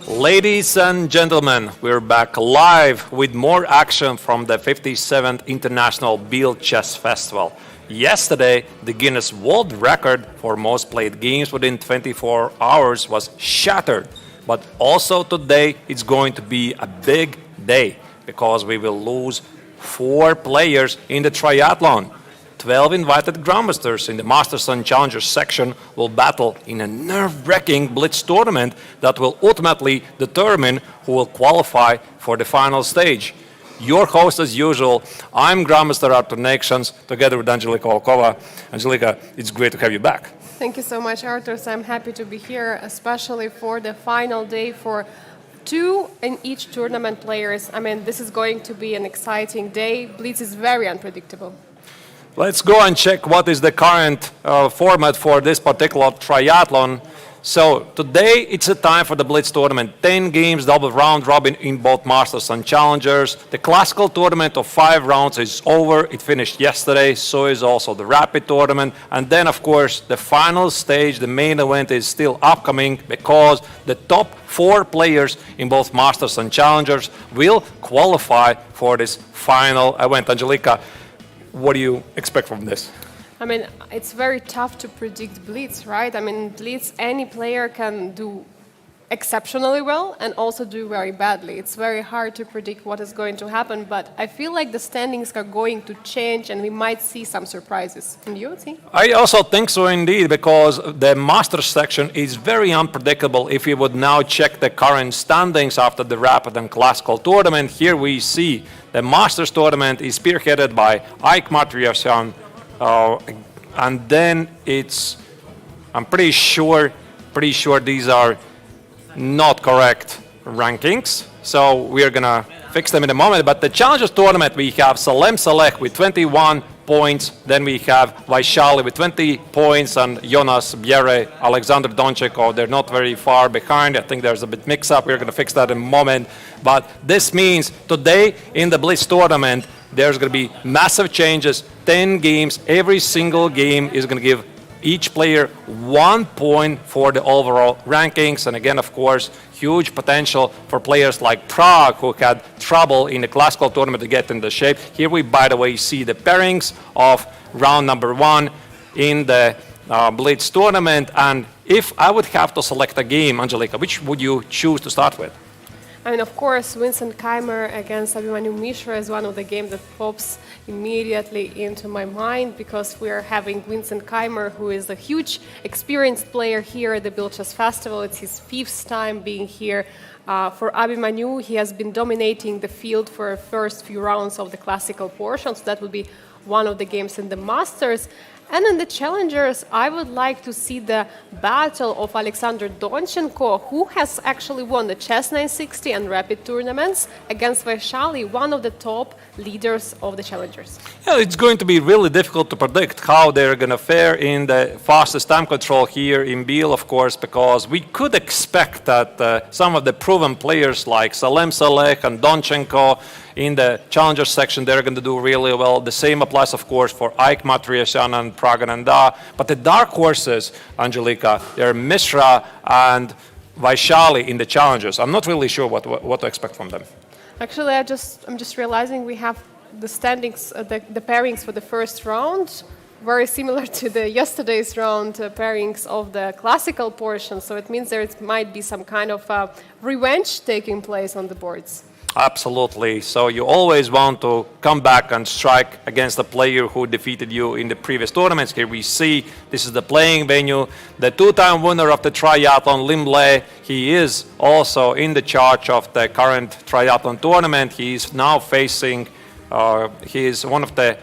Ladies and gentlemen, we're back live with more action from the 57th International Biel Chess Festival. Yesterday, the Guinness World Record for most played games within 24 hours was shattered. But also today, it's going to be a big day because we will lose 4 players in the triathlon. 12 invited grandmasters in the Masters and Challengers section will battle in a nerve-wracking BLITZ tournament that will ultimately determine who will qualify for the final stage. Your host as usual, I'm Grandmaster Artur Nations, together with Angelika Olkova. Angelika, it's great to have you back. Thank you so much, Artur. So I'm happy to be here, especially for the final day for 2 in each tournament players. I mean, this is going to be an exciting day. BLITZ is very unpredictable. Let's go and check what is the current format for this particular triathlon. So today it's a time for the BLITZ tournament. 10 games, double round robin in both Masters and Challengers. The classical tournament of 5 rounds is over. It finished yesterday, so is also the rapid tournament. And then, of course, the final stage, the main event, is still upcoming because the top 4 players in both Masters and Challengers will qualify for this final event. Angelika, what do you expect from this? I mean, it's very tough to predict BLITZ, right? I mean, BLITZ, any player can do exceptionally well and also do very badly. It's very hard to predict what is going to happen, but I feel like the standings are going to change and we might see some surprises. And you see? I also think so indeed, because the Masters section is very unpredictable. If we would now check the current standings after the Rapid and Classical tournament, here we see the Masters tournament is spearheaded by Keymer, and then I'm pretty sure these are not correct rankings, so we're gonna fix them in a moment. But the Challengers tournament, we have Salem with 21 points, then we have Vaishali with 20 points, and Jonas Bjerre, Alexander Doncheko, they're not very far behind. I think there's a bit mix-up. We're gonna fix that in a moment. But this means today in the BLITZ tournament, there's gonna be massive changes, 10 games. Every single game is gonna give each player 1 point for the overall rankings. And again, of course, huge potential for players like Pragg, who had trouble in the classical tournament to get into shape. Here we, by the way, see the pairings of round number 1 in the BLITZ tournament. And if I would have to select a game, Angelika, which would you choose to start with? I mean, of course, Vincent Keymer against Mishra is one of the games that pops immediately into my mind because we are having Vincent Keymer, who is a huge experienced player here at the Biel Chess Festival. It's his 5th time being here. For Abhimanyu, he has been dominating the field for the first few rounds of the classical portion, so that would be one of the games in the Masters. And in the Challengers, I would like to see the battle of Alexander Donchenko, who has actually won the Chess 960 and Rapid tournaments, against Vaishali, one of the top leaders of the Challengers. Yeah, it's going to be really difficult to predict how they're going to fare in the fastest time control here in Biel, of course, because we could expect that some of the proven players like Salem and Donchenko in the Challenger section, they're going to do really well. The same applies, of course, for Keymer and Praggnanandhaa. But the dark horses, Angelika, they're Mishra and Vaishali in the Challengers. I'm not really sure what to expect from them. Actually, I'm just realizing we have the standings, the pairings for the first round, very similar to the yesterday's round pairings of the classical portion. So it means there might be some kind of revenge taking place on the boards. Absolutely. So you always want to come back and strike against the player who defeated you in the previous tournaments. Here we see this is the playing venue. The 2-time winner of the triathlon, Liem, he is also in the charge of the current triathlon tournament. He is now facing, he is one of the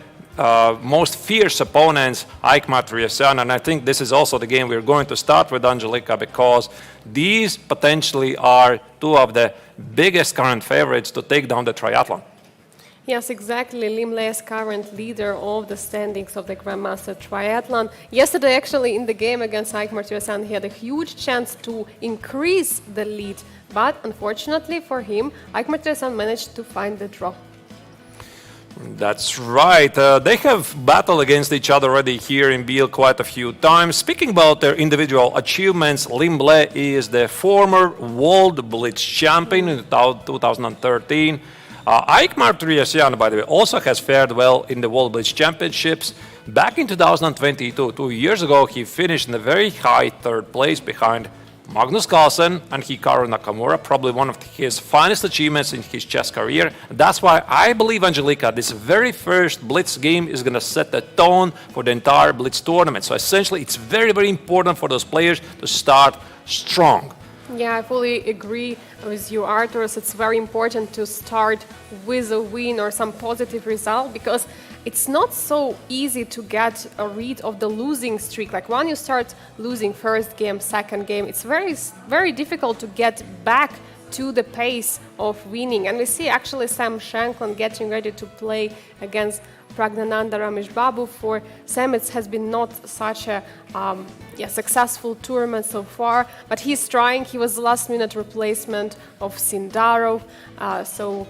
most fierce opponents, Keymer, and I think this is also the game we're going to start with, Angelika, because these potentially are 2 of the biggest current favorites to take down the triathlon. Yes, exactly. Liem is current leader of the standings of the Grandmaster Triathlon. Yesterday, actually, in the game against Keymer, he had a huge chance to increase the lead, but unfortunately for him, Keymer managed to find the draw. That's right. They have battled against each other already here in Biel quite a few times. Speaking about their individual achievements, Liem is the former World Blitz champion in 2013. Keymer, by the way, also has fared well in the World Blitz Championships. Back in 2022, 2 years ago, he finished in a very high third place behind Magnus Carlsen and Hikaru Nakamura, probably one of his finest achievements in his chess career. That's why I believe, Angelika, this very first Blitz game is going to set the tone for the entire Blitz tournament. So essentially, it's very, very important for those players to start strong. Yeah, I fully agree with you, Arturas. It's very important to start with a win or some positive result, because it's not so easy to get a read of the losing streak. Like when you start losing first game, second game, it's very difficult to get back to the pace of winning. And we see actually Sam Shankland getting ready to play against Praggnanandhaa Ramesh Babu. For Sam, it has been not such a successful tournament so far, but he's trying. He was the last-minute replacement of Sindarov, so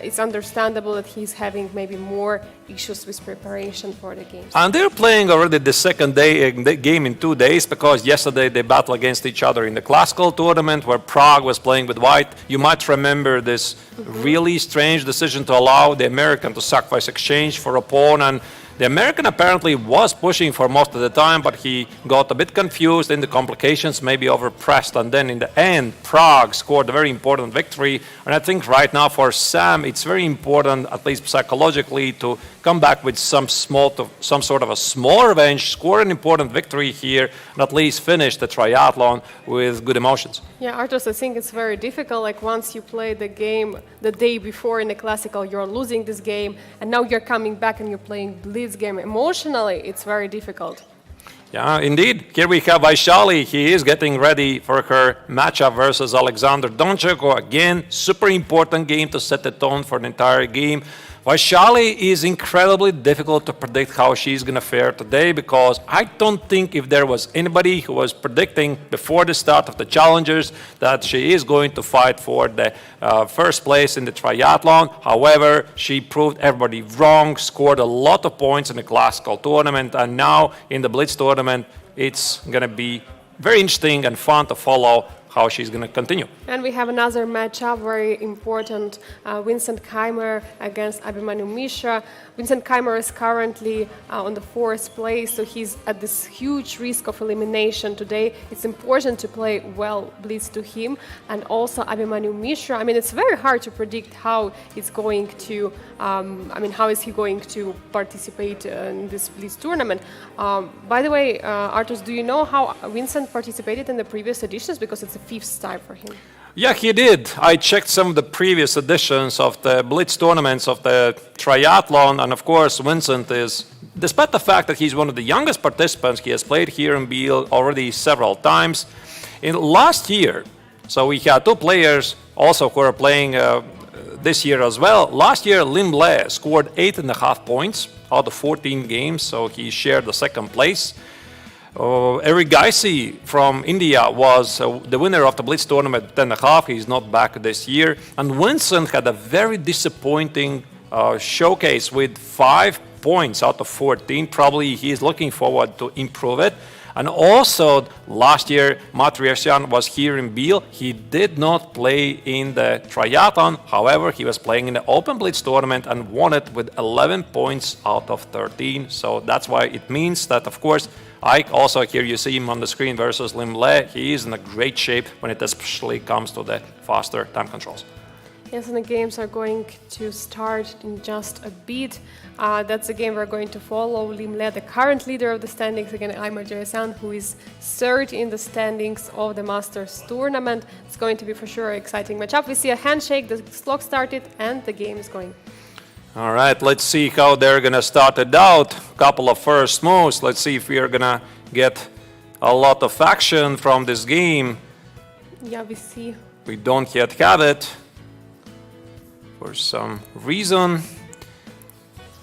it's understandable that he's having maybe more issues with preparation for the games. And they're playing already the second game in 2 days, because yesterday they battled against each other in the classical tournament where Pragg was playing with white. You might remember this really strange decision to allow the American to sacrifice exchange for a pawn, and the American apparently was pushing for most of the time, but he got a bit confused in the complications, maybe overpressed, and then in the end, Pragg scored a very important victory. And I think right now for Sam, it's very important, at least psychologically, to come back with some sort of a small revenge, score an important victory here, and at least finish the triathlon with good emotions. Yeah, Arturas, I think it's very difficult. Like once you play the game the day before in the classical, you're losing this game, and now you're coming back and you're playing Blitz game. Emotionally, it's very difficult. Yeah, indeed. Here we have Vaishali. He is getting ready for her matchup versus Alexander Doncheko. Again, super important game to set the tone for the entire game. Vaishali is incredibly difficult to predict how she's going to fare today, because I don't think if there was anybody who was predicting before the start of the Challengers that she is going to fight for the first place in the triathlon. However, she proved everybody wrong, scored a lot of points in the classical tournament, and now in the Blitz tournament, it's going to be very interesting and fun to follow how she's going to continue. And we have another matchup, very important, Vincent Keymer against Abhimanyu Mishra. Vincent Keymer is currently on the 4th place, so he's at this huge risk of elimination today. It's important to play well Blitz to him, and also Abhimanyu Mishra. I mean, it's very hard to predict how it's going to, how is he going to participate in this Blitz tournament. By the way, Arturas, do you know how Vincent participated in the previous editions? Because it's the 5th time for him. Yeah, he did. I checked some of the previous editions of the Blitz tournaments of the triathlon, and of course Vincent is, despite the fact that he's one of the youngest participants, he has played here in Biel already several times. In last year, so we had 2 players also who are playing this year as well. Last year, Liem scored 8.5 points out of 14 games, so he shared the 2nd place. Eric Geisy from India was the winner of the Blitz tournament, 10.5. He's not back this year. And Vincent had a very disappointing showcase with 5 points out of 14. Probably he's looking forward to improve it. And also, last year, Matriasyan was here in Biel. He did not play in the triathlon. However, he was playing in the Open Blitz tournament and won it with 11 points out of 13. So that's why it means that, of course, Ike, also here you see him on the screen versus Liem. He is in a great shape when it especially comes to the faster time controls. Yes, and the games are going to start in just a bit. That's the game we're going to follow. Liem, the current leader of the standings, again, Keymer Jayasyan, who is 3rd in the standings of the Masters tournament. It's going to be for sure an exciting matchup. We see a handshake, the clock started, and the game is going. All right, let's see how they're going to start it out. A couple of first moves. Let's see if we are going to get a lot of action from this game. Yeah, we see. We don't yet have it for some reason.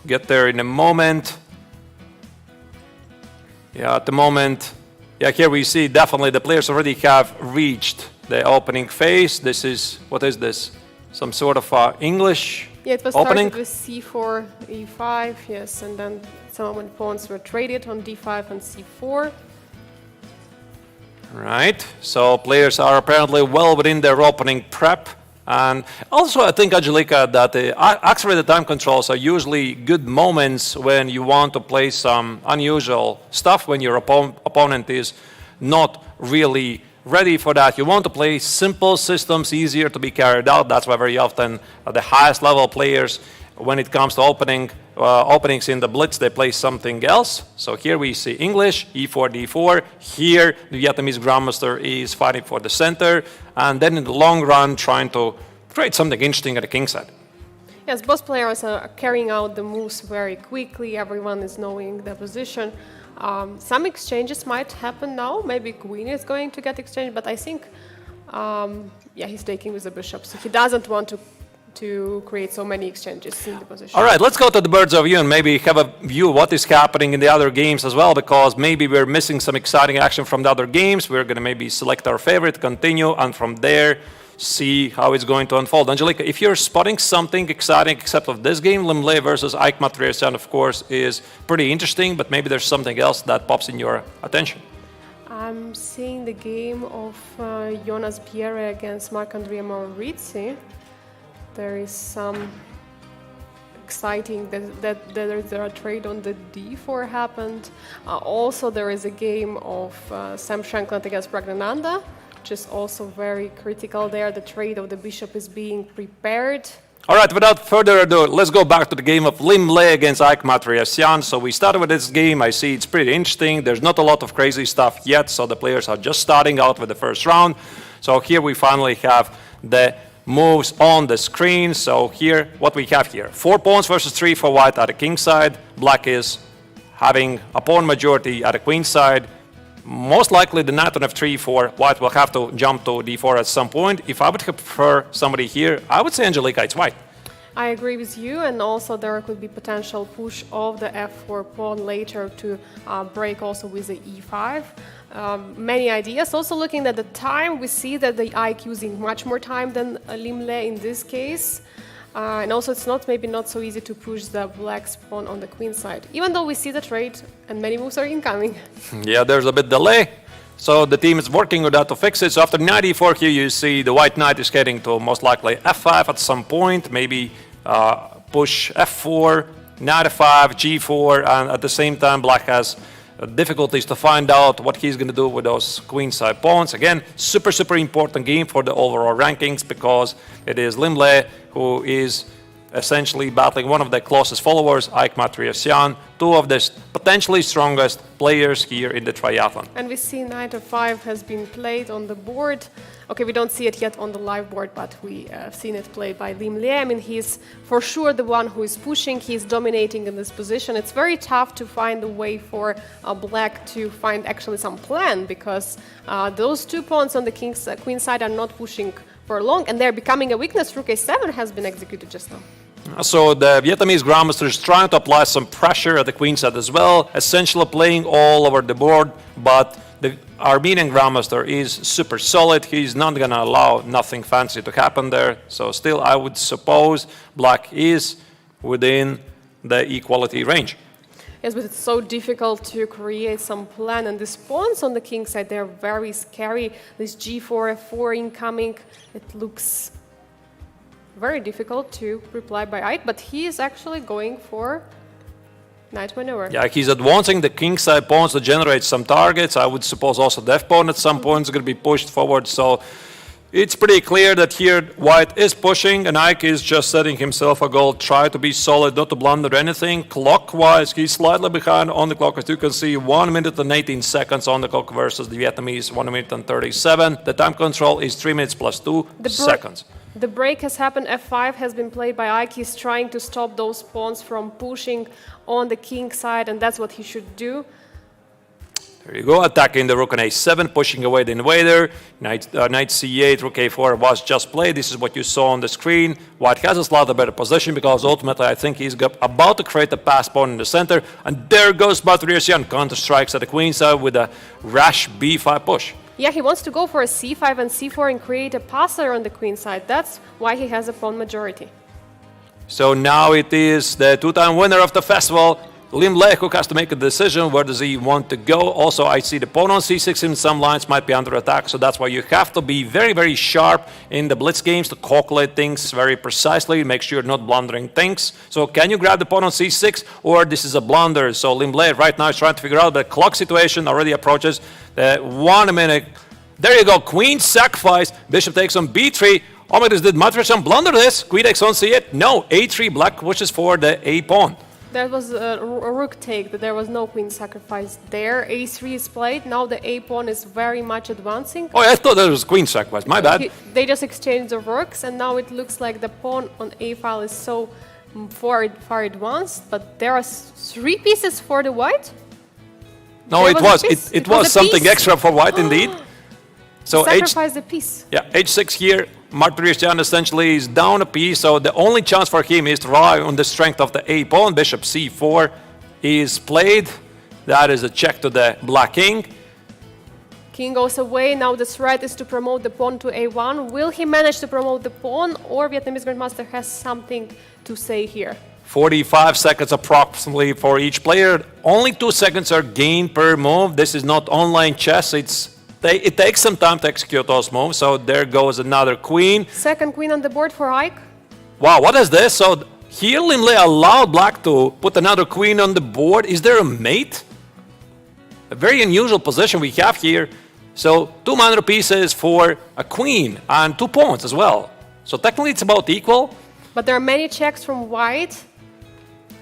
Get there in a moment. Yeah, at the moment, yeah, here we see definitely the players already have reached the opening phase. This is, what is this? some sort of English Yeah, it was opening. started with c4, e5, yes, and then some pawns were traded on d5 and c4. Right, so players are apparently well within their opening prep. And also, I think, Angelika, that the accelerated time controls are usually good moments when you want to play some unusual stuff, when your opponent is not really ready for that. You want to play simple systems, easier to be carried out. That's why very often the highest level players, when it comes to openings in the BLITZ, they play something else. So here we see English, e4, d4. Here, the Vietnamese Grandmaster is fighting for the center, and then in the long run, trying to create something interesting at the king side. Yes, both players are carrying out the moves very quickly. Everyone is knowing the position. Some exchanges might happen now. Maybe queen is going to get exchanged, but I think, yeah, he's taking with the bishop. So he doesn't want to create so many exchanges in the position. All right, let's go to the bird's eye view and maybe have a view of what is happening in the other games as well, because maybe we're missing some exciting action from the other games. We're going to maybe select our favorite, continue, and from there see how it's going to unfold. Angelika, if you're spotting something exciting except of this game, Liem versus Aikmat Riesian, of course, is pretty interesting, but maybe there's something else that pops in your attention. I'm seeing the game of Jonas Biel against Marc-Andrea Maurizzi. There is some exciting that there a trade on the d4 happened. Also, there is a game of Sam Shankland against Praggnanandhaa, which is also very critical there. The trade of the bishop is being prepared. All right, without further ado, let's go back to the game of Liem against Aikmat Riesian. So we started with this game. I see it's pretty interesting. There's not a lot of crazy stuff yet, so the players are just starting out with the first round. So here we finally have the moves on the screen. So here, what we have here, 4 pawns versus 3 for white at the king side. Black is having a pawn majority at the queen side. Most likely the knight on f3 for white will have to jump to d4 at some point. If I would prefer somebody here, I would say, Angelika, it's white. I agree with you, and also there could be potential push of the f4 pawn later to break also with the e5. Many ideas. Also looking at the time, we see that the Ike using much more time than Liem in this case. And also it's maybe not so easy to push the black's pawn on the queen side, even though we see the trade and many moves are incoming. Yeah, there's a bit delay. So the team is working with that to fix it. So after knight e4 here, you see the white knight is heading to most likely f5 at some point, maybe push f4, knight f5, g4, and at the same time black has difficulties to find out what he's going to do with those queenside pawns. Again, super important game for the overall rankings, because it is Liem who is essentially battling one of the closest followers, Aikmat Riesian, two of the potentially strongest players here in the triathlon. And we see knight f5 has been played on the board. Okay, we don't see it yet on the live board, but we have seen it played by Liem. And he's for sure the one who is pushing. He's dominating in this position. It's very tough to find a way for black to find actually some plan, because those 2 pawns on the queen side are not pushing for long, and they're becoming a weakness. Rook a7 has been executed just now. So the Vietnamese Grandmaster is trying to apply some pressure at the queen side as well, essentially playing all over the board, but the Armenian Grandmaster is super solid. He's not going to allow nothing fancy to happen there. So still, I would suppose black is within the equality range. Yes, but it's so difficult to create some plan, and these pawns on the king side, they're very scary. This g4, f4 incoming, it looks very difficult to reply by Ike, but he is actually going for knight maneuver. Yeah, he's advancing the king side pawns to generate some targets. I would suppose also the f pawn at some point is going to be pushed forward. So it's pretty clear that here white is pushing, and Ike is just setting himself a goal, try to be solid, not to blunder anything. Clockwise, he's slightly behind on the clock. As you can see, 1 minute and 18 seconds on the clock versus the Vietnamese 1 minute and 37. The time control is 3 minutes plus 2 seconds. The break has happened. f5 has been played by Ike. He's trying to stop those pawns from pushing on the king side, and that's what he should do. There you go, attacking the rook on a7, pushing away the invader. Knight c8, rook a4 was just played. This is what you saw on the screen. White has a slightly better position, because ultimately I think he's about to create a pass pawn in the center. And there goes Riesian, counter strikes at the queen side with a rash b5 push. Yeah, he wants to go for a c5 and c4 and create a passer on the queen side. That's why he has a pawn majority. So now it is the two-time winner of the festival, Liem, who has to make a decision. Where does he want to go? Also, I see the pawn on c6 in some lines might be under attack, so that's why you have to be very, very sharp in the blitz games to calculate things very precisely, make sure you're not blundering things. So can you grab the pawn on c6, or this is a blunder? So Liem right now is trying to figure out the clock situation already approaches the 1 minute. There you go, queen sacrifice, bishop takes on b3. Oh my goodness, did Matrician blunder this? Queen takes on c8? No, a3, black wishes for the a pawn. That was a rook take, there was no queen sacrifice there. a3 is played, now the a pawn is very much advancing. Oh, I thought that was queen sacrifice, my bad. They just exchanged the rooks, and now it looks like the pawn on a file is so far advanced, but there are 3 pieces for the white? No, it was something extra for white indeed. So sacrifice the piece. Yeah, h6 here. Martirosyan essentially is down a piece, so the only chance for him is to rely on the strength of the a pawn. Bishop c4 is played. That is a check to the black king. King goes away. Now the threat is to promote the pawn to a1. Will he manage to promote the pawn, or Vietnamese Grandmaster has something to say here? 45 seconds approximately for each player. Only 2 seconds are gained per move. This is not online chess. It takes some time to execute those moves, so there goes another queen. Second queen on the board for Ike. Wow, what is this? So here Liem allowed black to put another queen on the board. Is there a mate? A very unusual position we have here. So 2 minor pieces for a queen and 2 pawns as well. So technically it's about equal. But there are many checks from white.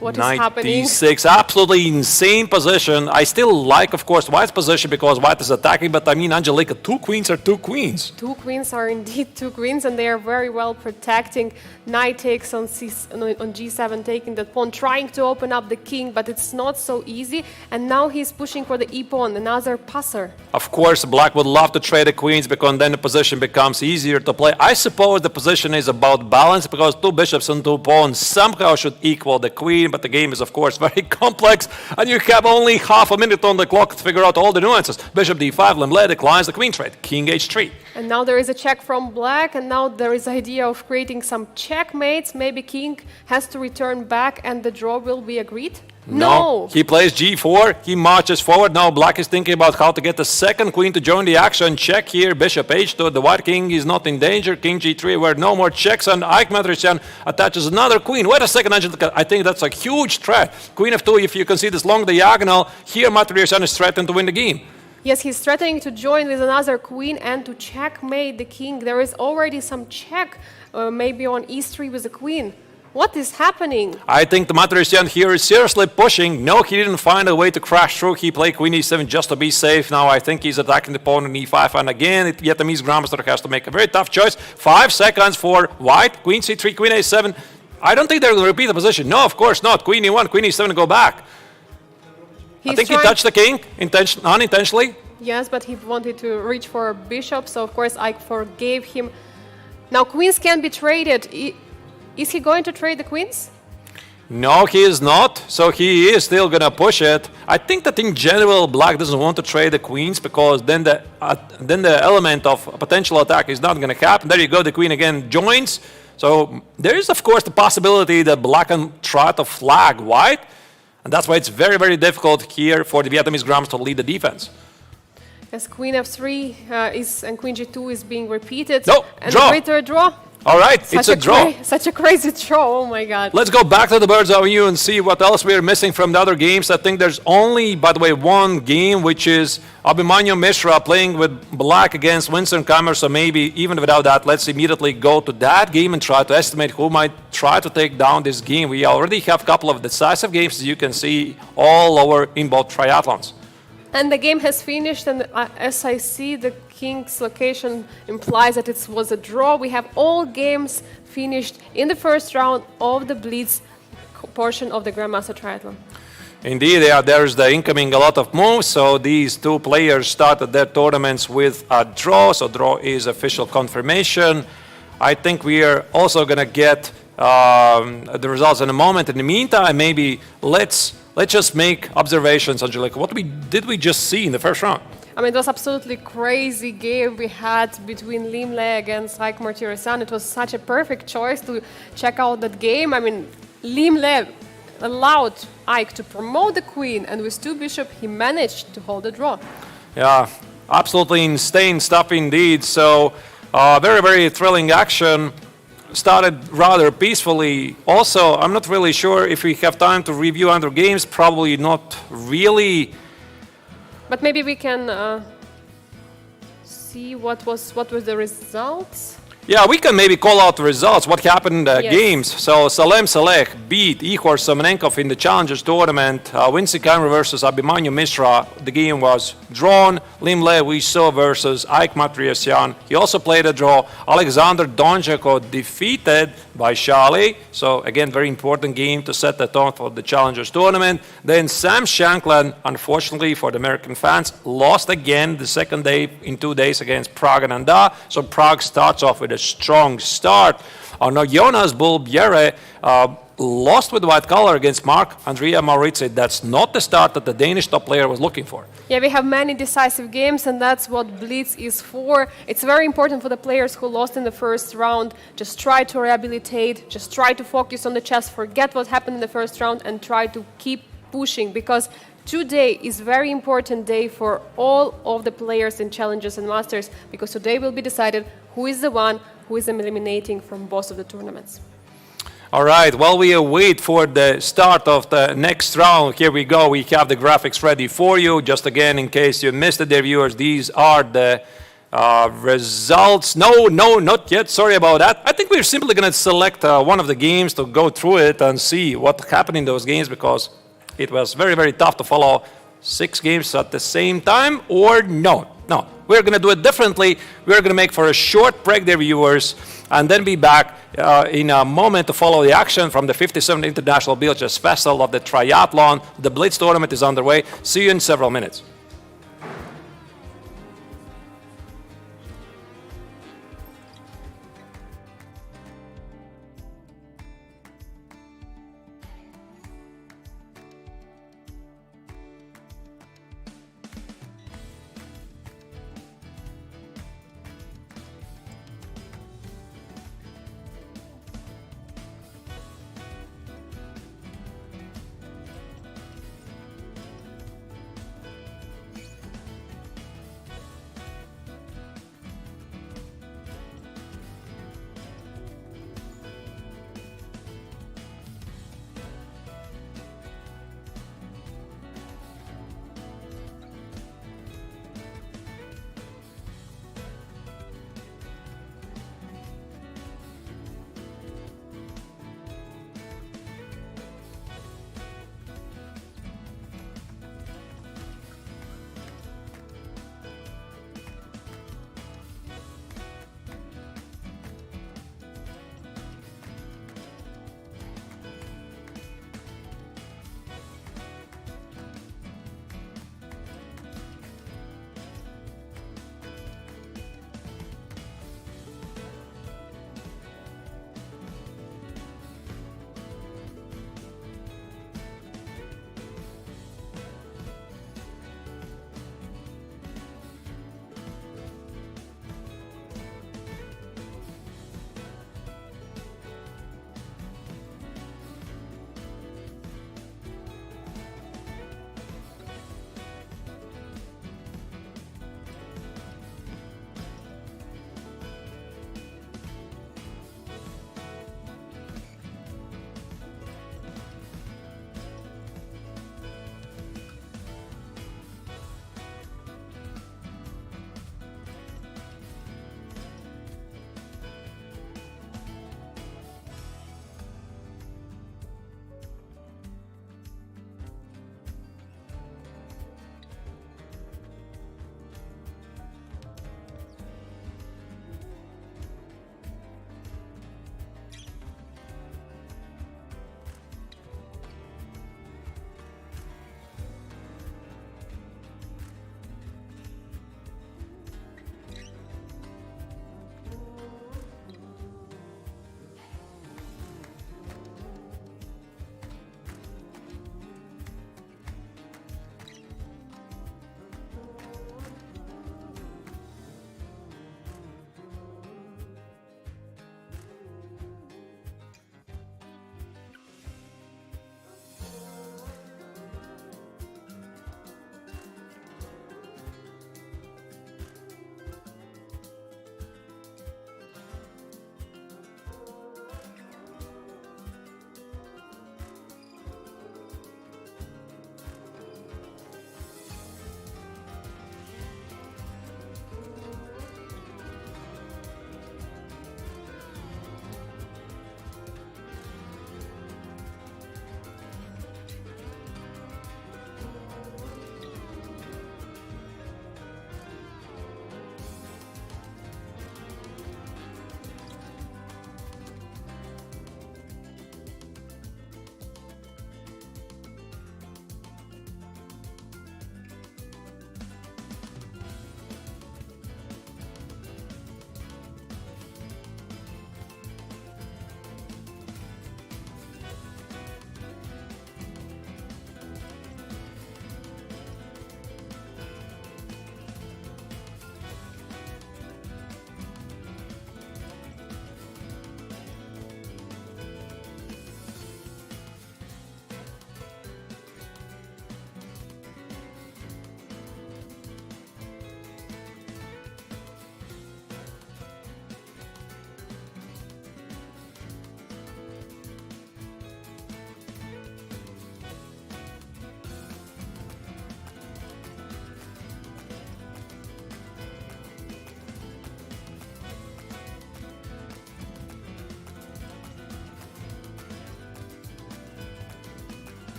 What is happening? 96, absolutely insane position. I still like, of course, white's position because white is attacking, but I mean, Angelika, 2 queens are 2 queens. 2 queens are indeed 2 queens, and they are very well protecting. Knight takes on g7, taking the pawn, trying to open up the king, but it's not so easy. And now he's pushing for the e-pawn, another passer. Of course, black would love to trade the queens because then the position becomes easier to play. I suppose the position is about balance because 2 bishops and 2 pawns somehow should equal the queen. But the game is, of course, very complex, and you have only half a minute on the clock to figure out all the nuances. Bishop d5, Liem declines the queen trade. King h3. And now there is a check from black, and now there is idea of creating some checkmates. Maybe king has to return back, and the draw will be agreed. No! He plays g4, he marches forward. Now black is thinking about how to get the second queen to join the action. Check here, bishop h2, the white king is not in danger. King g3, where no more checks, and Ike Matrician attaches another queen. Wait a second, Angelika, I think that's a huge threat. Queen f2, if you can see this long diagonal, here Matrician is threatened to win the game. Yes, he's threatening to join with another queen and to checkmate the king. There is already some check, maybe on e3 with the queen. What is happening? I think the Matrician here is seriously pushing. No, he didn't find a way to crash through. He played queen e7 just to be safe. Now I think he's attacking the pawn on e5. And again, Vietnamese Grandmaster has to make a very tough choice. 5 seconds for white. Queen c3, queen a7. I don't think they're going to repeat the position. No, of course not. Queen e1, queen e7, go back. I think he touched the king unintentionally. Yes, but he wanted to reach for a bishop. So, of course, I forgave him. Now, queens can be traded. Is he going to trade the queens? No, he is not. So he is still going to push it. I think that in general, black doesn't want to trade the queens because then the element of a potential attack is not going to happen. There you go. The queen again joins. So there is, of course, the possibility that black can try to flag white. And that's why it's very, very difficult here for the Vietnamese Grandmaster to lead the defense. As queen f3 and queen g2 is being repeated. No, and draw. Greater draw. All right, it's a draw. Such a crazy draw, oh my God. Let's go back to the bird's eye view and see what else we're missing from the other games. I think there's only, by the way, one game, which is Abhimanyu Mishra playing with black against Winston Keymer. So maybe even without that, let's immediately go to that game and try to estimate who might try to take down this game. We already have a couple of decisive games, as you can see, all over in both triathlons. And the game has finished, and as I see, the king's location implies that it was a draw. We have all games finished in the first round of the BLITZ portion of the Grandmaster Triathlon. Indeed, there's the incoming a lot of moves. So these 2 players started their tournaments with a draw. So draw is official confirmation. I think we are also going to get the results in a moment. In the meantime, maybe let's just make observations, Angelika. What did we just see in the first round? I mean, it was absolutely crazy game we had between Liem against Keymer. It was such a perfect choice to check out that game. I mean, Liem allowed Ike to promote the queen, and with 2 bishop, he managed to hold the draw. Yeah, absolutely insane stuff indeed. So, very, very thrilling action. Started rather peacefully. Also, I'm not really sure if we have time to review other games. Probably not really. But maybe we can see what were the results. Yeah, we can maybe call out the results, what happened in the games. So Salem beat Ihor Semenenkov in the Challengers tournament. Vincent Keymer versus Abimanyu Mishra. The game was drawn. Liem we saw versus Ike Matriyasyan. He also played a draw. Alexander Doncheko defeated Vaishali. So again, very important game to set the tone for the Challengers tournament. Then Sam Shankland, unfortunately for the American fans, lost again the second day in 2 days against Praggnanandhaa. So Pragg starts off with a strong start. Now Jonas Bull Bjerre lost with white color against Mark Andrea Maurizi. That's not the start that the Danish top player was looking for. Yeah, we have many decisive games, and that's what BLITZ is for. It's very important for the players who lost in the first round. Just try to rehabilitate, just try to focus on the chess, forget what happened in the first round, and try to keep pushing, because today is very important day for all of the players in Challenges and Masters, because today will be decided who is the one who is eliminating from both of the tournaments. All right, while we await for the start of the next round, here we go. We have the graphics ready for you. Just again, in case you missed it, dear viewers, these are the results. No, not yet. Sorry about that. I think we're simply going to select one of the games to go through it and see what happened in those games, because it was very, very tough to follow 6 games at the same time, or no. We're going to do it differently. We're going to make for a short break, dear viewers, and then be back in a moment to follow the action from the 57th International Biel Chess Festival of the Triathlon. The BLITZ tournament is underway. See you in several minutes.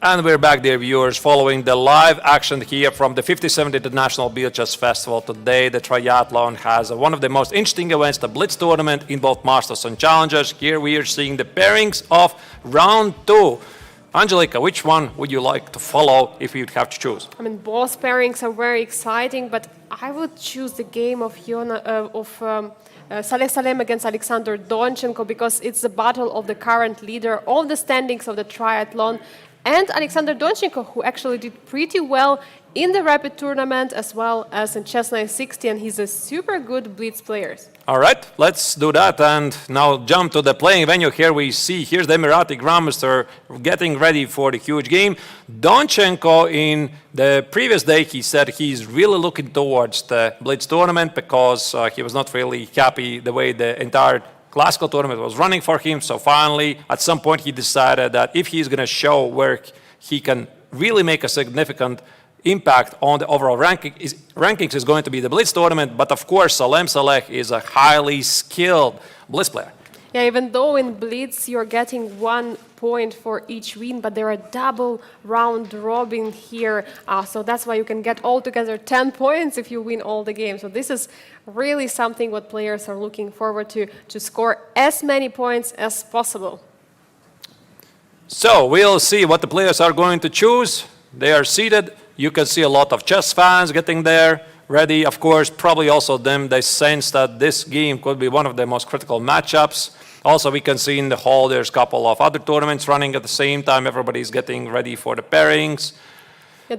And we're back, dear viewers, following the live action here from the 57th International Biel Chess Festival. Today, the Triathlon has one of the most interesting events, the BLITZ tournament in both Masters and Challengers. Here we are seeing the pairings of round 2. Angelika, which one would you like to follow if you'd have to choose? I mean, both pairings are very exciting, but I would choose the game of Salem against Alexander Donchenko because it's the battle of the current leader of the standings of the triathlon. And Alexander Donchenko, who actually did pretty well in the rapid tournament as well as in Chess 960, and he's a super good BLITZ player. All right, let's do that and now jump to the playing venue. Here we see, here's the Emirati Grandmaster getting ready for the huge game. Donchenko, in the previous day, he said he's really looking towards the BLITZ tournament because he was not really happy the way the entire classical tournament was running for him. So finally, at some point, he decided that if he's going to show where he can really make a significant impact on the overall rankings is going to be the BLITZ tournament. But of course, Salem Saleh is a highly skilled BLITZ player. Yeah, even though in BLITZ you're getting 1 point for each win, but there are double round robin here. So that's why you can get altogether 10 points if you win all the games. So this is really something what players are looking forward to score as many points as possible. So we'll see what the players are going to choose. They are seated. You can see a lot of chess fans getting there, ready. Of course, probably also they sense that this game could be one of the most critical matchups. Also, we can see in the hall there's a couple of other tournaments running at the same time. Everybody's getting ready for the pairings,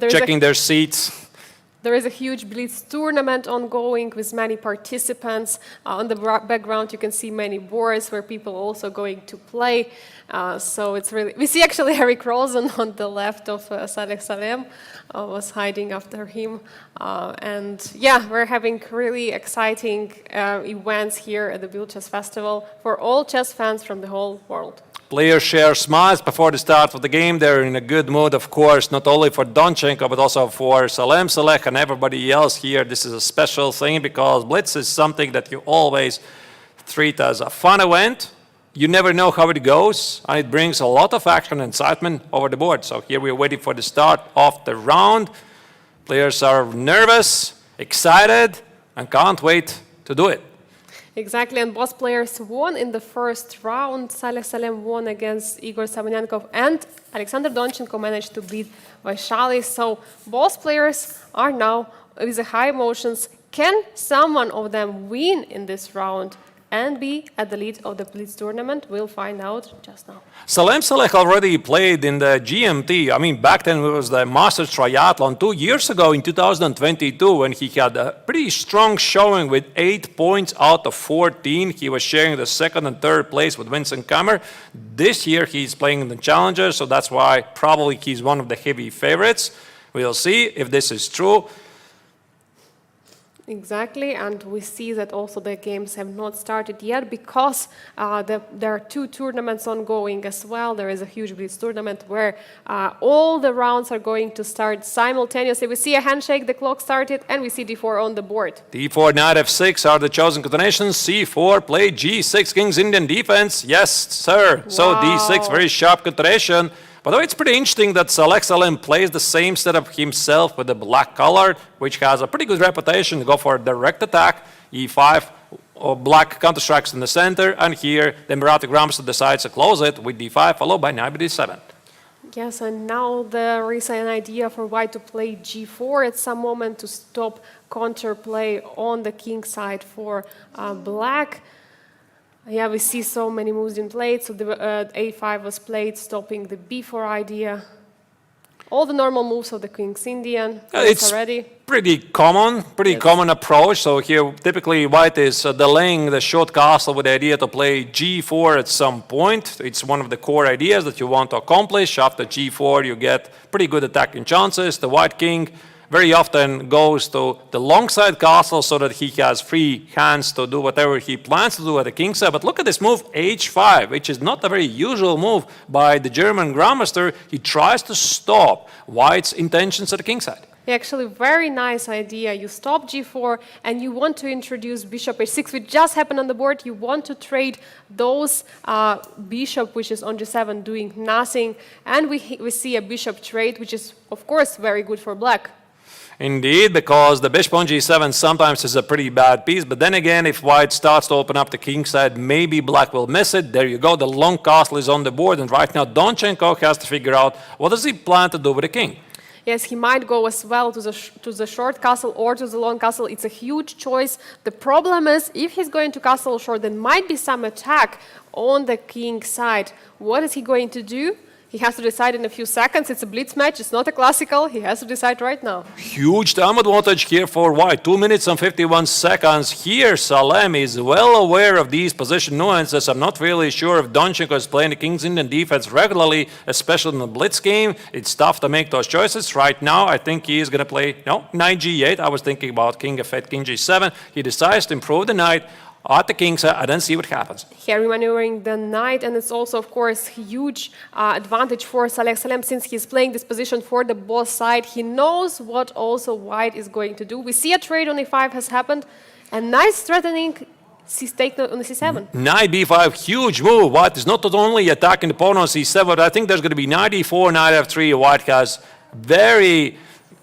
checking their seats. There is a huge BLITZ tournament ongoing with many participants. On the background, you can see many boards where people also going to play. So it's really, we see actually Eric Rosen on the left of Salem, was hiding after him. And yeah, we're having really exciting events here at the Biel Chess Festival for all chess fans from the whole world. Players share smiles before the start of the game. They're in a good mood, of course, not only for Donchenko, but also for Salem Saleh and everybody else here. This is a special thing because BLITZ is something that you always treat as a fun event. You never know how it goes, and it brings a lot of action and excitement over the board. So here we're waiting for the start of the round. Players are nervous, excited, and can't wait to do it. Exactly, and both players won in the first round. Salem won against Igor Samonenkov, and Alexander Donchenko managed to beat Vaishali. So both players are now with the high emotions. Can someone of them win in this round and be at the lead of the BLITZ tournament? We'll find out just now. Salem Saleh already played in the GMT. I mean, back then it was the Masters Triathlon 2 years ago in 2022 when he had a pretty strong showing with 8 points out of 14. He was sharing the second and third place with Vincent Keymer. This year he's playing in the Challenger, so that's why probably he's one of the heavy favorites. We'll see if this is true. Exactly, and we see that also the games have not started yet because there are 2 tournaments ongoing as well. There is a huge BLITZ tournament where all the rounds are going to start simultaneously. We see a handshake, the clock started, and we see d4 on the board. d4, knight f6 are the chosen continuations. c4, play g6, king's Indian defense. Yes, sir. Wow. So d6, very sharp continuation. By the way, it's pretty interesting that Salem plays the same setup himself with the black color, which has a pretty good reputation to go for a direct attack. e5, or black counter-strikes in the center, and here the Emirati Grandmaster decides to close it with d5, followed by knight d7. Yes, and now there is an idea for white to play g4 at some moment to stop counterplay on the king side for black. Yeah, we see so many moves in play. So the a5 was played, stopping the b4 idea. All the normal moves of the King's Indian. It's already pretty common approach. So here, typically, white is delaying the short castle with the idea to play g4 at some point. It's one of the core ideas that you want to accomplish. After g4, you get pretty good attacking chances. The white king very often goes to the long side castle so that he has free hands to do whatever he plans to do at the king side. But look at this move, h5, which is not a very usual move by the German grandmaster. He tries to stop white's intentions at the king side. Actually, very nice idea. You stop g4 and you want to introduce bishop h6, which just happened on the board. You want to trade those bishop, which is on g7, doing nothing. And we see a bishop trade, which is, of course, very good for black. Indeed, because the bishop on g7 sometimes is a pretty bad piece. But then again, if white starts to open up the king side, maybe black will miss it. There you go. The long castle is on the board. And right now, Donchenko has to figure out what does he plan to do with the king. Yes, he might go as well to the short castle or to the long castle. It's a huge choice. The problem is, if he's going to castle short, there might be some attack on the king side. What is he going to do? He has to decide in a few seconds. It's a blitz match. It's not a classical. He has to decide right now. Huge time advantage here for white. 2 minutes and 51 seconds. Here, Salem is well aware of these position nuances. I'm not really sure if Donchenko is playing the King's Indian defense regularly, especially in the blitz game. It's tough to make those choices. Right now, I think he is going to play, knight g8. I was thinking about king f8, king g7. He decides to improve the knight at the king side, and then see what happens. Here maneuvering the knight, and it's also, of course, huge advantage for Salem since he's playing this position for the boss side. He knows what also white is going to do. We see a trade on e5 has happened, and nice threatening c-stake on the c7. Knight b5, huge move. White is not only attacking the pawn on c7, but I think there's going to be knight e4, knight f3. White has very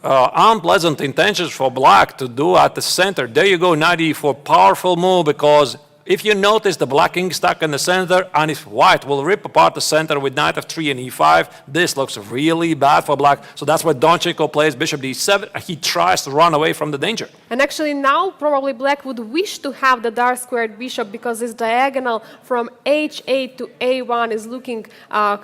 unpleasant intentions for black to do at the center. There you go, knight e4, powerful move, because if you notice the black king stuck in the center, and if white will rip apart the center with knight f3 and e5, this looks really bad for black. So that's why Donchenko plays bishop d7. He tries to run away from the danger. And actually now probably black would wish to have the dark squared bishop, because this diagonal from h8 to a1 is looking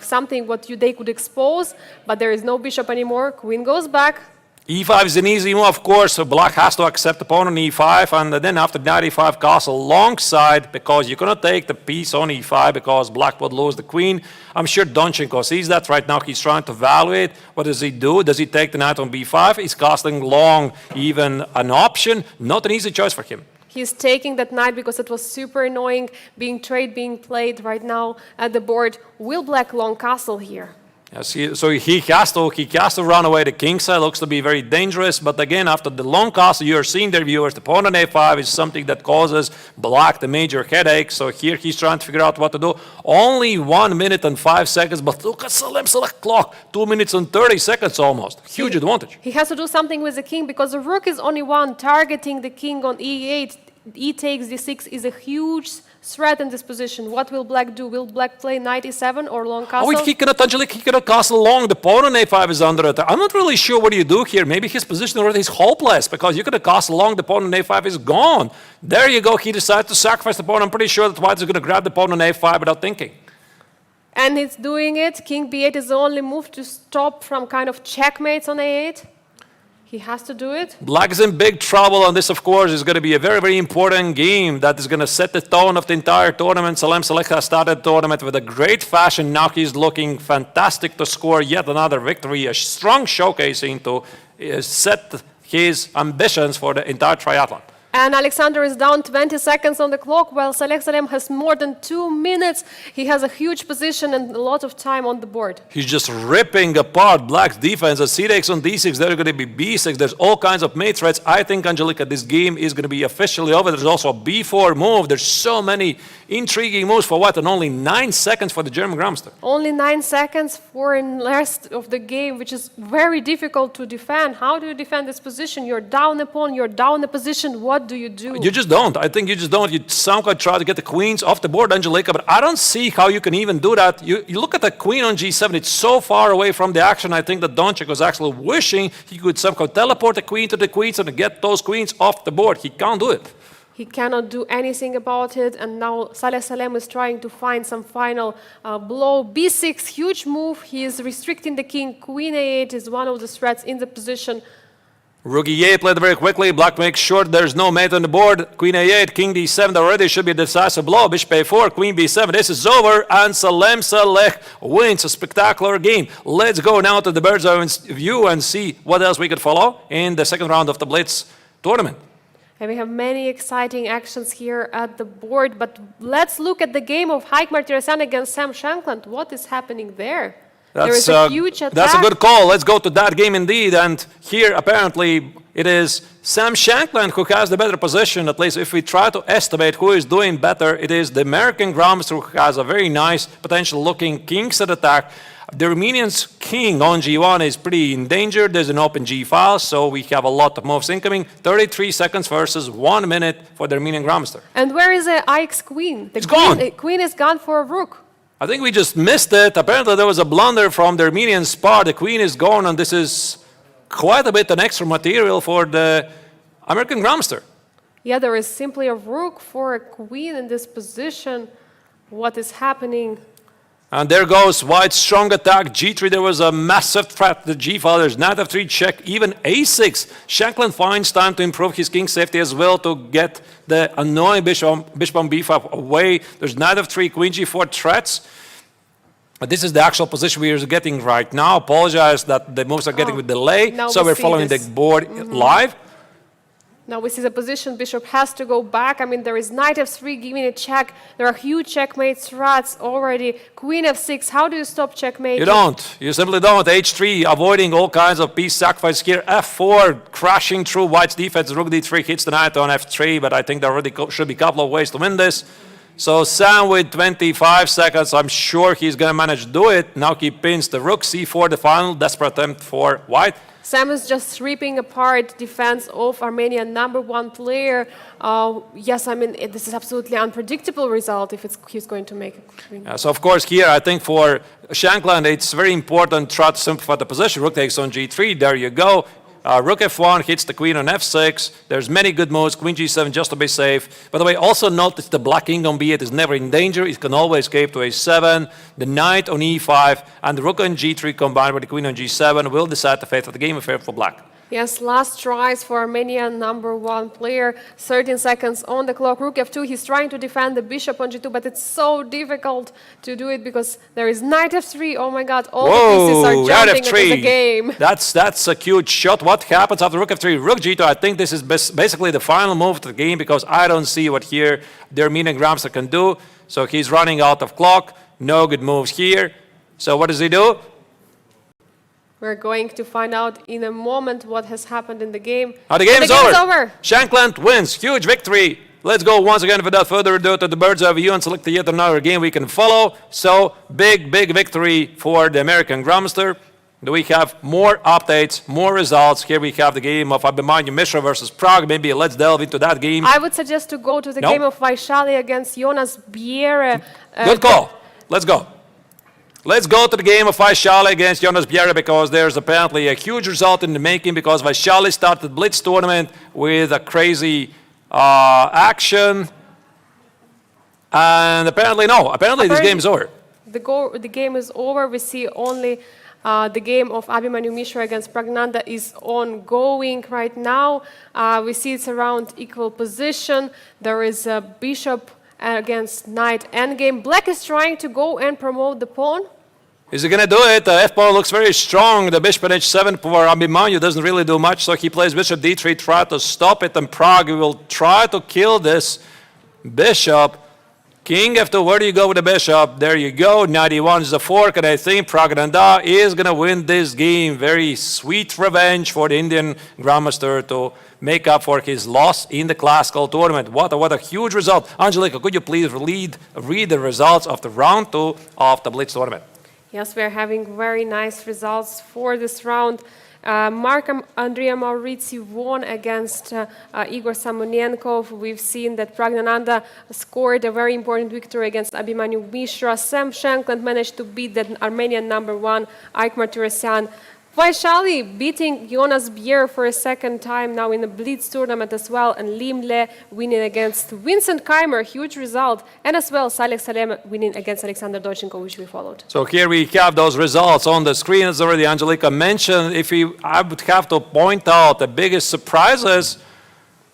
something what they could expose, but there is no bishop anymore. Queen goes back. e5 is an easy move, of course, so black has to accept the pawn on e5, and then after knight e5 castle long side, because you cannot take the piece on e5 because black would lose the queen. I'm sure Donchenko sees that right now. He's trying to evaluate. What does he do? Does he take the knight on b5? He's castling long, even an option. Not an easy choice for him. He's taking that knight because it was super annoying being played right now at the board. Will black long castle here? Yes, so he has to run away. The king side looks to be very dangerous, but again, after the long castle, you are seeing there, viewers, the pawn on a5 is something that causes black the major headache. So here he's trying to figure out what to do. Only 1 minute and 5 seconds, but look at Salem's clock, 2 minutes and 30 seconds almost. Huge advantage. He has to do something with the king because the rook is only one, targeting the king on e8. E takes d6 is a huge threat in this position. What will black do? Will black play knight e7 or long castle? Oh, he cannot castle long. The pawn on a5 is under attack. I'm not really sure what do you do here. Maybe his position already is hopeless, because you could castle long, the pawn on a5 is gone. There you go. He decides to sacrifice the pawn. I'm pretty sure that white is going to grab the pawn on a5 without thinking. And it's doing it. King b8 is the only move to stop from kind of checkmates on a8. He has to do it. Black is in big trouble, and this, of course, is going to be a very, very important game that is going to set the tone of the entire tournament. Salem has started the tournament with a great fashion. Now he's looking fantastic to score yet another victory, a strong showcasing to set his ambitions for the entire triathlon. And Alexander is down 20 seconds on the clock, while Salem has more than 2 minutes. He has a huge position and a lot of time on the board. He's just ripping apart black's defense. As c takes on d6, there's going to be b6. There's all kinds of mate threats. I think, Angelika, this game is going to be officially over. There's also a b4 move. There's so many intriguing moves for white, and only 9 seconds for the German grandmaster. Only 9 seconds for the rest of the game, which is very difficult to defend. How do you defend this position? You're down a pawn, you're down a position. What do you do? You just don't. I think you just don't. You somehow try to get the queens off the board, Angelika, but I don't see how you can even do that. You look at the queen on g7. It's so far away from the action. I think that Donchenko was actually wishing he could somehow teleport the queen to the queens and get those queens off the board. He can't do it. He cannot do anything about it, and now Salem is trying to find some final blow. b6, huge move. He is restricting the king. Queen a8 is one of the threats in the position. Rook E8 played very quickly. Black makes sure there's no mate on the board. Queen A8, King D7 already should be a decisive blow. Bishop A4, Queen B7. This is over, and Salem Saleh wins a spectacular game. Let's go now to the bird's eye view and see what else we could follow in the second round of the BLITZ tournament. And we have many exciting actions here at the board, but let's look at the game of Keymer against Sam Shankland. What is happening there? There is a huge attack. That's a good call. Let's go to that game indeed. And here, apparently, it is Sam Shankland who has the better position. At least if we try to estimate who is doing better, it is the American Grandmaster who has a very nice potential-looking king set attack. The Armenian's king on G1 is pretty endangered. There's an open G file, so we have a lot of moves incoming. 33 seconds versus 1 minute for the Armenian Grandmaster. And where is the Ike's queen? It's gone. The queen is gone for a rook. I think we just missed it. Apparently there was a blunder from the Armenian spar. The queen is gone, and this is quite a bit an extra material for the American Grandmaster. Yeah, there is simply a rook for a queen in this position. What is happening? And there goes White's strong attack. G3, there was a massive threat. The G file, there's knight f3 check, even a6. Shankland finds time to improve his king safety as well to get the annoying bishop on b5 away. There's knight f3, queen g4 threats. But this is the actual position we are getting right now. Apologize that the moves are getting with delay. So we're following the board live. Now we see the position, bishop has to go back. I mean, there is knight f3 giving a check. There are huge checkmate threats already. Queen f6, how do you stop checkmate? You don't. You simply don't. h3, avoiding all kinds of piece sacrifice here. f4, crashing through White's defense. Rook d3 hits the knight on f3, but I think there already should be a couple of ways to win this. So Sam with 25 seconds, I'm sure he's going to manage to do it. Now he pins the rook, c4, the final desperate attempt for White. Sam is just ripping apart defense of Armenian #1 player. Yes, I mean, this is absolutely unpredictable result if he's going to make a queen. So, of course, here, I think for Shankland, it's very important to try to simplify the position. Rook takes on g3. There you go. Rook f1 hits the queen on f6. There's many good moves. Queen g7 just to be safe. By the way, also notice the black king on b8 is never in danger. It can always escape to a7. The knight on e5 and the rook on g3 combined with the queen on g7 will decide the fate of the game affair for black. Yes, last tries for Armenian #1 player. 13 seconds on the clock. Rook f2. He's trying to defend the bishop on g2, but it's so difficult to do it because there is knight f3. Oh my God! All the pieces are jumping into the game. That's a cute shot. What happens after rook f3? Rook g2. I think this is basically the final move of the game because I don't see what here the Armenian Grandmaster can do. So he's running out of clock. No good moves here. So what does he do? We're going to find out in a moment what has happened in the game. The game is over. Shankland wins. Huge victory. Let's go once again without further ado to the bird's eye view and select yet another game we can follow. So big victory for the American Grandmaster. Do we have more updates, more results? Here we have the game of Mishra versus Pragg. Maybe let's delve into that game. I would suggest to go to the game of Vaishali against Bienne. Good call. Let's go. Let's go to the game of Vaishali against Bienne because there's apparently a huge result in the making because Vaishali started BLITZ tournament with a crazy action. And apparently this game is over. The game is over. We see only the game of Mishra against Praggnanandhaa is ongoing right now. We see it's around equal position. There is a bishop against knight endgame. Black is trying to go and promote the pawn. Is he going to do it? The f-pawn looks very strong. The bishop on h7 for Abhimanyu doesn't really do much, so he plays bishop d3, try to stop it, and Pragg will try to kill this bishop. King f2, where do you go with the bishop? There you go. Knight e1 is a fork, and I think Praggnanandhaa is going to win this game. Very sweet revenge for the Indian Grandmaster to make up for his loss in the classical tournament. What a huge result. Angelika, could you please read the results of the round 2 of the BLITZ tournament? Yes, we're having very nice results for this round. Andrea Maurizi won against Igor Samonenkov. We've seen that Praggnanandhaa scored a very important victory against Mishra. Sam Shankland managed to beat the Armenian #1, Keymer Vaishali beating Jonas Bier for a second time now in the BLITZ tournament as well, and Liem winning against Vincent Keymer, huge result, and as well Salem winning against Alexander Dovchenko, which we followed. So here we have those results on the screen, as already Angelika mentioned. I would have to point out the biggest surprises.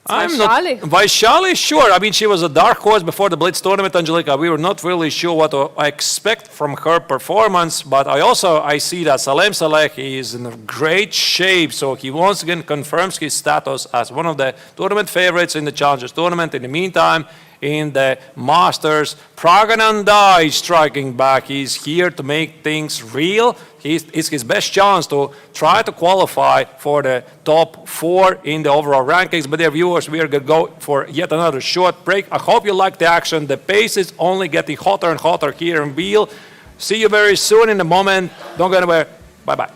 Vaishali. Vaishali, sure. I mean, she was a dark horse before the BLITZ tournament, Angelika. We were not really sure what to expect from her performance, but I see that Salem Saleh is in great shape, so he once again confirms his status as one of the tournament favorites in the Challengers tournament. In the meantime, in the Masters, Praggnanandhaa is striking back. He's here to make things real. It's his best chance to try to qualify for the top 4 in the overall rankings. But dear viewers, we are going to go for yet another short break. I hope you like the action. The pace is only getting hotter and hotter here in Biel. See you very soon in a moment. Don't go anywhere. Bye-bye.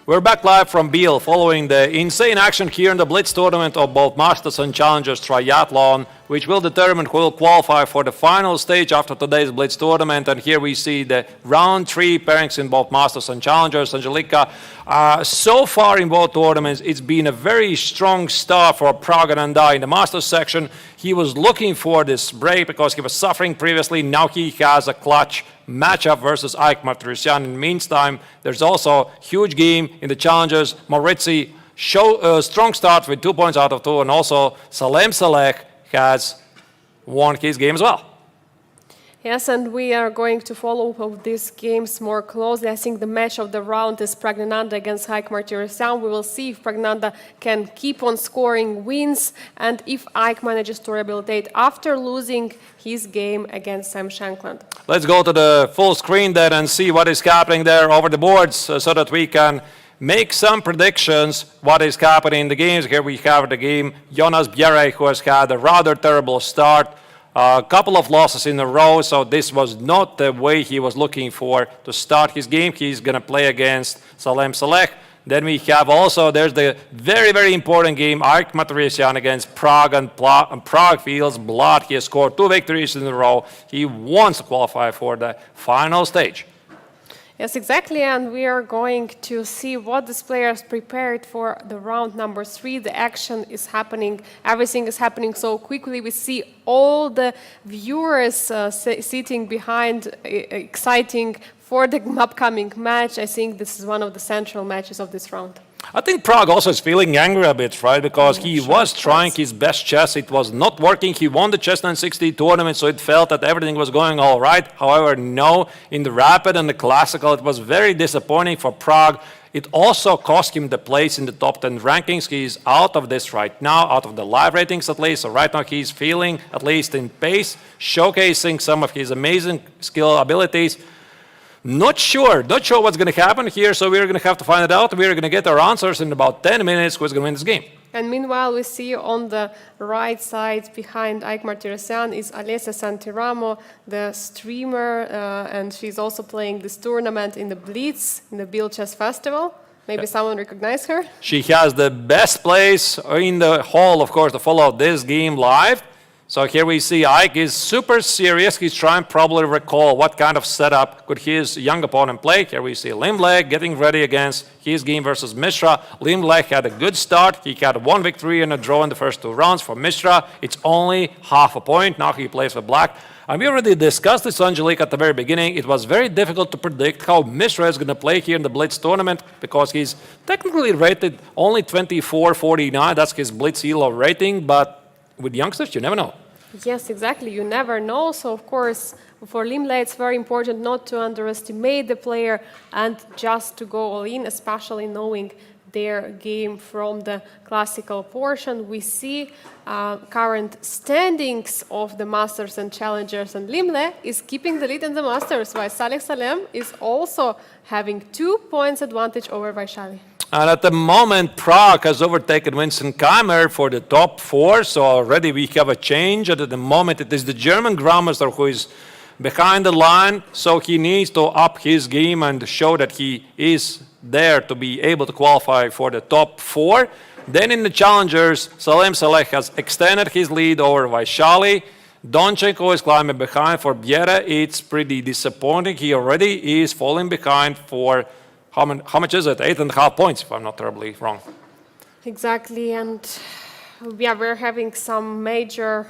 We're back live from Biel following the insane action here in the BLITZ tournament of both Masters and Challengers Triathlon, which will determine who will qualify for the final stage after today's BLITZ tournament. And here we see the round 3 pairings in both Masters and Challengers. Angelika, so far in both tournaments, it's been a very strong start for Praggnanandhaa in the Masters section. He was looking for this break because he was suffering previously. Now he has a clutch matchup versus Ike Martirosyan. In the meantime, there's also a huge game in the Challengers. Maurizi show a strong start with 2 points out of 2, and also Salem has won his game as well. Yes, and we are going to follow these games more closely. I think the match of the round is Praggnanandhaa against Ike Martirosyan. We will see if Praggnanandhaa can keep on scoring wins and if Ike manages to rehabilitate after losing his game against Sam Shankland. Let's go to the full screen there and see what is happening there over the boards so that we can make some predictions what is happening in the games. Here we have the game Jonas Bjerre, who has had a rather terrible start. A couple of losses in a row, so this was not the way he was looking for to start his game. He's going to play against Salem. Then we have also, there's the very, very important game, Ike Martirosyan against Pragg, and Pragg feels blood. He has scored 2 victories in a row. He wants to qualify for the final stage. Yes, exactly, and we are going to see what these players prepared for the round number 3. The action is happening, everything is happening so quickly. We see all the viewers sitting behind, exciting for the upcoming match. I think this is one of the central matches of this round. I think Pragg also is feeling angry a bit, right? Because he was trying his best chess. It was not working. He won the Chess 960 tournament, so it felt that everything was going all right. However, no, in the Rapid and the Classical, it was very disappointing for Pragg. It also cost him the place in the top 10 rankings. He's out of this right now, out of the live ratings at least. So right now he's feeling, at least in pace, showcasing some of his amazing skill abilities. Not sure what's going to happen here, so we're going to have to find it out. We're going to get our answers in about 10 minutes who's going to win this game. And meanwhile, we see on the right side behind Ike Martirosyan is Alessia Santiramo, the streamer, and she's also playing this tournament in the BLITZ, in the Biel Chess Festival. Maybe someone recognized her. She has the best place in the hall, of course, to follow this game live. So here we see Ike is super serious. He's trying to probably recall what kind of setup could his young opponent play. Here we see Liem getting ready against his game versus Mishra. Liem had a good start. He had 1 victory and a draw in the first 2 rounds. For Mishra, it's only half a point. Now he plays for black. And we already discussed this, Angelika, at the very beginning. It was very difficult to predict how Mishra is going to play here in the BLITZ tournament because he's technically rated only 24.49. That's his BLITZ ELO rating, but with youngsters, you never know. Yes, exactly. You never know. So, of course, for Liem, it's very important not to underestimate the player and just to go all in, especially knowing their game from the classical portion. We see current standings of the Masters and Challengers, and Liem is keeping the lead in the Masters, while Salem is also having 2 points advantage over Vaishali. And at the moment, Pragg has overtaken Vincent Keymer for the top 4, so already we have a change. And at the moment, it is the German Grandmaster who is behind the line, so he needs to up his game and show that he is there to be able to qualify for the top 4. Then in the Challengers, Salem has extended his lead over Vaishali. Donchenko is climbing behind. For Bjerre, it's pretty disappointing. He already is falling behind for how much is it? 8.5 points, if I'm not terribly wrong. Exactly, and yeah, we're having some major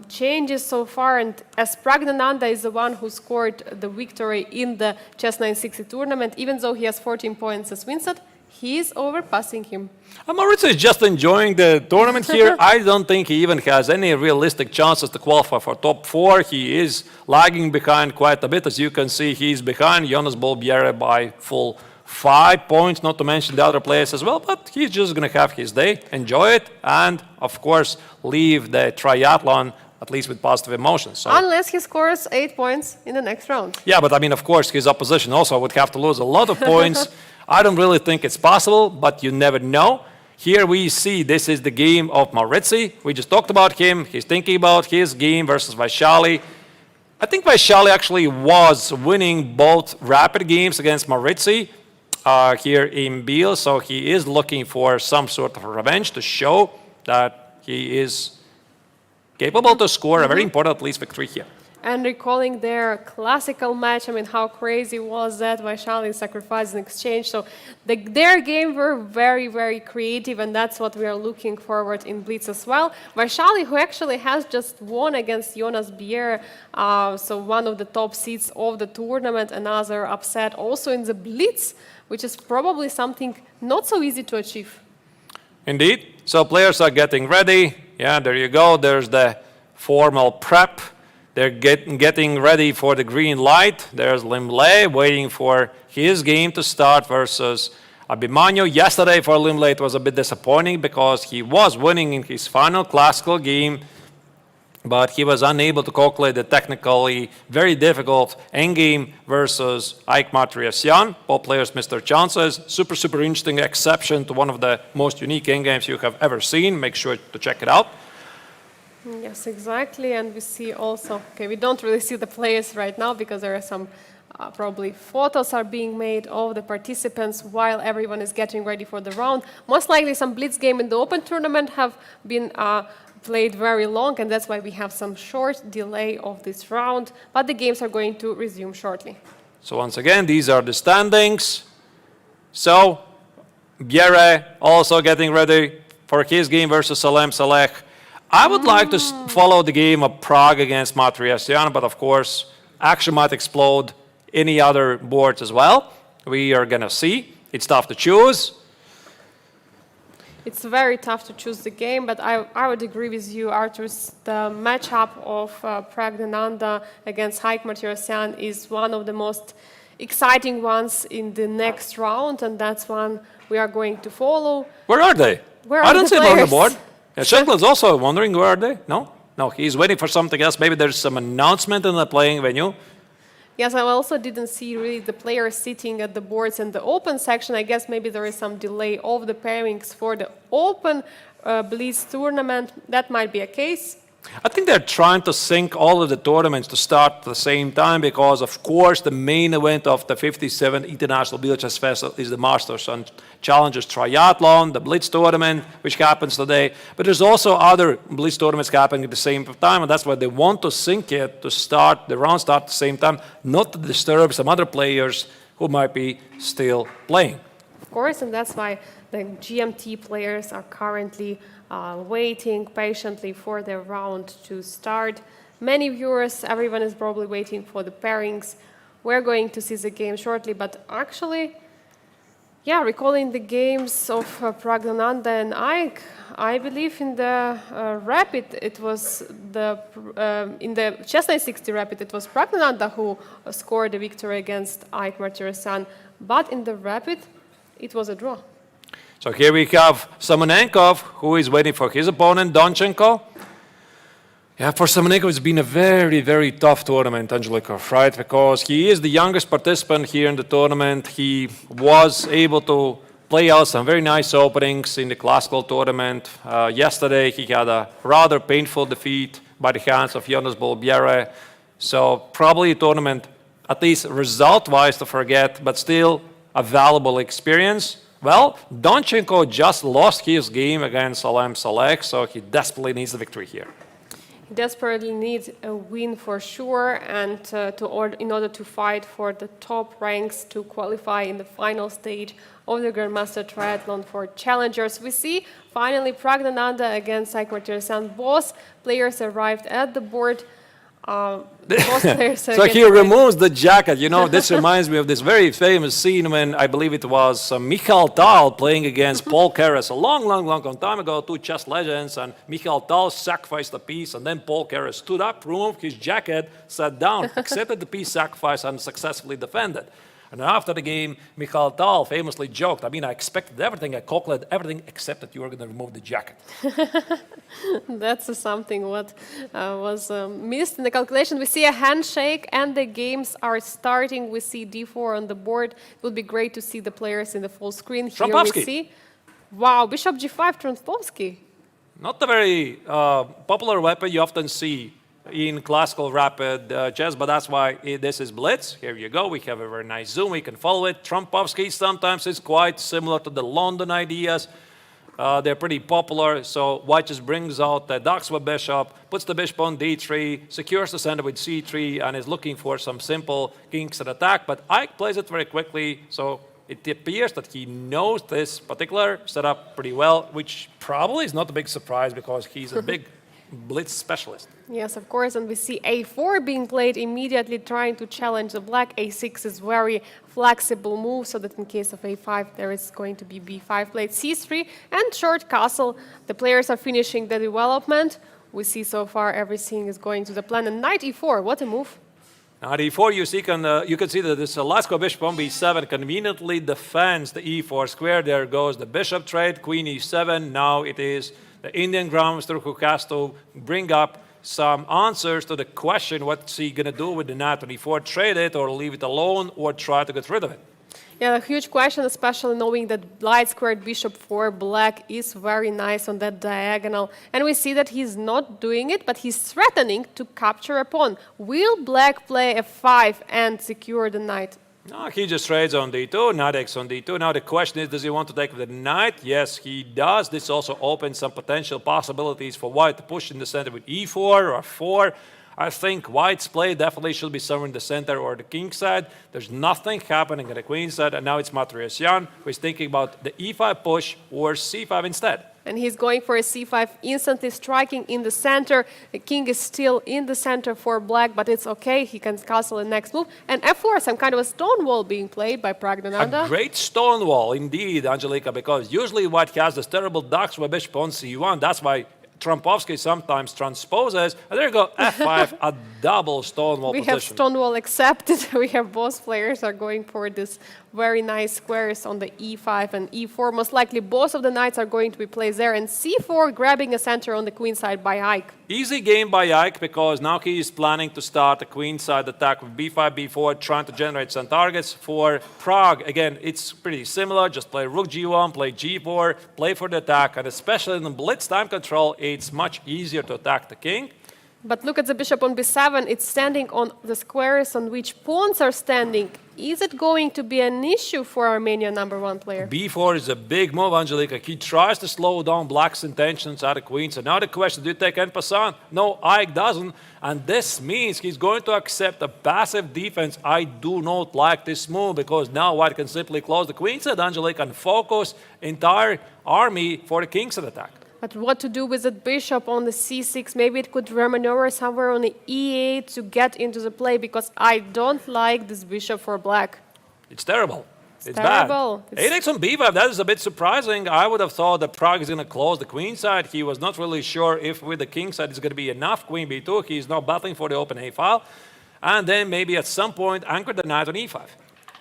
changes so far. And as Praggnanandhaa is the one who scored the victory in the Chess 960 tournament, even though he has 14 points as Vincent, he is overpassing him. Mauricio is just enjoying the tournament here. I don't think he even has any realistic chances to qualify for top 4. He is lagging behind quite a bit. As you can see, he's behind Jonas Bjerre by full 5 points, not to mention the other players as well. But he's just going to have his day, enjoy it, and, of course, leave the triathlon at least with positive emotions. So, unless he scores 8 points in the next round. Yeah, but I mean, of course, his opposition also would have to lose a lot of points. I don't really think it's possible, but you never know. Here we see this is the game of Maurizi. We just talked about him. He's thinking about his game versus Vaishali. I think Vaishali actually was winning both rapid games against Maurizi. here in Biel, so he is looking for some sort of revenge to show that he is capable to score a very important, at least, victory here. And recalling their classical match, I mean, how crazy was that? Vaishali sacrificed in exchange. So their game were very, very creative, and that's what we are looking forward in BLITZ as well. Vaishali, who actually has just won against Jonas Bienne, so one of the top seeds of the tournament, another upset also in the BLITZ, which is probably something not so easy to achieve. Indeed. So players are getting ready. Yeah, there you go. There's the formal prep. They're getting ready for the green light. There's Liem waiting for his game to start versus Abimanyu. Yesterday for Liem it was a bit disappointing because he was winning in his final classical game, but he was unable to calculate the technically very difficult endgame versus Aik Matriasyan. Both players missed their chances. Super, super interesting exception to one of the most unique endgames you have ever seen. Make sure to check it out. Yes, exactly. And we see also, okay, we don't really see the players right now because there are some probably photos are being made of the participants while everyone is getting ready for the round. Most likely some BLITZ game in the Open tournament have been played very long, and that's why we have some short delay of this round, but the games are going to resume shortly. So once again, these are the standings. So Bienne also getting ready for his game versus Salem. I would like to follow the game of Pragg against Matriasyan, but of course, action might explode any other boards as well. We are going to see. It's tough to choose. It's very tough to choose the game, but I would agree with you, Artur. The matchup of Praggnanandhaa against Aik Matriasyan is one of the most exciting ones in the next round, and that's one we are going to follow. Where are they? I don't see them on the board. Yeah, Shenkl is also wondering where are they? No? No, he's waiting for something else. Maybe there's some announcement in the playing venue. Yes, I also didn't see really the players sitting at the boards in the open section. I guess maybe there is some delay of the pairings for the open BLITZ tournament. That might be a case. I think they're trying to sync all of the tournaments to start at the same time because, of course, the main event of the 57th International Biel Chess Festival is the Masters and Challengers Triathlon, the BLITZ tournament, which happens today. But there's also other BLITZ tournaments happening at the same time, and that's why they want to sync it to start, the round start at the same time, not to disturb some other players who might be still playing. Of course, and that's why the GMT players are currently waiting patiently for their round to start. Many viewers, everyone is probably waiting for the pairings. We're going to see the game shortly, but actually, yeah, recalling the games of Praggnanandhaa and Aik, I believe in the rapid, it was in the chess 960 rapid, it was Praggnanandhaa who scored the victory against Aik Matriasyan, but in the rapid, it was a draw. So here we have Semenenkov, who is waiting for his opponent, Donchenko. Yeah, for Semenenkov, it's been a very, very tough tournament, Angelikov, right? Because he is the youngest participant here in the tournament. He was able to play out some very nice openings in the classical tournament. Yesterday, he had a rather painful defeat by the hands of Jonas Bienne. So probably a tournament, at least result-wise, to forget, but still a valuable experience. Well, Donchenko just lost his game against Salem, so he desperately needs the victory here. He desperately needs a win for sure, and in order to fight for the top ranks to qualify in the final stage of the Grandmaster Triathlon for Challengers. We see finally Praggnanandhaa against Aik Matriasyan. Both players arrived at the board. So he removes the jacket. You know, this reminds me of this very famous scene when I believe it was Michael Tal playing against Paul Keres a long time ago, two chess legends, and Michael Tal sacrificed a piece, and then Paul Keres stood up, removed his jacket, sat down, accepted the piece sacrifice, and successfully defended. And after the game, Michael Tal famously joked, I mean, I expected everything, I calculated everything except that you were going to remove the jacket. That's something what was missed in the calculation. We see a handshake and the games are starting. We see d4 on the board. It would be great to see the players in the full screen. Here we see, wow, Bishop g5, Trompovsky. Not a very popular weapon you often see in classical rapid chess, but that's why this is Blitz. Here you go. We have a very nice zoom. We can follow it. Trumpovsky sometimes is quite similar to the London ideas. They're pretty popular. So white just brings out the Daxwa bishop, puts the bishop on d3, secures the center with c3, and is looking for some simple kingside attack. But Ike plays it very quickly, so it appears that he knows this particular setup pretty well, which probably is not a big surprise because he's a big blitz specialist. Yes, of course, and we see a4 being played immediately, trying to challenge the black. a6 is very flexible move, so that in case of a5, there is going to be b5 played. c3 and short castle. The players are finishing the development. We see so far everything is going to the plan. And knight e4, what a move. Now, d4, you can see that this Lasco bishop on b7 conveniently defends the e4 square. There goes the bishop trade, queen e7. Now it is the Indian grandmaster who has to bring up some answers to the question, what's he going to do with the knight on e4, trade it or leave it alone or try to get rid of it? Yeah, a huge question, especially knowing that light squared bishop for black is very nice on that diagonal. And we see that he's not doing it, but he's threatening to capture a pawn. Will black play f5 and secure the knight? No, he just trades on d2, knight x on d2. Now the question is, does he want to take the knight? Yes, he does. This also opens some potential possibilities for white to push in the center with e4 or 4. I think white's play definitely should be somewhere in the center or the king side. There's nothing happening at the queen side, and now it's Matryoshyan who is thinking about the e5 push or c5 instead. And he's going for a c5, instantly striking in the center. The king is still in the center for black, but it's okay. He can castle the next move. And f4, some kind of a stone wall being played by Praggnanandhaa. A great stone wall, indeed, Angelika, because usually white has this terrible Daxwa bishop on c1. That's why Trumpovsky sometimes transposes, and there you go, f5, a double stonewall position. We have stonewall accepted. We have both players are going for this very nice squares on the e5 and e4. Most likely both of the knights are going to be placed there, and c4 grabbing a center on the queen side by Ike. Easy game by Ike because now he is planning to start a queen side attack with b5, b4, trying to generate some targets. For Pragg, again, it's pretty similar. Just play rook g1, play g4, play for the attack, and especially in the blitz time control, it's much easier to attack the king. But look at the bishop on b7. It's standing on the squares on which pawns are standing. Is it going to be an issue for Armenian #1 player? b4 is a big move, Angelika. He tries to slow down black's intentions at the queen. So now the question, do you take en passant? No, Ike doesn't. And this means he's going to accept a passive defense. I do not like this move because now white can simply close the queen side, Angelika, and focus entire army for the king side attack. But what to do with that bishop on the c6? Maybe it could remaneuver somewhere on the e8 to get into the play, because I don't like this bishop for black. It's terrible. It's terrible. Bad. 8x on b5, that is a bit surprising. I would have thought that Pragg is going to close the queen side. He was not really sure if with the king side it's going to be enough. Queen b2, he's now battling for the open a file. And then maybe at some point anchor the knight on e5.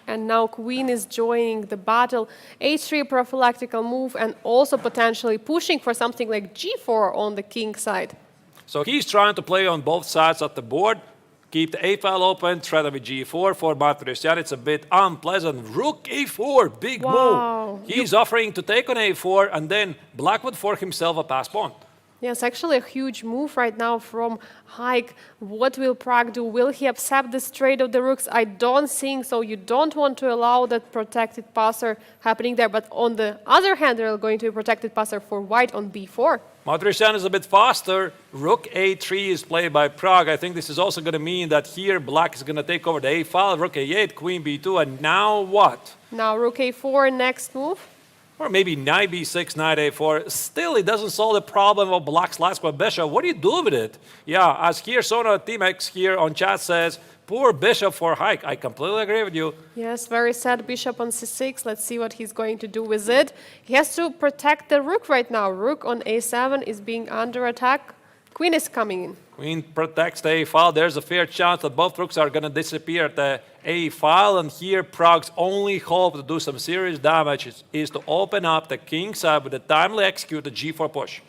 And now queen is joining the battle. h3 prophylactical move, and also potentially pushing for something like g4 on the king side. So he's trying to play on both sides of the board. Keep the a-file open, threat with g4 for Matryoshyan. It's a bit unpleasant. Rook a4, big move. He's offering to take on a4, and then black would fork himself a pass pawn. Yes, actually a huge move right now from Ike. What will Pragg do? Will he accept this trade of the rooks? I don't think so. You don't want to allow that protected passer happening there. But on the other hand, there are going to be protected passer for white on b4. Matryoshyan is a bit faster. Rook a3 is played by Pragg. I think this is also going to mean that here black is going to take over the a-file, rook a8, queen b2, and now what? Now rook a4, next move. Or maybe knight b6, knight a4. Still, it doesn't solve the problem of black's last square bishop. What do you do with it? Yeah, as here, Sona Timex here on chat says, poor bishop for Ike. I completely agree with you. Yes, very sad bishop on c6. Let's see what he's going to do with it. He has to protect the rook right now. Rook on a7 is being under attack. Queen is coming in. Queen protects the a-file. There's a fair chance that both rooks are going to disappear at the a-file. And here, Pragg's only hope to do some serious damage is to open up the king side with a timely executed g4 push.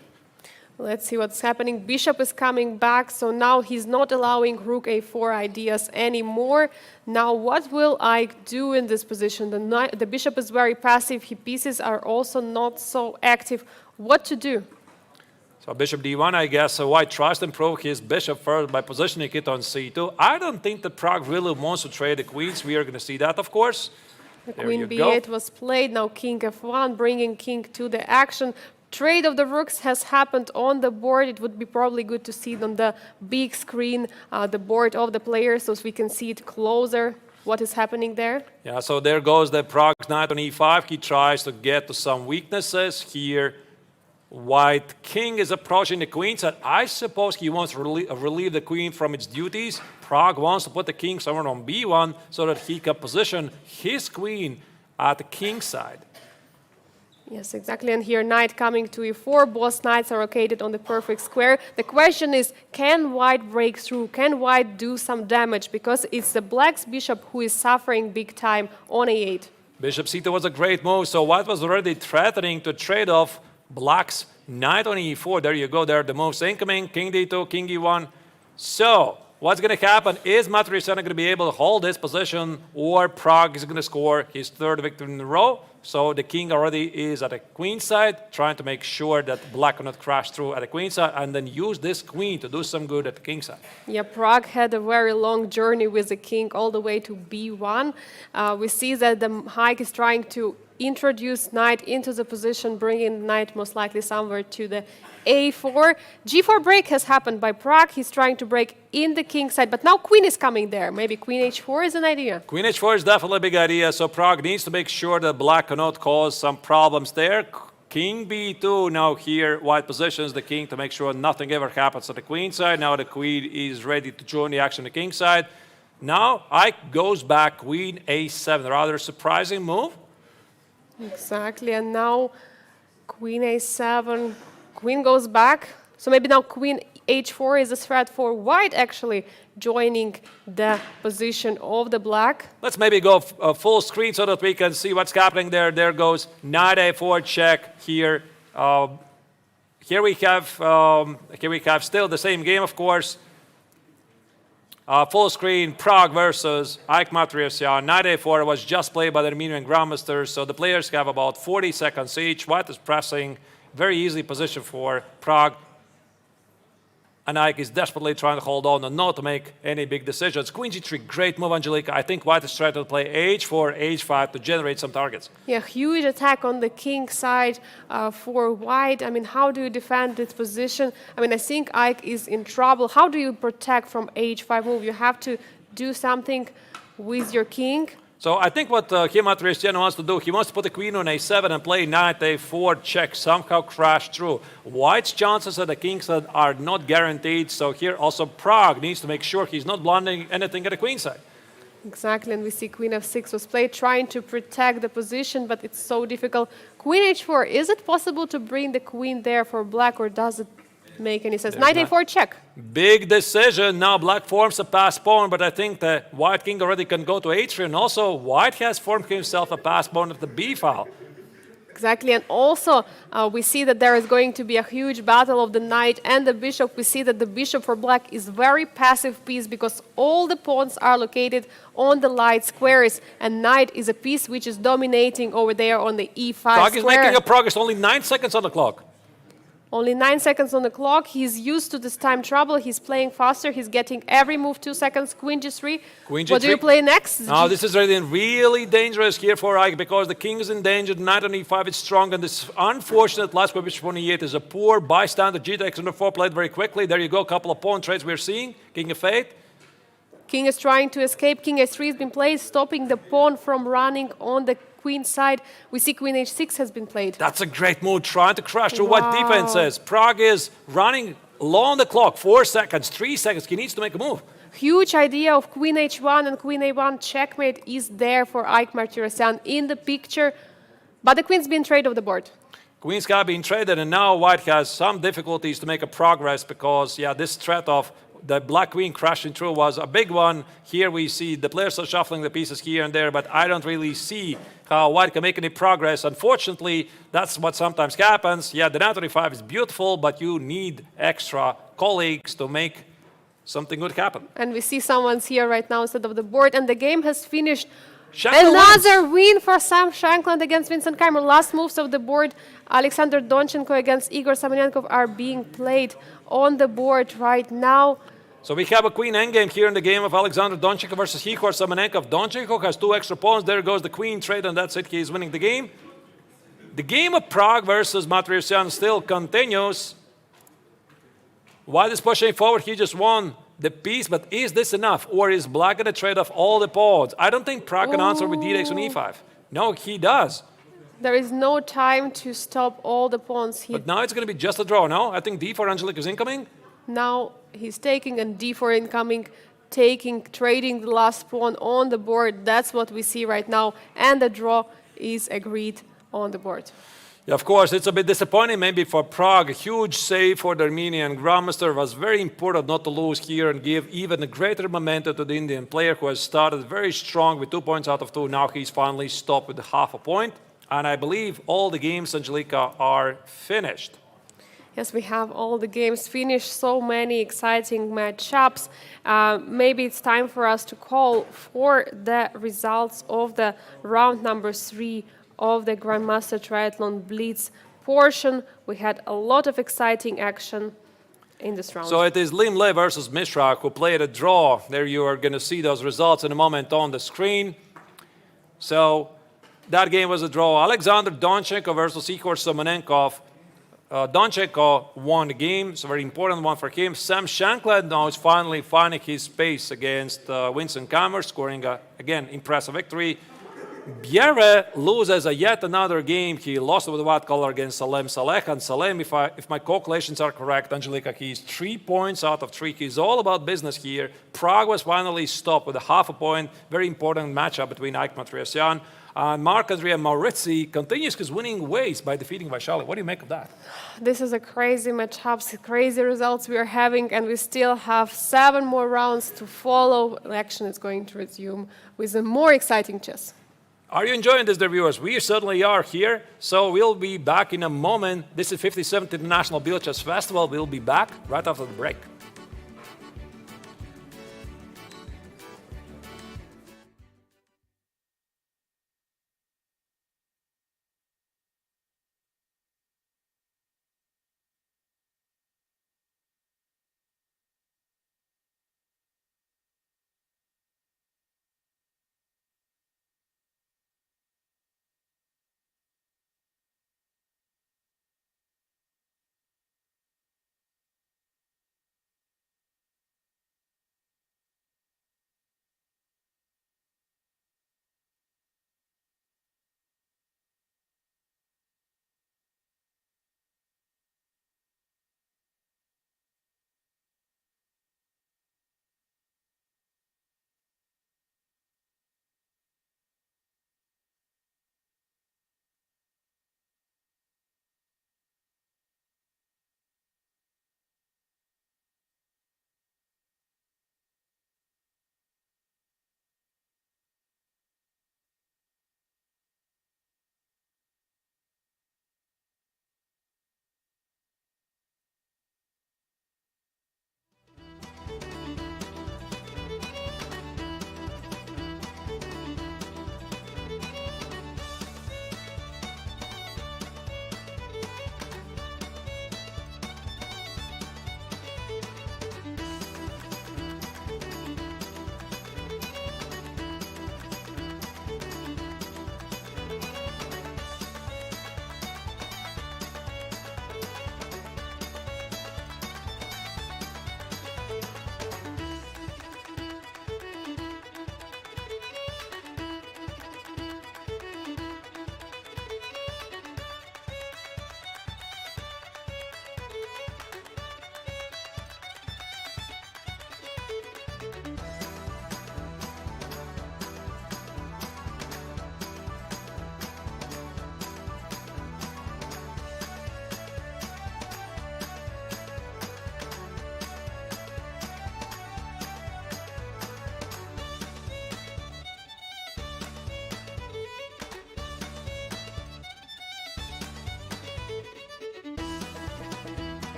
Let's see what's happening. Bishop is coming back, so now he's not allowing rook a4 ideas anymore. Now, what will Ike do in this position? The bishop is very passive. His pieces are also not so active. What to do? So bishop d1, I guess. So white tries to improve his bishop first by positioning it on c2. I don't think that Pragg really wants to trade the queens. We are going to see that, of course. The There queen you b8 go. was played, now king f1, bringing king to the action. Trade of the rooks has happened on the board. It would be probably good to see it on the big screen, the board of the players, so we can see it closer, what is happening there. Yeah, so there goes the Pragg's knight on e5. He tries to get to some weaknesses here. White king is approaching the queen side. I suppose he wants to relieve the queen from its duties. Pragg wants to put the king somewhere on b1 so that he can position his queen at the king side. Yes, exactly. And here, knight coming to e4. Both knights are located on the perfect square. The question is, can white break through? Can white do some damage? Because it's the black's bishop who is suffering big time on a8. Bishop c2 was a great move. So white was already threatening to trade off black's knight on e4. There you go. There are the moves incoming. King d2, king e1. So what's going to happen? Is Matryoshvili going to be able to hold this position, or Pragg is going to score his third victory in a row? So the king already is at the queen side, trying to make sure that black cannot crash through at the queen side, and then use this queen to do some good at the king side. Yeah, Pragg had a very long journey with the king all the way to b1. We see that the hike is trying to introduce knight into the position, bringing knight most likely somewhere to the a4. g4 break has happened by Pragg. He's trying to break in the king side, but now queen is coming there. Maybe queen h4 is an idea. Queen h4 is definitely a big idea, so Pragg needs to make sure that black cannot cause some problems there. King b2, now here white positions the king to make sure nothing ever happens at the queen side. Now the queen is ready to join the action on the king side. Now Ike goes back, queen a7, rather surprising move. Exactly, and now queen a7, queen goes back. So maybe now queen h4 is a threat for white actually joining the position of the black. Let's maybe go full screen so that we can see what's happening there. There goes knight a4 check here. Here we have still the same game, of course. Full screen, Pragg versus Ike Matryoshvili. Knight a4 was just played by the Armenian Grandmasters, so the players have about 40 seconds each. White is pressing, very easy position for Pragg. And Ike is desperately trying to hold on and not to make any big decisions. Queen g3, great move, Angelika. I think White is trying to play h4, h5 to generate some targets. Yeah, huge attack on the king side for white. I mean, how do you defend this position? I mean, I think Ike is in trouble. How do you protect from h5 move? You have to do something with your king. So I think what Keymer Matryoshvili wants to do, he wants to put the queen on a7 and play knight a4 check, somehow crash through. White's chances at the king side are not guaranteed, so here also Pragg needs to make sure he's not blundering anything at the queen side. Exactly, and we see queen f6 was played, trying to protect the position, but it's so difficult. Queen h4, is it possible to bring the queen there for black, or does it make any sense? Knight a4 check. Big decision. Now black forms a passed pawn, but I think the white king already can go to h3, and also white has formed himself a passed pawn at the b file. Exactly, and also we see that there is going to be a huge battle of the knight and the bishop. We see that the bishop for black is very passive piece because all the pawns are located on the light squares, and knight is a piece which is dominating over there on the e5 Pragg is square. making a progress, only 9 seconds on the clock. Only 9 seconds on the clock. He's used to this time trouble. He's playing faster. He's getting every move 2 seconds. Queen g3. Queen What g3. do you play next? Now this is really dangerous here for Ike because the king is in danger. The knight on e5 is strong, and this unfortunate last square bishop on e8 is a poor bystander. G takes on the4 played very quickly. There you go, a couple of pawn trades we're seeing. King f8. King is trying to escape. King h3 has been played, stopping the pawn from running on the queen side. We see queen h6 has been played. That's a great move, trying to crash through what defense says. Pragg is running low on the clock, 4 seconds, 3 seconds. He needs to make a move. Huge idea of queen h1 and queen a1 checkmate is there for Ike Matryoshvili in the picture, but the queen's been traded off the board. Queen's got been traded, and now white has some difficulties to make a progress because, yeah, this threat of the black queen crashing through was a big one. Here we see the players are shuffling the pieces here and there, but I don't really see how white can make any progress. Unfortunately, that's what sometimes happens. Yeah, the knight on e5 is beautiful, but you need extra colleagues to make something good happen. And we see someone's here right now instead of the board, and the game has finished Shankland Another wins. win for Sam Shankland against Vincent Keymer. Last moves of the board, Alexander Donchenko against Igor Samonenkov are being played on the board right now. So we have a queen endgame here in the game of Alexander Donchenko versus Igor Samonenkov. Donchenko has 2 extra pawns. There goes the queen trade, and that's it. He is winning the game. The game of Pragg versus Matrosyan still continues. While is pushing forward, he just won the piece, but is this enough? Or is Black going to trade off all the pawns? I don't think Pragg can answer with d6 on e5. No, he does. There is no time to stop all the pawns. But now it's going to be just a draw, no? I think d4 Angelique is incoming. Now he's taking and d4 incoming, trading the last pawn on the board. That's what we see right now. And the draw is agreed on the board. Yeah, of course, it's a bit disappointing maybe for Pragg. A huge save for the Armenian Grandmaster. It was very important not to lose here and give even a greater momentum to the Indian player who has started very strong with 2 points out of 2. Now he's finally stopped with half a point. And I believe all the games, Angelika, are finished. Yes, we have all the games finished. So many exciting matchups. Maybe it's time for us to call for the results of the round number 3 of the Grandmaster Triathlon Blitz portion. We had a lot of exciting action in this round. So it is Liem versus Mishra who played a draw. There you are going to see those results in a moment on the screen. So that game was a draw. Alexander Donchenko versus Igor Samonenkov. Donchenko won the game. It's a very important one for him. Sam Shankland now is finally finding his space against Vincent Keymer, scoring, again, impressive victory. Bienne loses yet another game. He lost with the white color against Salem. And Salem, if my calculations are correct, Angelika, he's 3 points out of 3. He's all about business here. Pragg was finally stopped with a half a point. Very important matchup between Ike Matrosyan. And Marc-Andrea Maurizi continues his winning ways by defeating Vaishali. What do you make of that? This is a crazy matchup, crazy results we are having, and we still have 7 more rounds to follow. The action is going to resume with a more exciting chess. Are you enjoying this, dear viewers? We certainly are here. So we'll be back in a moment. This is 57th International Biel Chess Festival. We'll be back right after the break.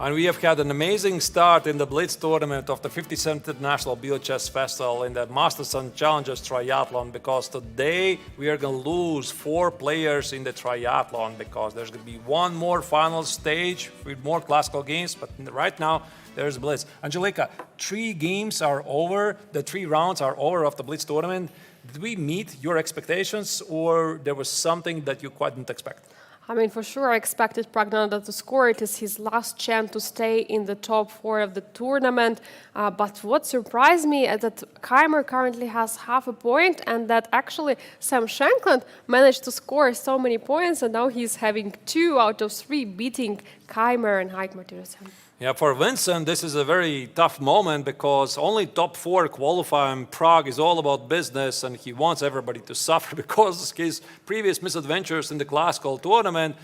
And we have had an amazing start in the BLITZ tournament of the 57th International Biel Chess Festival in the Masters and Challengers Triathlon, because today we are going to lose 4 players in the triathlon because there's going to be one more final stage with more classical games, but right now there's BLITZ. Angelika, 3 games are over, the 3 rounds are over of the BLITZ tournament. Did we meet your expectations, or there was something that you quite didn't expect? I mean, for sure, I expected Praggnanandhaa to score. It is his last chance to stay in the top 4 of the tournament. But what surprised me is that Keymer currently has half a point, and that actually Sam Shankland managed to score so many points, and now he's having 2 out of 3, beating Keymer and Heikmar Tyresen. Yeah, for Vincent, this is a very tough moment because only top 4 qualify in Pragg is all about business, and he wants everybody to suffer because his previous misadventures in the classical tournament.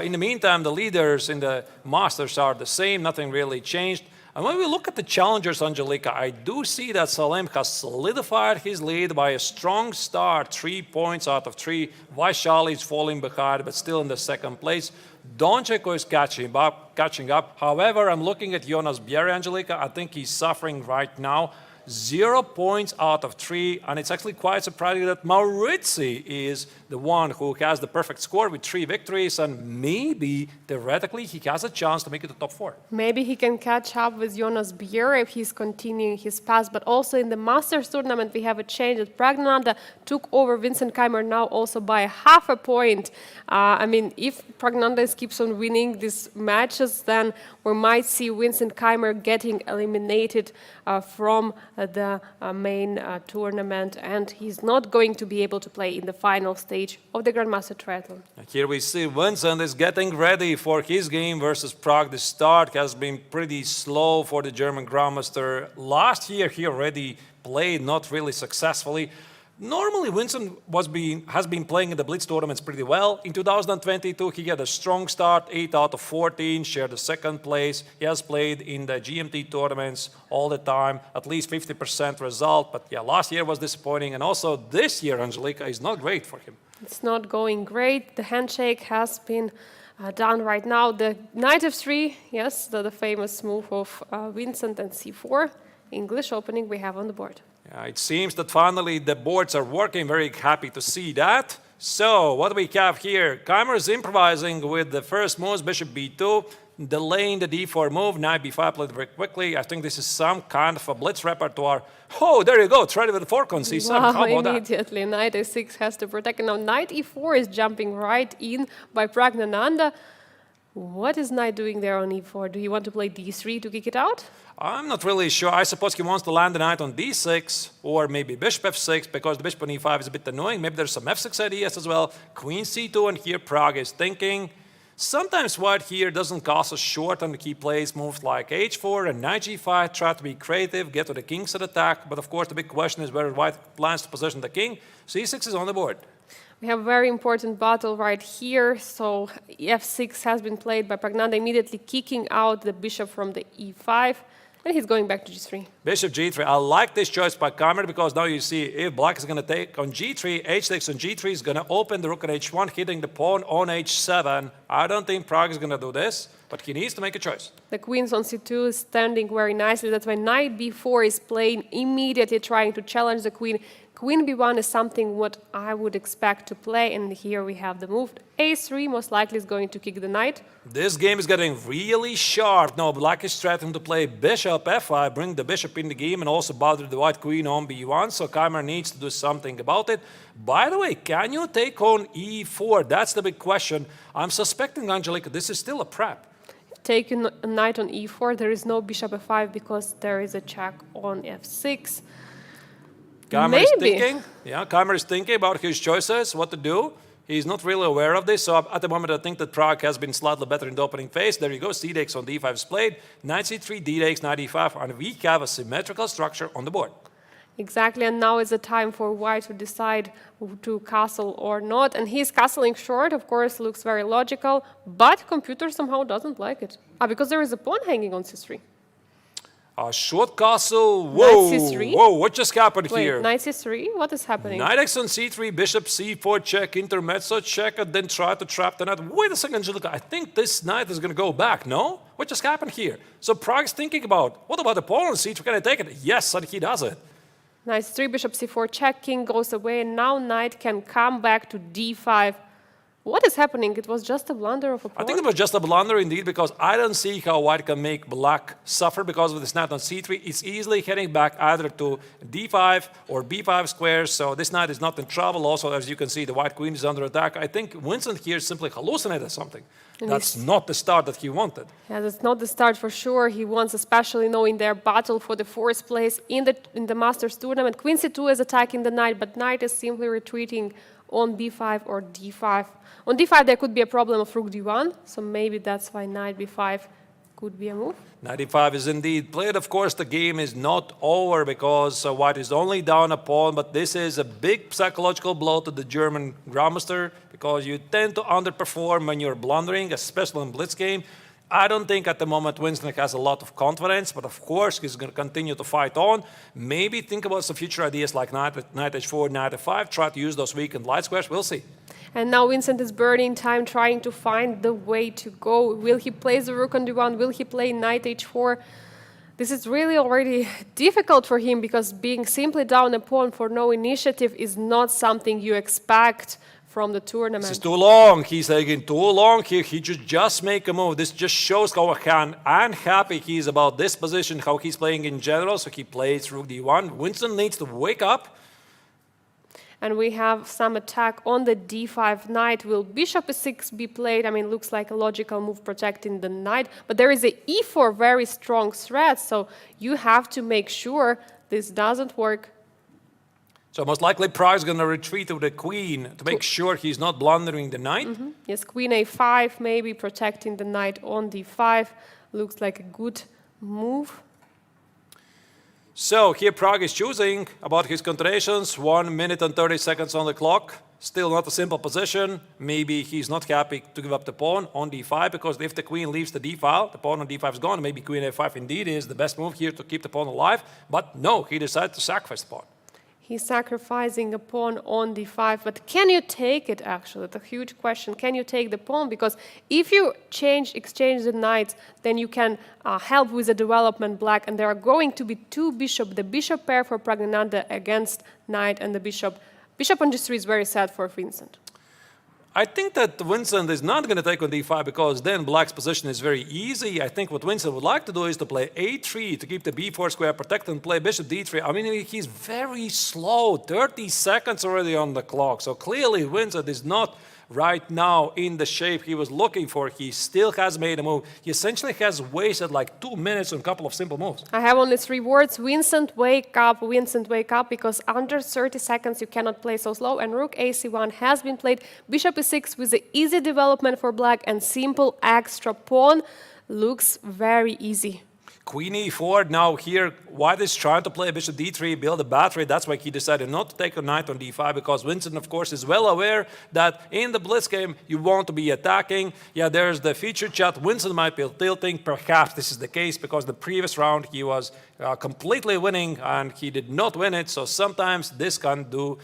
In the meantime, the leaders in the Masters are the same, nothing really changed. And when we look at the challengers, Angelika, I do see that Salem has solidified his lead by a strong start, 3 points out of 3. Vaishali is falling behind, but still in the 2nd place. Doncheko is catching up. However, I'm looking at Jonas Biel, Angelika. I think he's suffering right now. 0 points out of 3, and it's actually quite surprising that Maurizi is the one who has the perfect score with 3 victories, and maybe, theoretically, he has a chance to make it to top 4. Maybe he can catch up with Jonas Biel if he's continuing his path, but also in the Masters tournament we have a change that Praggnanandhaa took over Vincent Keymer now also by half a point. I mean, if Praggnanandhaa keeps on winning these matches, then we might see Vincent Keymer getting eliminated from the main tournament, and he's not going to be able to play in the final stage of the Grandmaster Triathlon. Here we see Vincent is getting ready for his game versus Pragg. The start has been pretty slow for the German Grandmaster. Last year he already played not really successfully. Normally, Vincent has been playing in the BLITZ tournaments pretty well. In 2022, he had a strong start, 8 out of 14, shared the 2nd place. He has played in the GMT tournaments all the time, at least 50% result. But yeah, last year was disappointing. And also this year, Angelika, is not great for him. It's not going great. The handshake has been done right now. The knight f3, yes, the famous move of Vincent, and c4. English opening we have on the board. It seems that finally the boards are working. Very happy to see that. So what do we have here? Keymer is improvising with the first moves, bishop b2, delaying the d4 move, knight b5 played very quickly. I think this is some kind of a blitz repertoire. Oh, there you go, tried it with the fork on c7. Wow, how about immediately. Knight a6 has to protect. And now knight e4 is jumping right in by Praggnanandhaa. What is knight doing there on e4? Do you want to play d3 to kick it out? I'm not really sure. I suppose he wants to land the knight on d6 or maybe bishop f6 because the bishop on e5 is a bit annoying. Maybe there's some f6 ideas as well. Queen c2, and here Pragg is thinking. Sometimes white here doesn't cast a short and he plays moves like h4 and knight g5, try to be creative, get to the king's attack. But of course the big question is where white plans to position the king. c6 is on the board. We have a very important battle right here. So f6 has been played by Praggnanandhaa, immediately kicking out the bishop from the e5. And he's going back to g3. Bishop g3. I like this choice by Keymer because now you see if black is going to take on g3, h6 on g3 is going to open the rook on h1, hitting the pawn on h7. I don't think Pragg is going to do this, but he needs to make a choice. The queen's on c2 is standing very nicely. That's why knight b4 is playing, immediately trying to challenge the queen. Queen b1 is something what I would expect to play, and here we have the move. a3 most likely is going to kick the knight. This game is getting really sharp. Now black is threatening to play bishop f5, bring the bishop in the game, and also bother the white queen on b1, so Keymer needs to do something about it. By the way, can you take on e4? That's the big question. I'm suspecting, Angelika, this is still a prep. Taking a knight on e4, there is no bishop f5 because there is a check on f6. Keymer is thinking. Yeah, Keymer is thinking about his choices, what to do. He's not really aware of this, so at the moment I think that Pragg has been slightly better in the opening phase. There you go, c takes on d5 is played, knight c3, d takes, knight e5, and we have a symmetrical structure on the board. Exactly, and now is the time for white to decide to castle or not. And he's castling short, of course, looks very logical, but computer somehow doesn't like it. Because there is a pawn hanging on c3. Short castle. Knight C3? Whoa, what just happened Wait, here? knight c3? What is happening? Knight x on c3, bishop c4 check, intermezzo check, and then try to trap the knight. Wait a second, Angelica. I think this knight is going to go back, no? What just happened here? So Pragg's thinking about, what about the pawn on c3? Can I take it? Yes, and he does it. Knight c3, bishop c4 check, king goes away, and now knight can come back to d5. What is happening? It was just a blunder of a pawn? I think it was just a blunder indeed, because I don't see how white can make black suffer because of this knight on c3. It's easily heading back either to d5 or b5 squares, so this knight is not in trouble. Also, as you can see, the white queen is under attack. I think Vincent here simply hallucinated something. That's not the start that he wanted. Yeah, that's not the start for sure. He wants, especially knowing their battle for the fourth place in the Masters tournament. Queen c2 is attacking the knight, but knight is simply retreating on b5 or d5. On d5 there could be a problem of rook d1, so maybe that's why knight b5 could be a move. Knight e5 is indeed played. Of course, the game is not over because white is only down a pawn, but this is a big psychological blow to the German grandmaster because you tend to underperform when you're blundering, especially in blitz game. I don't think at the moment Winston has a lot of confidence, but of course he's going to continue to fight on. Maybe think about some future ideas like knight h4, knight f5, try to use those weakened light squares. We'll see. And now Vincent is burning time trying to find the way to go. Will he play the rook on d1? Will he play knight h4? This is really already difficult for him because being simply down a pawn for no initiative is not something you expect from the tournament. This is too long. He's taking too long here. He should just make a move. This just shows how unhappy he is about this position, how he's playing in general. So he plays rook d1. Winston needs to wake up. And we have some attack on the d5 knight. Will bishop e6 be played? I mean, looks like a logical move protecting the knight. But there is a e4 very strong threat, so you have to make sure this doesn't work. So most likely Pragg's going to retreat with the queen to make sure he's not blundering the knight. Yes, queen a5, maybe protecting the knight on d5. Looks like a good move. So here Pragg is choosing about his continuations. 1 minute and 30 seconds on the clock. Still not a simple position. Maybe he's not happy to give up the pawn on d5 because if the queen leaves the d file, the pawn on d5 is gone. Maybe queen a5 indeed is the best move here to keep the pawn alive. But no, he decided to sacrifice the pawn. He's sacrificing a pawn on d5, but can you take it actually? That's a huge question. Can you take the pawn? Because if you exchange the knights, then you can help with the development black, and there are going to be two bishops, the bishop pair for Praggnanandhaa against knight and the bishop. Bishop on g3 is very sad for Vincent. I think that Vincent is not going to take on d5 because then black's position is very easy. I think what Vincent would like to do is to play a3 to keep the b4 square protected and play bishop d3. I mean, he's very slow, 30 seconds already on the clock. So clearly Vincent is not right now in the shape he was looking for. He still has made a move. He essentially has wasted like 2 minutes on a couple of simple moves. I have only 3 words. Vincent, wake up, because under 30 seconds you cannot play so slow. And rook ac1 has been played. Bishop e6 with the easy development for black and simple extra pawn looks very easy. Queen e4, now here white is trying to play bishop d3, build a battery. That's why he decided not to take a knight on d5 because Vincent, of course, is well aware that in the blitz game you want to be attacking. Yeah, there's the feature chat. Vincent might be tilting. Perhaps this is the case because the previous round he was completely winning and he did not win it. So sometimes this can do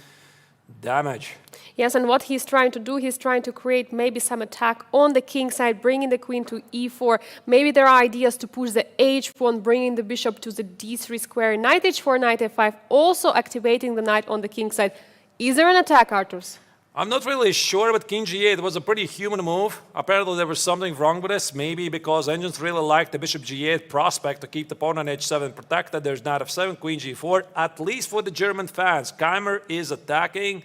damage. Yes, and what he's trying to do, he's trying to create maybe some attack on the king side, bringing the queen to e4. Maybe there are ideas to push the h pawn, bringing the bishop to the d3 square. Knight h4, knight f5, also activating the knight on the king side. Is there an attack, Arturs? I'm not really sure, but king g8 was a pretty human move. Apparently there was something wrong with this, maybe because engines really like the bishop g8 prospect to keep the pawn on h7 protected. There's knight f7, queen g4, at least for the German fans. Keymer is attacking.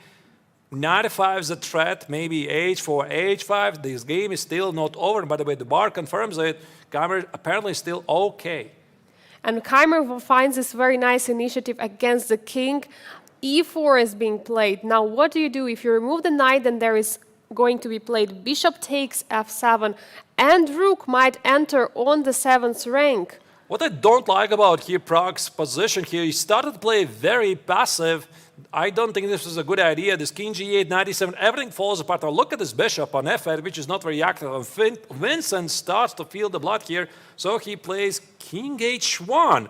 Knight f5 is a threat, maybe h4, h5. This game is still not over. By the way, the bar confirms it. Keymer apparently still okay. And Keymer finds this very nice initiative against the king. e4 is being played. Now, what do you do? If you remove the knight, then there is going to be played bishop takes f7, and rook might enter on the 7th rank. What I don't like about here Pragg's position here, he started to play very passive. I don't think this was a good idea. This king g8, 97, everything falls apart. Now look at this bishop on f8, which is not very active. And Vincent starts to feel the blood here, so he plays king h1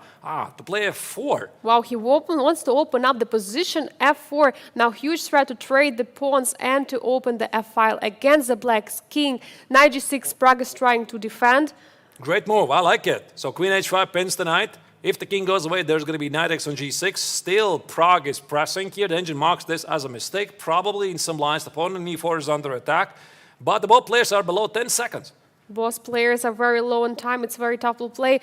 to play f4. Wow, he wants to open up the position f4. Now huge threat to trade the pawns and to open the f-file against the black's king. Knight g6, Pragg is trying to defend. Great move, I like it. So queen h5 pins the knight. If the king goes away, there's going to be knight x on g6. Still, Pragg is pressing here. The engine marks this as a mistake. Probably in some lines, the pawn on e4 is under attack. But the both players are below 10 seconds. Both players are very low on time. It's very tough to play.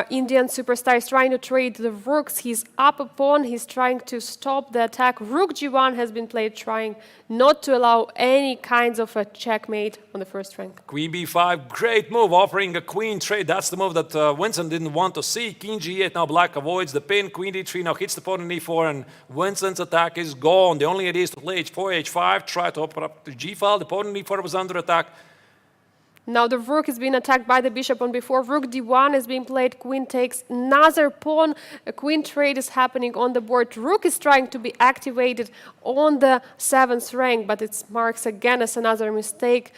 Indian superstar is trying to trade the rooks. He's up a pawn. He's trying to stop the attack. Rook g1 has been played, trying not to allow any kinds of a checkmate on the first rank. Queen b5, great move, offering a queen trade. That's the move that Vincent didn't want to see. King g8, now black avoids the pin. Queen d3 now hits the pawn on e4, and Vincent's attack is gone. The only idea is to play h4, h5, try to open up the g-file. The pawn on e4 was under attack. Now the rook is being attacked by the bishop on b4. Rook d1 is being played. Queen takes another pawn. A queen trade is happening on the board. Rook is trying to be activated on the 7th rank, but it marks again as another mistake.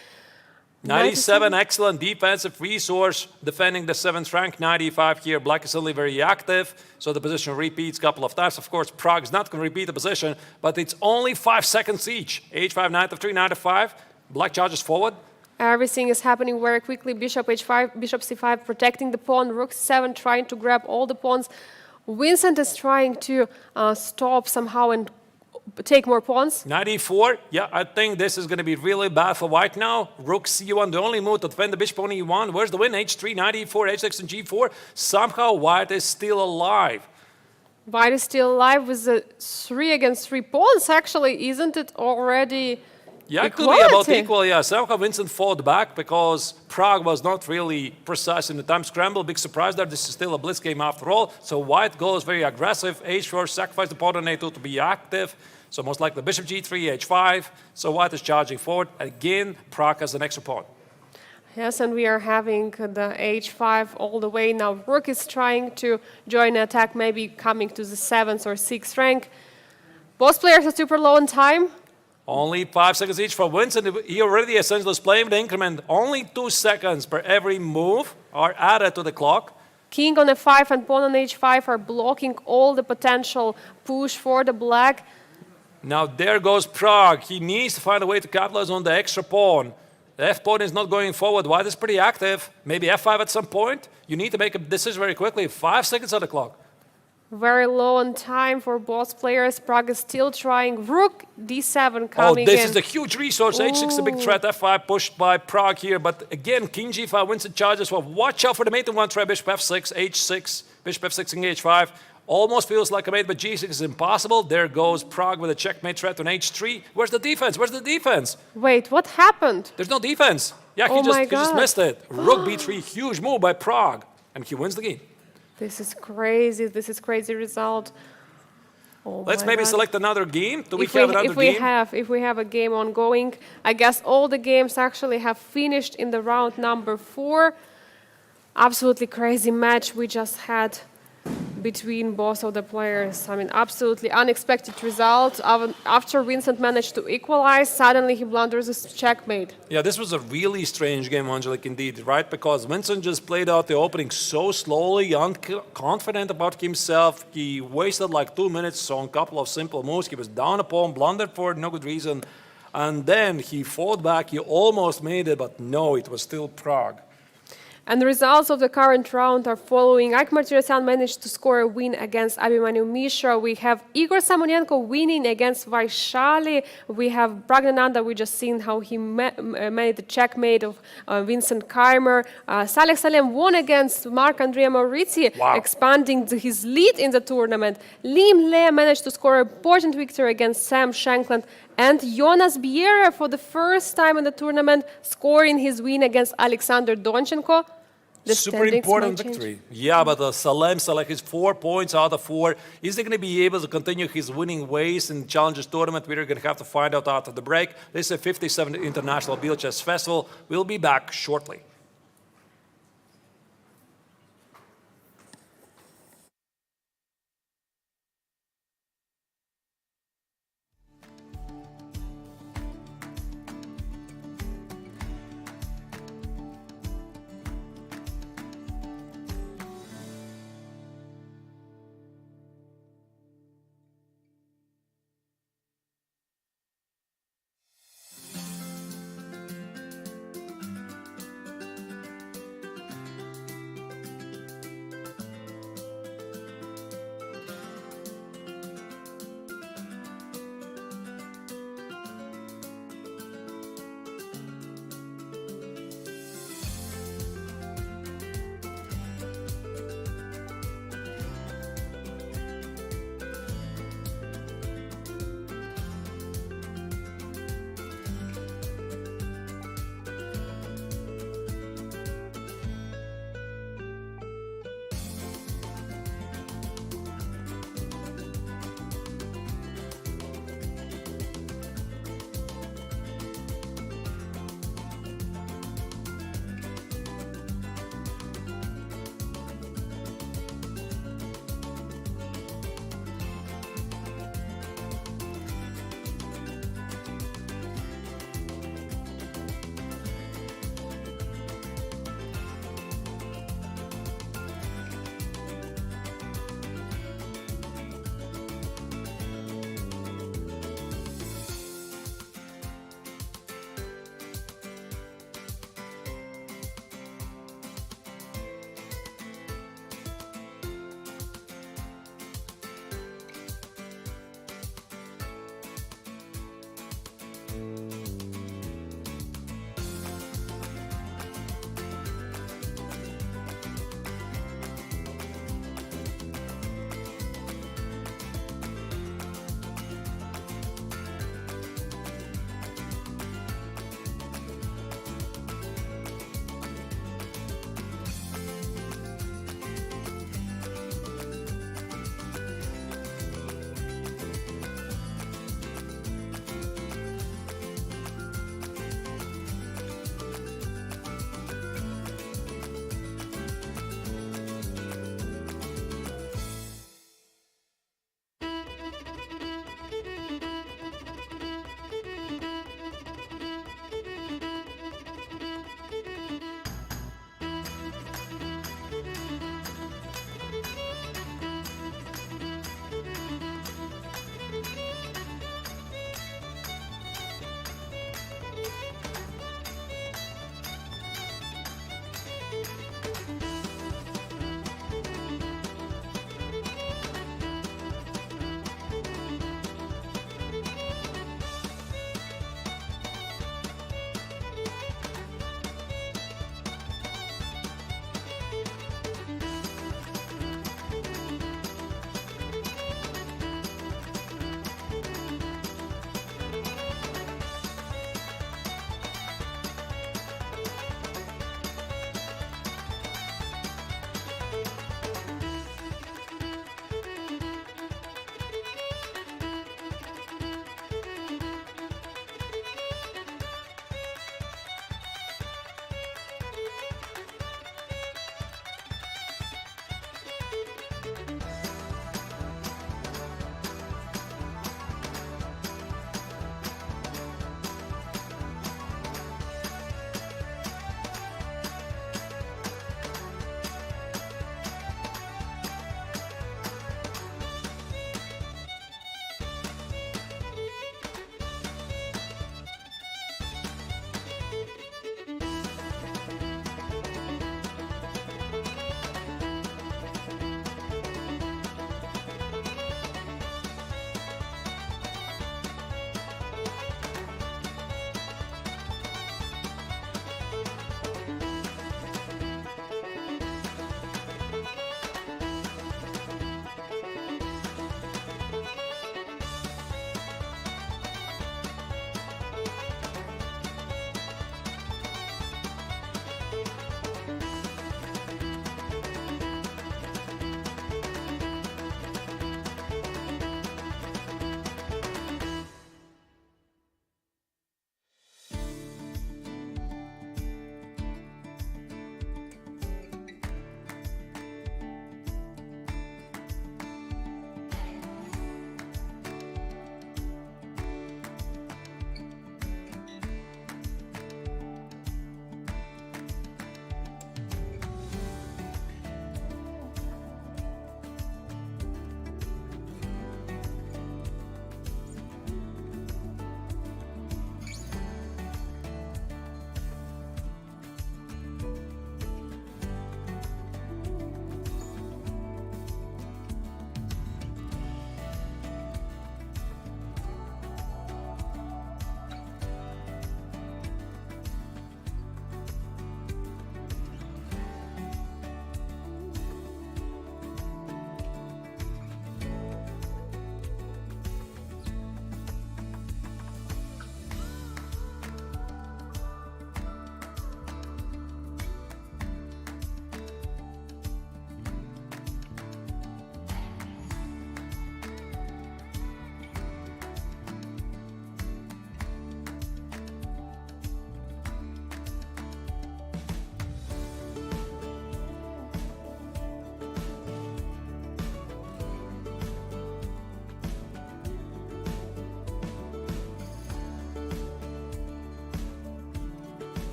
97, excellent defensive resource, defending the 7th rank. 95 here. Black is suddenly very active, so the position repeats a couple of times. Of course, Pragg is not going to repeat the position, but it's only 5 seconds each. h5, knight f3, knight f5. Black charges forward. Everything is happening very quickly. Bishop h5, bishop c5, protecting the pawn. Rook c7, trying to grab all the pawns. Vincent is trying to stop somehow and take more pawns. Knight e4. Yeah, I think this is going to be really bad for white now. Rook c1, the only move to defend the bishop on e1. Where's the win? h3, knight e4, h6, and g4. Somehow white is still alive. White is still alive with the 3 against 3 pawns, actually. Isn't it already... Yeah, it could be about equal. Yeah, somehow Vincent fought back because Pragg was not really precise in the time scramble. Big surprise there. This is still a blitz game after all. So white goes very aggressive. h4, sacrifice the pawn on a2 to be active. So most likely bishop g3, h5. So white is charging forward. Again, Pragg has an extra pawn. Yes, and we are having the h5 all the way. Now rook is trying to join the attack, maybe coming to the 7th or 6th rank. Both players are super low on time. Only 5 seconds each for Vincent. He already essentially is playing the increment. Only 2 seconds per every move are added to the clock. King on f5 and pawn on h5 are blocking all the potential push for the black. Now there goes Pragg. He needs to find a way to capitalize on the extra pawn. The f pawn is not going forward. White is pretty active. Maybe f5 at some point. You need to make a decision very quickly. 5 seconds on the clock. Very low on time for both players. Pragg is still trying. Rook d7 coming in. Oh, this is a huge resource. h6 a big threat. f5 pushed by Pragg here. But again, king g5 wins the charges. Well, watch out for the mate in one try. Bishop f6, h6, bishop f6 king h5. Almost feels like a mate, but g6 is impossible. There goes Pragg with a checkmate threat on h3. Where's the defense? Where's the defense? Wait, what happened? There's no defense. Yeah, he just missed it. Rook b3, huge move by Pragg. And he wins the game. This is crazy. This is crazy result. Oh, let's maybe select another game. Do we have another game? If we have a game ongoing, I guess all the games actually have finished in the round number 4. Absolutely crazy match we just had between both of the players. I mean, absolutely unexpected result. After Vincent managed to equalize, suddenly he blunders a checkmate. Yeah, this was a really strange game, Angelique, indeed, right? Because Vincent just played out the opening so slowly, unconfident about himself. He wasted like 2 minutes on a couple of simple moves. He was down a pawn, blundered for no good reason. And then he fought back. He almost made it, but no, it was still Pragg. And the results of the current round are following. Triathlon managed to score a win against Abimanyu Mishra. We have Igor Samonenko winning against Vaishali. We have Praggnanandhaa. We just seen how he made the checkmate of Vincent Keymer. Salem won against Marc-Andrea Maurizi, expanding his lead in the tournament. Liem managed to score an important victory against Sam Shankland. And Jonas Biel, for the first time in the tournament, scoring his win against Alexander Donchenko. Super important victory. Yeah, but Salem selected 4 points out of 4. Is he going to be able to continue his winning ways in the Challengers tournament? We're going to have to find out after the break. This is a 57th International Biel Chess Festival. We'll be back shortly.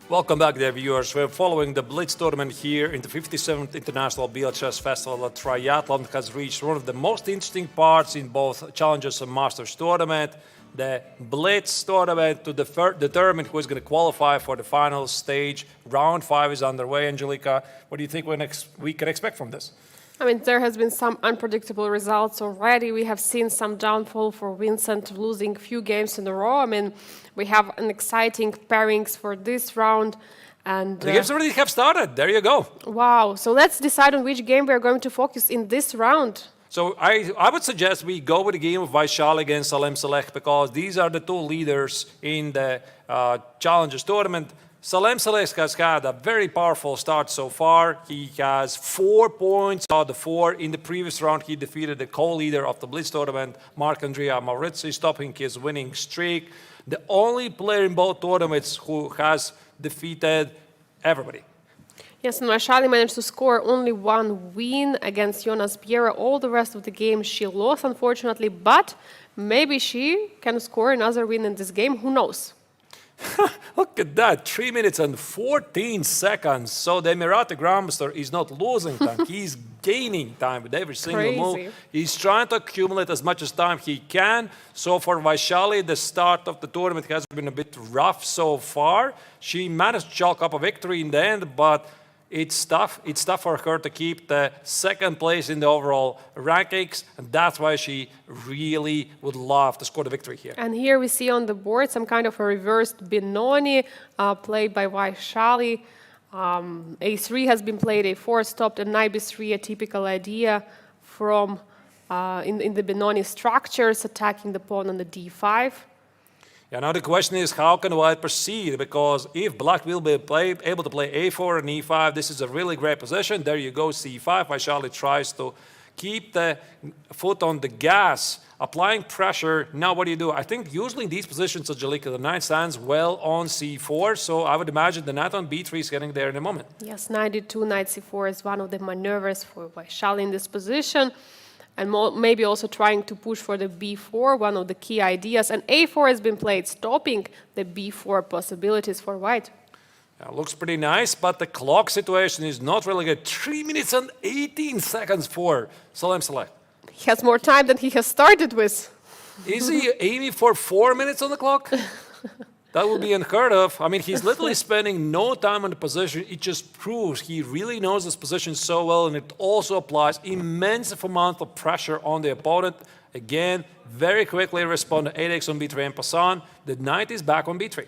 Welcome back, dear viewers. We're following the BLITZ tournament here in the 57th International Biel Chess Festival. The Triathlon has reached one of the most interesting parts in both Challengers and Masters tournament. The BLITZ tournament to determine who is going to qualify for the final stage. Round 5 is underway. Angelica, what do you think we can expect from this? I mean, there has been some unpredictable results already. We have seen some downfall for Vincent, losing few games in a row. I mean, we have an exciting pairings for this round. And the games already have started. There you go. Wow. So let's decide on which game we are going to focus in this round. So I would suggest we go with the game of Vaishali against Salem because these are the two leaders in the Challengers tournament. Salem has had a very powerful start so far. He has 4 points out of 4. In the previous round, he defeated the co-leader of the BLITZ tournament, Marc-Andrea Maurizzi, stopping his winning streak. The only player in both tournaments who has defeated everybody. Yes, and Vaishali managed to score only 1 win against Jonas Biel. All the rest of the game she lost, unfortunately, but maybe she can score another win in this game. Who knows? Look at that, 3 minutes and 14 seconds. So the Emirati Grandmaster is not losing time. He's gaining time with every single move. He's trying to accumulate as much as time he can. So for Vaishali, the start of the tournament has been a bit rough so far. She managed to chalk up a victory in the end, but it's tough. It's tough for her to keep the second place in the overall rankings, and that's why she really would love to score the victory here. And here we see on the board some kind of a reversed Bienne played by Vaishali. A3 has been played, A4 stopped, and knight B3, a typical idea from in the Bienne structures, attacking the pawn on the D5. Yeah, now the question is, how can White proceed? Because if Black will be able to play A4 and E5, this is a really great position. There you go, C5. Vaishali tries to keep the foot on the gas, applying pressure. Now what do? I think usually in these positions, Angelica, the knight stands well on C4, so I would imagine the knight on B3 is getting there in a moment. Yes, knight D2, knight C4 is one of the maneuvers for Vaishali in this position. And maybe also trying to push for the B4, one of the key ideas. And A4 has been played, stopping the B4 possibilities for White. Yeah, looks pretty nice, but the clock situation is not really good. 3 minutes and 18 seconds for Salem. He has more time than he has started with. Is he aiming for 4 minutes on the clock? That would be unheard of. I mean, he's literally spending no time on the position. It just proves he really knows this position so well, and it also applies immense amount of pressure on the opponent. Again, very quickly respond to 8x on B3 and passant. The knight is back on B3.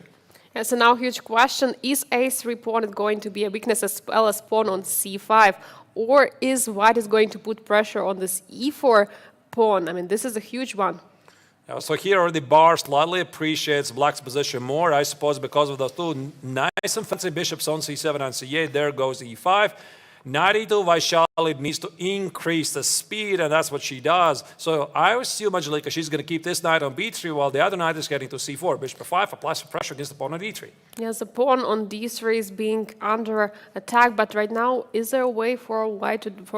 Yes, so now huge question, is A3 pawn going to be a weakness as well as pawn on C5? Or is White is going to put pressure on this E4 pawn? I mean, this is a huge one. So here already bar slightly appreciates Black's position more, I suppose, because of those two nice and fancy bishops on C7 and C8. There goes E5. Knight E2, Vaishali needs to increase the speed, and that's what she does. So I assume, Angelica, she's going to keep this knight on B3 while the other knight is getting to C4. Bishop F5 applies pressure against the pawn on D3. Yes, the pawn on D3 is being under attack, but right now, is there a way for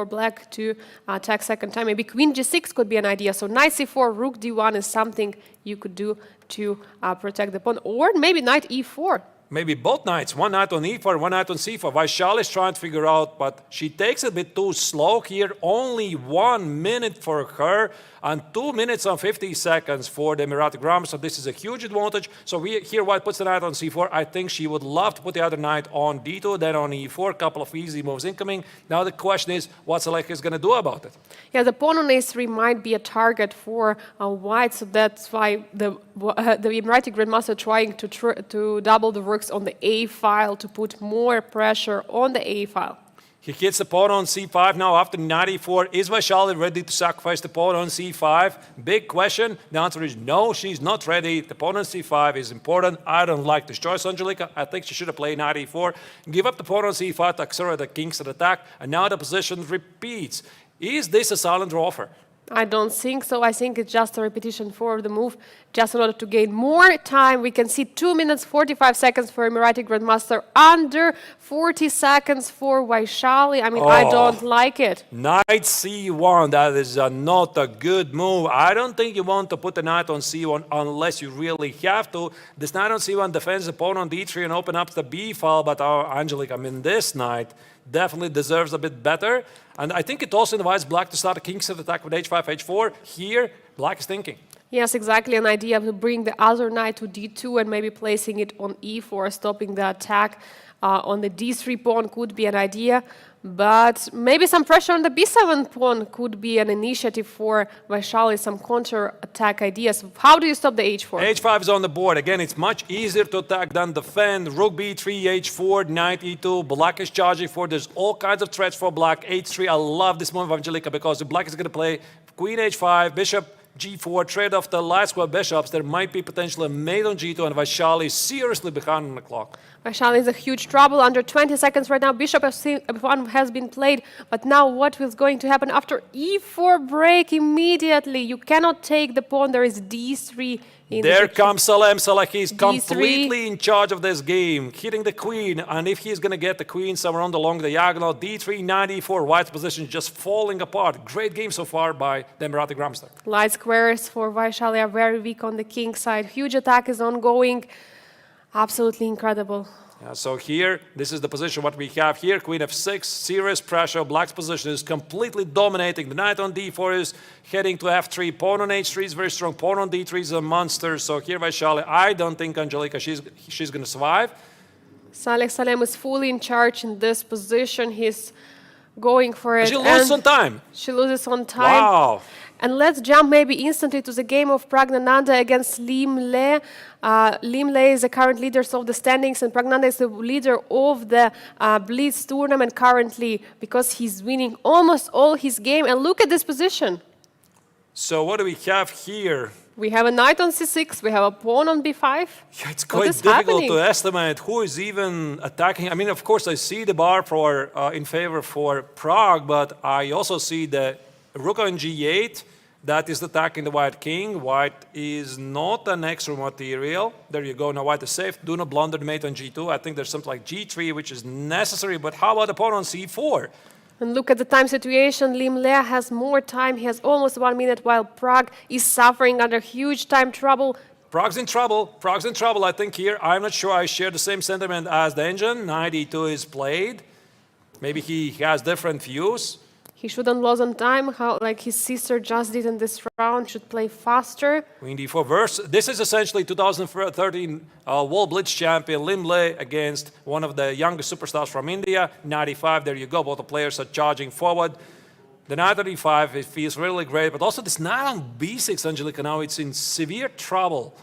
Black to attack second time? Maybe Queen G6 could be an idea. So Knight C4, Rook D1 is something you could do to protect the pawn, or maybe Knight E4. Maybe both knights, one knight on E4, one knight on C4. Vaishali is trying to figure out, but she takes a bit too slow here. Only 1 minute for her and 2 minutes and 50 seconds for the Emirati Grandmaster. So this is a huge advantage. So here White puts the knight on C4. I think she would love to put the other knight on D2, then on E4, a couple of easy moves incoming. Now the question is, what Salek is going to do about it? Yeah, the pawn on A3 might be a target for White, so that's why the Emirati Grandmaster trying to double the rooks on the A file to put more pressure on the A file. He hits the pawn on C5 now after knight E4. Is Vaishali ready to sacrifice the pawn on C5? Big question. The answer is no, she's not ready. The pawn on C5 is important. I don't like this choice, Angelica. I think she should have played knight E4. Give up the pawn on C5 to accelerate the Kingston attack. And now the position repeats. Is this a silent draw offer? I don't think so. I think it's just a repetition for the move, just in order to gain more time. We can see 2 minutes 45 seconds for Emirati Grandmaster, under 40 seconds for Vaishali. I mean, I don't like it. Knight C1, that is not a good move. I don't think you want to put the knight on C1 unless you really have to. This knight on C1 defends the pawn on D3 and open up the B file, but Angelica, I mean, this knight definitely deserves a bit better. And I think it also invites black to start a king set attack with H5, H4. Here, black is thinking. Yes, exactly. An idea to bring the other knight to D2 and maybe placing it on E4, stopping the attack on the D3 pawn could be an idea. But maybe some pressure on the B7 pawn could be an initiative for Vaishali, some counter-attack ideas. How do you stop the H4? H5 is on the board. Again, it's much easier to attack than defend. Rook B3, H4, Knight E2. Black is charging for. There's all kinds of threats for black. H3, I love this move of Angelica because if black is going to play Queen H5, Bishop G4, trade off the light square bishops, there might be potentially a mate on G2 and Vaishali is seriously behind on the clock. Vaishali is a huge trouble. Under 20 seconds right now. Bishop F1 has been played. But now what is going to happen after E4 break immediately? You cannot take the pawn. There is D3. There comes Salem. He's D3. completely in charge of this game, hitting the queen. And if he's going to get the queen somewhere on the long diagonal, D3, Knight E4, white's position just falling apart. Great game so far by the Emirati Grandmaster. Light squares for Vaishali are very weak on the king side. Huge attack is ongoing. Absolutely incredible. Yeah, so here, this is the position what we have here. Queen F6, serious pressure. Black's position is completely dominating. The knight on D4 is heading to F3. Pawn on H3 is very strong. Pawn on D3 is a monster. So here, Vaishali, I don't think Angelica, she's going to survive. Salem is fully in charge in this position. He's going for it. She loses on time. She loses on time. Wow. And let's jump maybe instantly to the game of Praggnanandhaa against Liem. Liem is the current leader of the standings, and Praggnanandhaa is the leader of the BLITZ tournament currently because he's winning almost all his game. And look at this position. So what do we have here? We have a knight on C6. We have a pawn on B5. Yeah, it's quite difficult to estimate who is even attacking. I mean, of course, I see the bar for in favor for Pragg, but I also see the rook on G8. That is attacking the white king. White is not an extra material. There you go. Now white is safe. Do not blunder the mate on G2. I think there's something like G3, which is necessary. But how about the pawn on C4? And look at the time situation. Liem has more time. He has almost 1 minute, while Pragg is suffering under huge time trouble. Pragg's in trouble. Pragg's in trouble, I think, here. I'm not sure I share the same sentiment as the engine. Knight E2 is played. Maybe he has different views. He shouldn't lose on time, like his sister just did in this round, should play faster. Queen D4 verse. This is essentially 2013 World Blitz champion Liem against one of the youngest superstars from India, 95. There you go, both the players are charging forward. The knight on E5, it feels really great, but also this knight on B6, Angelica, now it's in severe trouble.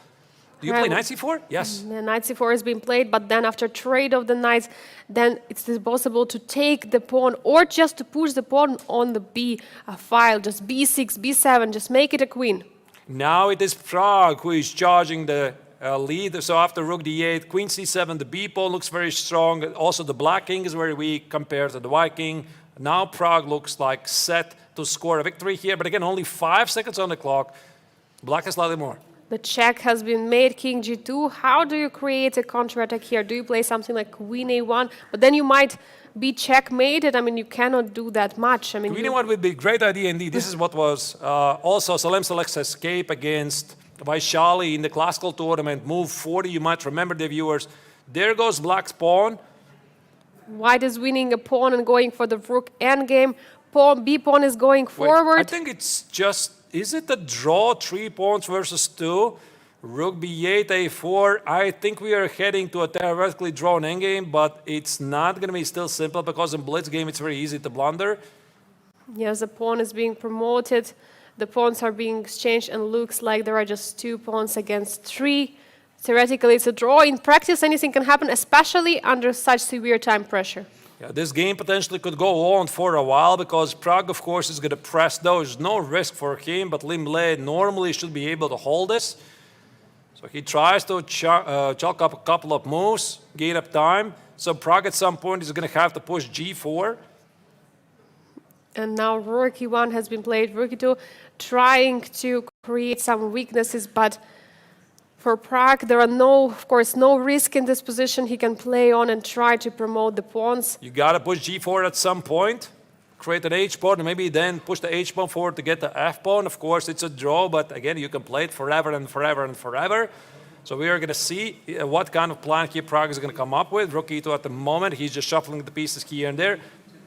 Do you play knight c4? Yes. The knight c4 is being played, but then after trade of the knights, then it's possible to take the pawn or just to push the pawn on the B file, just b6, b7, just make it a queen. Now it is Pragg who is charging the lead. So after rook d8, queen c7, the b pawn looks very strong. Also the black king is very weak compared to the white king. Now Pragg looks like set to score a victory here, but again, only 5 seconds on the clock. Black has slightly more. The check has been made, king g2. How do you create a counter-attack here? Do you play something like queen a1? But then you might be checkmated. I mean, you cannot do that much. I mean, queen a1 would be a great idea indeed. This is what was also Salem selects escape against Vaishali in the classical tournament. Move 40, you might remember the viewers. There goes black's pawn. White is winning a pawn and going for the rook endgame. Pawn, b pawn is going forward. Wait, I think it's just... Is it a draw, 3 pawns versus 2? Rook b8, a4. I think we are heading to a theoretically drawn endgame, but it's not going to be still simple because in blitz game it's very easy to blunder. Yes, the pawn is being promoted. The pawns are being exchanged and looks like there are just 2 pawns against 3. Theoretically, it's a draw. In practice, anything can happen, especially under such severe time pressure. Yeah, this game potentially could go on for a while because Pragg, of course, is going to press. There's no risk for him, but Liem normally should be able to hold this. So he tries to chalk up a couple of moves, gain up time. So Pragg at some point is going to have to push g4. And now Rookie 1 has been played. Rookie 2 trying to create some weaknesses, but for Pragg, there are of course, no risk in this position. He can play on and try to promote the pawns. You got to push g4 at some point, create an h-pawn, and maybe then push the h-pawn forward to get the f-pawn. Of course, it's a draw, but again, you can play it forever and forever and forever. So we are going to see what kind of plan here Pragg is going to come up with. Rook e2 at the moment, he's just shuffling the pieces here and there,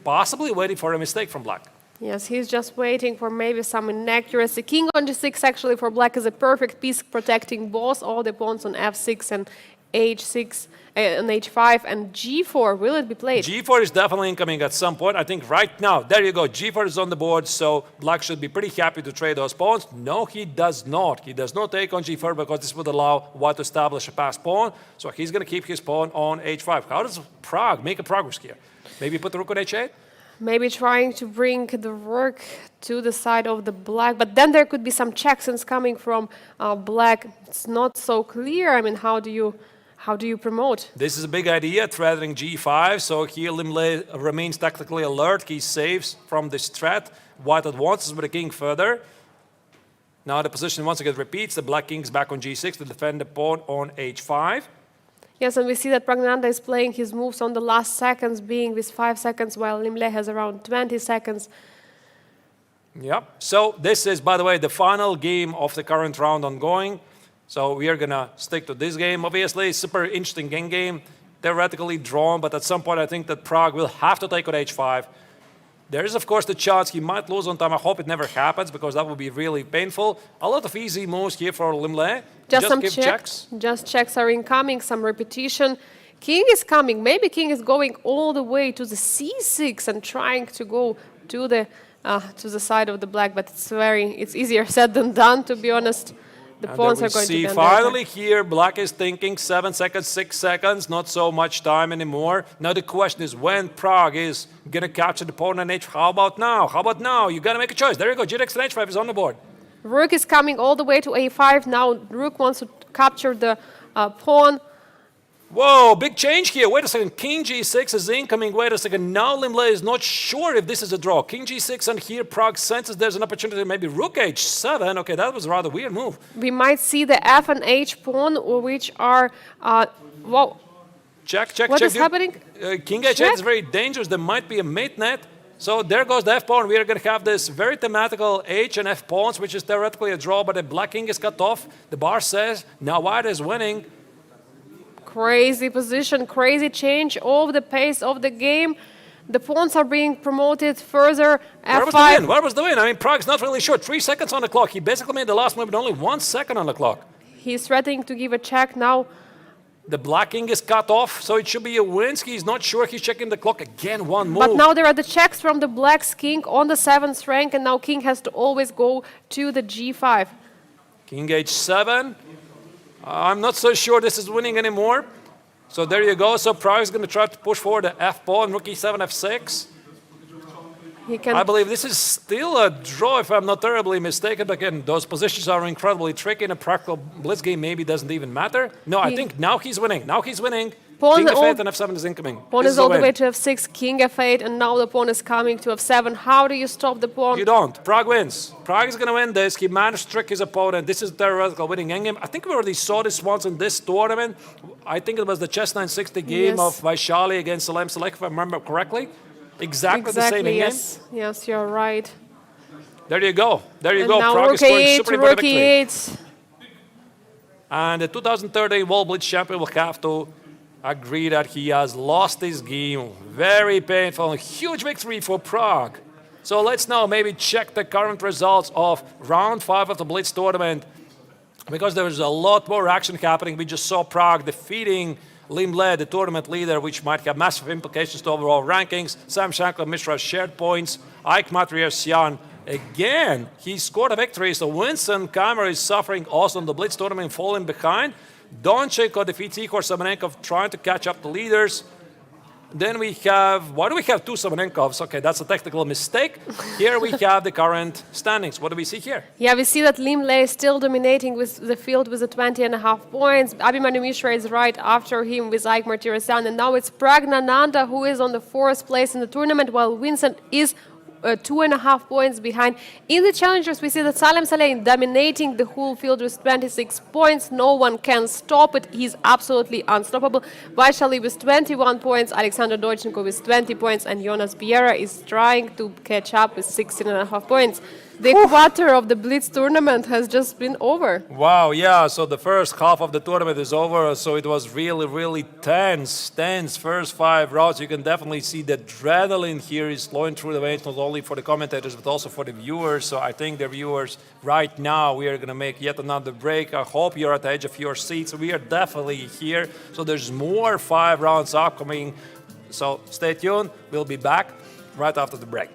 possibly waiting for a mistake from black. Yes, he's just waiting for maybe some inaccuracy. King on g6 actually for black is a perfect piece protecting both all the pawns on f6 and h6 and h5 and g4. Will it be played? g4 is definitely incoming at some point. I think right now, there you go, g4 is on the board, so black should be pretty happy to trade those pawns. No, he does not. He does not take on g4 because this would allow white to establish a passed pawn. So he's going to keep his pawn on h5. How does Pragg make a progress here? Maybe put the rook on h8? Maybe trying to bring the rook to the side of the black, but then there could be some checksums coming from black. It's not so clear. I mean, how do you promote? This is a big idea, threatening g5. So here Limle remains tactically alert. He saves from this threat. White advances with the king further. Now the position once again repeats. The black king is back on g6 to defend the pawn on h5. Yes, and we see that Praggnanandhaa is playing his moves on the last seconds, being with 5 seconds, while Limle has around 20 seconds. Yep. So this is, by the way, the final game of the current round ongoing. So we are going to stick to this game, obviously. Super interesting game, theoretically drawn, but at some point I think that Pragg will have to take on h5. There is, of course, the chance he might lose on time. I hope it never happens because that would be really painful. A lot of easy moves here for Limle. Just some checks. Just checks are incoming, some repetition. King is coming. Maybe King is going all the way to the c6 and trying to go to the side of the black, but it's easier said than done, to be honest. The pawns are going to be under finally here, black is thinking 7 seconds, 6 seconds, not so much time anymore. Now the question is when Pragg is going to capture the pawn on h5. How about now? How about now? You got to make a choice. There you go. G6 and h5 is on the board. Rook is coming all the way to a5. Now Rook wants to capture the pawn. Whoa, big change here. Wait a second. King g6 is incoming. Wait a second. Now Limle is not sure if this is a draw. King g6, and here Pragg senses there's an opportunity. Maybe rook h7. Okay, that was a rather weird move. We might see the f and h pawn, which are... Whoa. Check, check, what check. What is happening? King h8 is very dangerous. There might be a mate net. So there goes the f pawn. We are going to have this very thematical h and f pawns, which is theoretically a draw, but the black king is cut off. The bar says now white is winning. Crazy position, crazy change of the pace of the game. The pawns are being promoted further. Where was the win? Where was the win? I mean, Pragg's not really sure. 3 seconds on the clock. He basically made the last move with only 1 second on the clock. He's threatening to give a check now. The black king is cut off, so it should be a win. He's not sure. He's checking the clock again. One move. But now there are the checks from the black's king on the 7th rank, and now king has to always go to the g5. King h7. I'm not so sure this is winning anymore. So there you go. So Pragg is going to try to push forward the f pawn, rook e7, f6. I believe this is still a draw, if I'm not terribly mistaken. But again, those positions are incredibly tricky. In a practical blitz game, maybe doesn't even matter. No, I think now he's winning. Now he's winning. King f8 and f7 is incoming. Pawn is all the way to f6, king f8, and now the pawn is coming to f7. How do you stop the pawn? You don't. Pragg wins. Pragg is going to win this. He managed to trick his opponent. This is theoretical winning endgame. I think we already saw this once in this tournament. I think it was the chess 960 game of Vaishali against Salem, if I remember correctly. Exactly the same yes. game. Yes, you're right. There you go. There you and go. Now Pragg is scoring super important victory. 8. And the 2013 World Blitz champion will have to agree that he has lost this game. Very painful. Huge victory for Pragg. So let's now maybe check the current results of round 5 of the Blitz tournament, because there is a lot more action happening. We just saw Pragg defeating Limle, the tournament leader, which might have massive implications to overall rankings. Sam Shankland, Mishra shared points. Ike Matriarsian, again, he scored a victory. So Winston Keymer is suffering also in the Blitz tournament, falling behind. Donchenko defeats Igor Semenenkov, trying to catch up the leaders. Then we have, why do we have 2 Semenenkovs? Okay, that's a technical mistake. Here we have the current standings. What do we see here? Yeah, we see that Limle is still dominating with the field with the 20.5 points. Abhimanyu Mishra is right after him with Ike Martirosyan. And now it's Praggnanandhaa who is on the 4th place in the tournament, while Vincent is 2.5 points behind. In the challengers, we see that Salem dominating the whole field with 26 points. No one can stop it. He's absolutely unstoppable. Vaishali with 21 points, Alexander Dorchenko with 20 points, and Jonas Biera is trying to catch up with 16.5 points. The quarter of the BLITZ tournament has just been over. Wow, yeah, so the first half of the tournament is over, so it was really, really tense first 5 rounds. You can definitely see the adrenaline here is flowing through the veins, not only for the commentators, but also for the viewers. So I think the viewers right now, we are going to make yet another break. I hope you're at the edge of your seats. We are definitely here. So there's more 5 rounds upcoming. So stay tuned. We'll be back right after the break.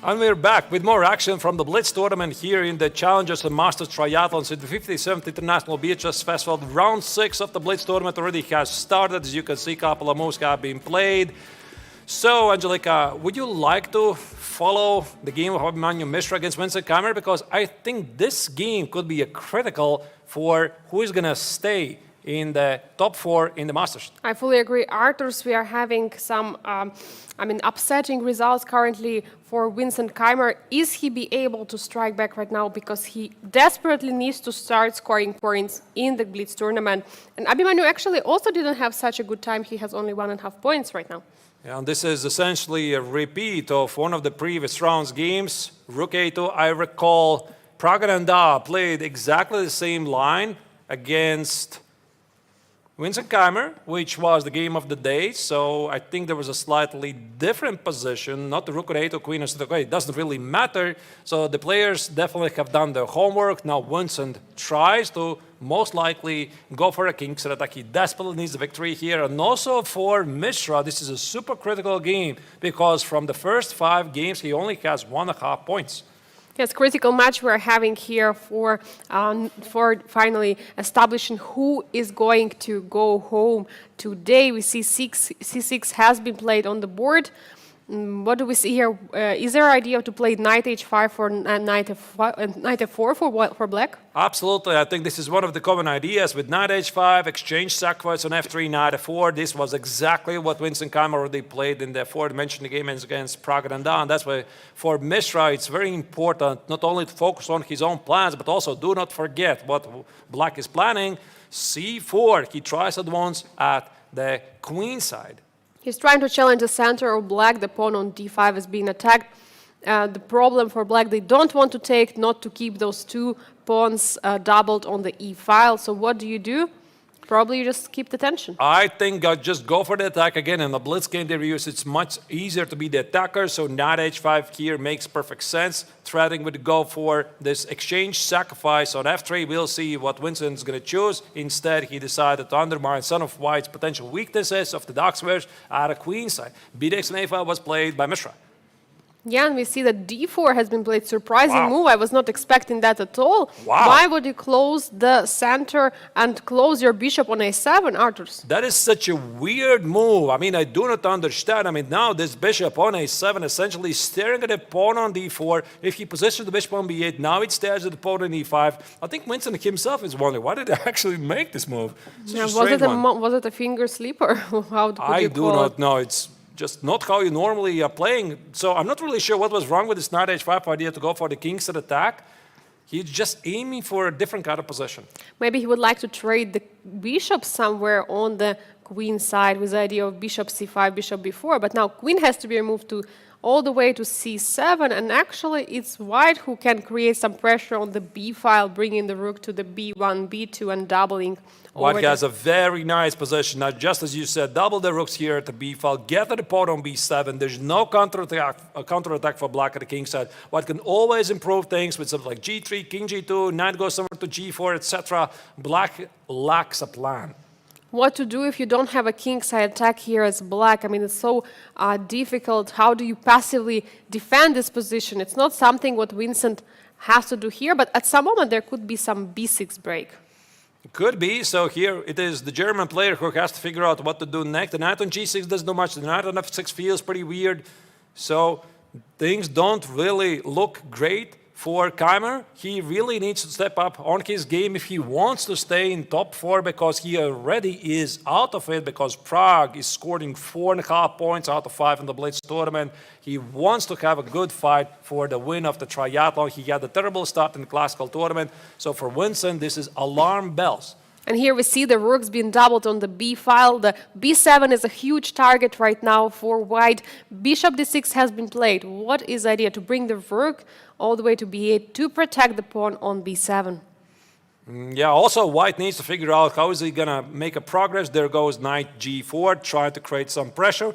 And we're back with more action from the BLITZ tournament here in the Challengers and Masters Triathlons at the 57th International Beaches Festival. Round 6 of the BLITZ tournament already has started. As you can see, a couple of moves have been played. So, Angelika, would you like to follow the game of Abhimanyu Mishra against Vincent Keymer? Because I think this game could be a critical for who is going to stay in the top 4 in the Masters. I fully agree. Arthurs, we are having some, upsetting results currently for Vincent Keymer. Is he be able to strike back right now? Because he desperately needs to start scoring points in the BLITZ tournament. And Abhimanyu actually also didn't have such a good time. He has only 1.5 points right now. Yeah, and this is essentially a repeat of one of the previous rounds games. Rook A2, I recall Praggnanandhaa played exactly the same line against Vincent Keymer, which was the game of the day. So I think there was a slightly different position, not the rook on a8 queen on c8. It doesn't really matter. So the players definitely have done their homework. Now Vincent tries to most likely go for a king set attack. He desperately needs the victory here. And also for Mishra, this is a super critical game because from the first 5 games, he only has 1.5 points. Yes, critical match we're having here for finally establishing who is going to go home today. We see c6 has been played on the board. What do we see here? Is there an idea to play knight h5 or knight f4 for black? Absolutely. I think this is one of the common ideas with knight h5, exchange sacrifice on f3, knight f4. This was exactly what Vincent Keymer already played in the aforementioned game against Praggnanandhaa. And that's why for Mishra, it's very important not only to focus on his own plans, but also do not forget what black is planning. c4, he tries at once at the queen side. He's trying to challenge the center of black. The pawn on d5 is being attacked. The problem for black, they don't want to take, not to keep those 2 pawns doubled on the e file. So what do? Probably you just keep the tension. I think I'll just go for the attack again. In the blitz game they use, it's much easier to be the attacker. So knight h5 here makes perfect sense. Threading would go for this exchange sacrifice on f3. We'll see what Vincent's going to choose. Instead, he decided to undermine some of White's potential weaknesses of the dark squares at a queen side. bdx on a5 was played by Mishra. Yeah, and we see that d4 has been played. Surprising move. I was not expecting that at all. Wow. Why would you close the center and close your bishop on a7, Arthurs? That is such a weird move. I mean, I do not understand. I mean, now this bishop on a7 essentially staring at the pawn on d4. If he positions the bishop on b8, now it stares at the pawn on e5. I think Vincent himself is wondering, why did I actually make this move? Yeah, was it a finger slip or how could I you do call not it? know. It's just not how you normally are playing. So I'm not really sure what was wrong with this knight h5 idea to go for the king set attack. He's just aiming for a different kind of position. Maybe he would like to trade the bishop somewhere on the queen side with the idea of bishop c5, bishop b4. But now queen has to be removed all the way to c7. And actually, it's white who can create some pressure on the b file, bringing the rook to the b1, b2, and doubling. White has a very nice position. Now, just as you said, double the rooks here at the b file, get to the pawn on b7. There's no counterattack for black at the king side. White can always improve things with something like g3, king g2, knight goes somewhere to g4, etc. Black lacks a plan. What to do if you don't have a king side attack here as black? I mean, it's so difficult. How do you passively defend this position? It's not something what Vincent has to do here, but at some moment there could be some b6 break. Could be. So here it is the German player who has to figure out what to do next. The knight on g6 doesn't do much. The knight on f6 feels pretty weird. So things don't really look great for Keymer. He really needs to step up on his game if he wants to stay in top 4, because he already is out of it, because Pragg is scoring 4.5 points out of 5 in the BLITZ tournament. He wants to have a good fight for the win of the triathlon. He had a terrible start in the classical tournament. So for Vincent, this is alarm bells. And here we see the rooks being doubled on the b file. The b7 is a huge target right now for white. Bishop d6 has been played. What is the idea? To bring the rook all the way to b8 to protect the pawn on b7. Yeah, also white needs to figure out how is he going to make a progress. There goes knight g4, trying to create some pressure.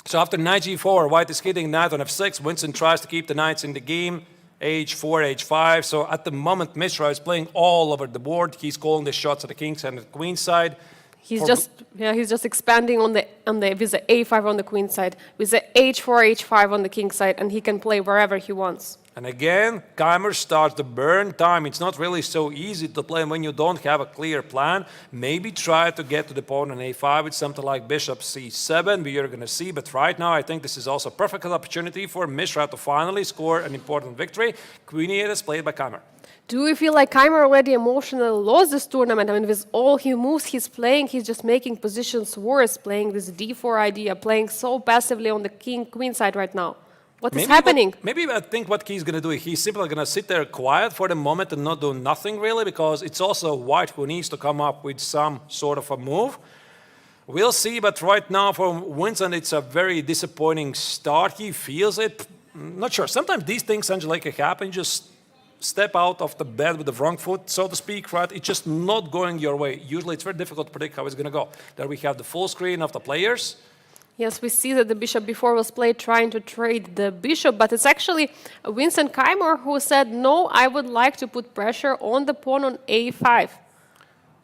So after knight g4, white is hitting knight on f6. Vincent tries to keep the knights in the game. h4, h5. So at the moment, Mishra is playing all over the board. He's calling the shots at the king's and the queen's side. He's just expanding on the with the a5 on the queen side, with the h4 on the king side, and he can play wherever he wants. And again, Keymer starts to burn time. It's not really so easy to play when you don't have a clear plan. Maybe try to get to the pawn on a5 with something like bishop c7, we are going to see. But right now, I think this is also a perfect opportunity for Mishra to finally score an important victory. Queen e8 is played by Keymer. Do you feel like Keymer already emotionally lost this tournament? I mean, with all he moves he's playing, he's just making positions worse, playing this d4 idea, playing so passively on the king-queen side right now. What is happening? Maybe I think what he's going to do, he's simply going to sit there quiet for the moment and not do nothing really, because it's also white who needs to come up with some sort of a move. We'll see, but right now for Vincent, it's a very disappointing start. He feels it. Not sure. Sometimes these things, Angelica, happen. Just step out of the bed with the wrong foot, so to speak, right? It's just not going your way. Usually it's very difficult to predict how it's going to go. There we have the full screen of the players. Yes, we see that the bishop before was played trying to trade the bishop, but it's actually Vincent Keymer who said, no, I would like to put pressure on the pawn on a5.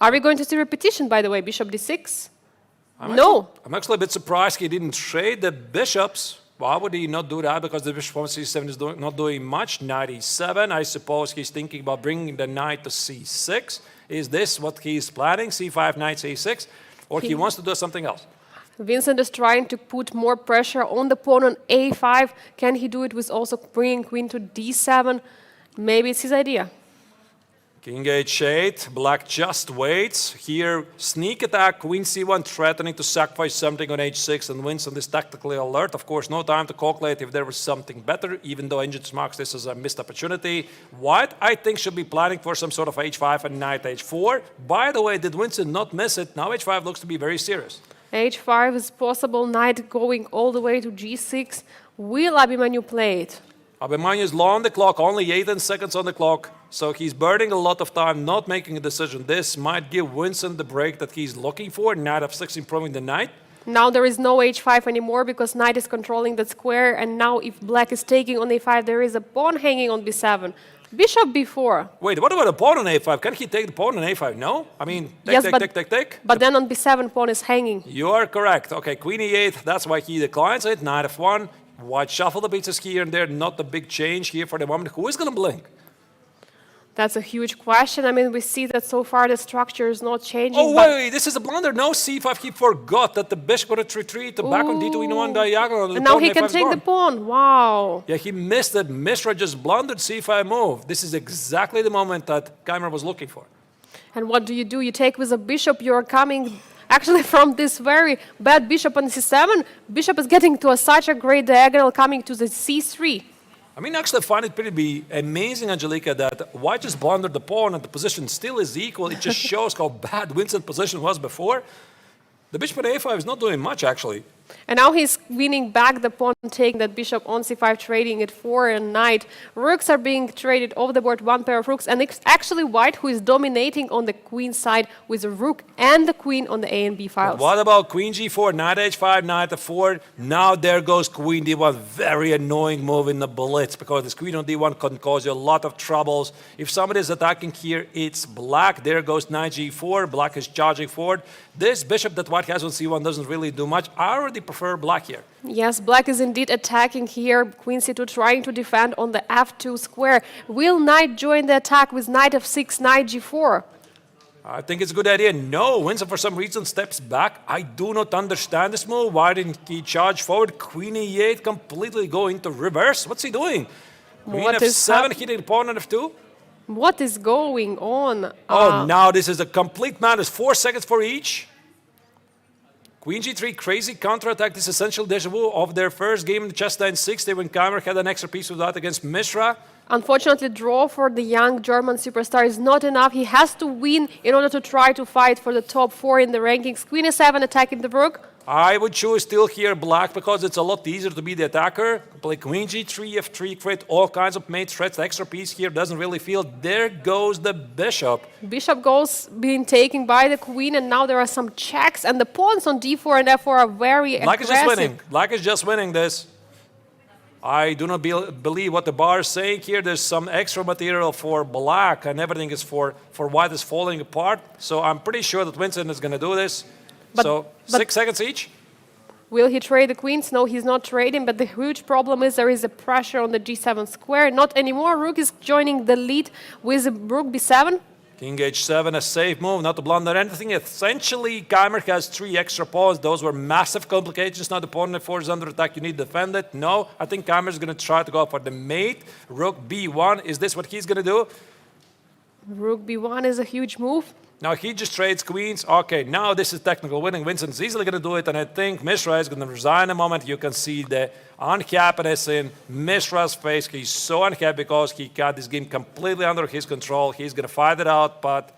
Are we going to see repetition, by the way, bishop d6? No. I'm actually a bit surprised he didn't trade the bishops. Why would he not do that? Because the bishop on c7 is not doing much. Knight e7, I suppose he's thinking about bringing the knight to c6. Is this what he's planning, c5, knight c6? Or he wants to do something else? Vincent is trying to put more pressure on the pawn on a5. Can he do it with also bringing queen to d7? Maybe it's his idea. King h8, black just waits. Here, sneak attack, queen c1, threatening to sacrifice something on h6, and Vincent is tactically alert. Of course, no time to calculate if there was something better, even though Engines marks this as a missed opportunity. White, I think, should be planning for some sort of h5 and knight h4. By the way, did Vincent not miss it? Now h5 looks to be very serious. h5 is possible, knight going all the way to g6. Will Abhimanyu play it? Abhimanyu is low on the clock, only 8 seconds on the clock, so he's burning a lot of time, not making a decision. This might give Vincent the break that he's looking for. Knight f6 improving the knight. Now there is no h5 anymore because knight is controlling that square, and now if black is taking on a5, there is a pawn hanging on b7. Bishop b4. Wait, what about the pawn on a5? Can he take the pawn on a5? No? I mean, take. But then on b7, pawn is hanging. You are correct. Okay, queen e8, that's why he declines it. Knight f1. White shuffle the pieces here and there. Not a big change here for the moment. Who is going to blink? That's a huge question. I mean, we see that so far the structure is not changing. Oh, wait, this is a blunder. No c5. He forgot that the bishop got to retreat back on d2 in one diagonal. And now he can take the pawn. Wow. Yeah, he missed it. Mishra just blundered c5 move. This is exactly the moment that Keymer was looking for. And what do? You take with a bishop. You're coming actually from this very bad bishop on c7. Bishop is getting to such a great diagonal coming to the c3. I mean, actually, I find it pretty amazing, Angelica, that White just blundered the pawn and the position still is equal. It just shows how bad Vincent's position was before. The bishop at a5 is not doing much, actually. And now he's winning back the pawn, taking that bishop on c5, trading it for a knight. Rooks are being traded over the board, one pair of rooks. And it's actually White who is dominating on the queen side with a rook and the queen on the A and B files. But what about queen g4, knight h5, knight f4? Now there goes queen d1. Very annoying move in the blitz, because this queen on d1 can cause you a lot of troubles. If somebody is attacking here, it's black. There goes knight g4. Black is charging forward. This bishop that White has on c1 doesn't really do much. I already prefer black here. Yes, black is indeed attacking here. Queen c2 trying to defend on the f2 square. Will knight join the attack with knight f6, knight g4? I think it's a good idea. No, Vincent for some reason steps back. I do not understand this move. Why didn't he charge forward? Queen e8 completely go into reverse. What's he doing? Queen f7 hitting the pawn on f2? What is going on? Oh, now this is a complete madness. 4 seconds for each. Queen g3, crazy counterattack. This is essential deja vu of their first game in the chess 960 when Keymer had an extra piece of that against Mishra. Unfortunately, draw for the young German superstar is not enough. He has to win in order to try to fight for the top 4 in the rankings. Queen e7 attacking the rook. I would choose still here black because it's a lot easier to be the attacker. Play queen g3, f3, create all kinds of mate threats. The extra piece here doesn't really feel. There goes the bishop. Bishop goes being taken by the queen, and now there are some checks, and the pawns on d4 and f4 are very aggressive. Black is just winning. Black is just winning this. I do not believe what the bar is saying here. There's some extra material for black, and everything is for white is falling apart. So I'm pretty sure that Vincent is going to do this. So 6 seconds each. Will he trade the queens? No, he's not trading, but the huge problem is there is a pressure on the g7 square. Not anymore. Rook is joining the lead with rook b7. King h7, a safe move, not to blunder anything. Essentially, Keymer has 3 extra pawns. Those were massive complications. Now the opponent forces under attack. You need to defend it. No, I think Keymer is going to try to go for the mate. Rook b1. Is this what he's going to do? Rook b1 is a huge move. Now he just trades queens. Okay, now this is technical winning. Vincent's easily going to do it, and I think Mishra is going to resign in a moment. You can see the unhappiness in Mishra's face. He's so unhappy because he got this game completely under his control. He's going to fight it out, but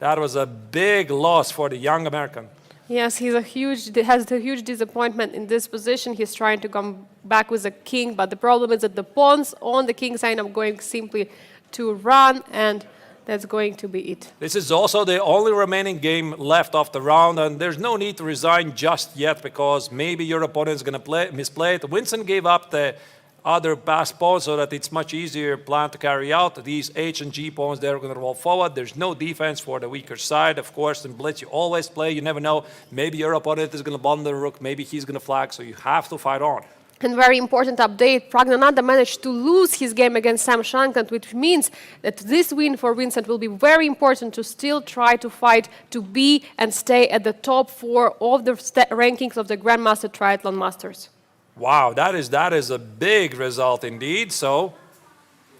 that was a big loss for the young American. Yes, has a huge disappointment in this position. He's trying to come back with a king, but the problem is that the pawns on the king side are going simply to run, and that's going to be it. This is also the only remaining game left of the round, and there's no need to resign just yet because maybe your opponent is going to misplay it. Vincent gave up the other pass pawn so that it's much easier plan to carry out. These H and G pawns, they're going to roll forward. There's no defense for the weaker side. Of course, in Blitz, you always play. You never know. Maybe your opponent is going to blunder the rook. Maybe he's going to flag, so you have to fight on. And very important update, Praggnanandhaa managed to lose his game against Sam Shankland, which means that this win for Vincent will be very important to still try to fight to be and stay at the top 4 of the rankings of the Grandmaster Triathlon Masters. Wow, that is a big result indeed. So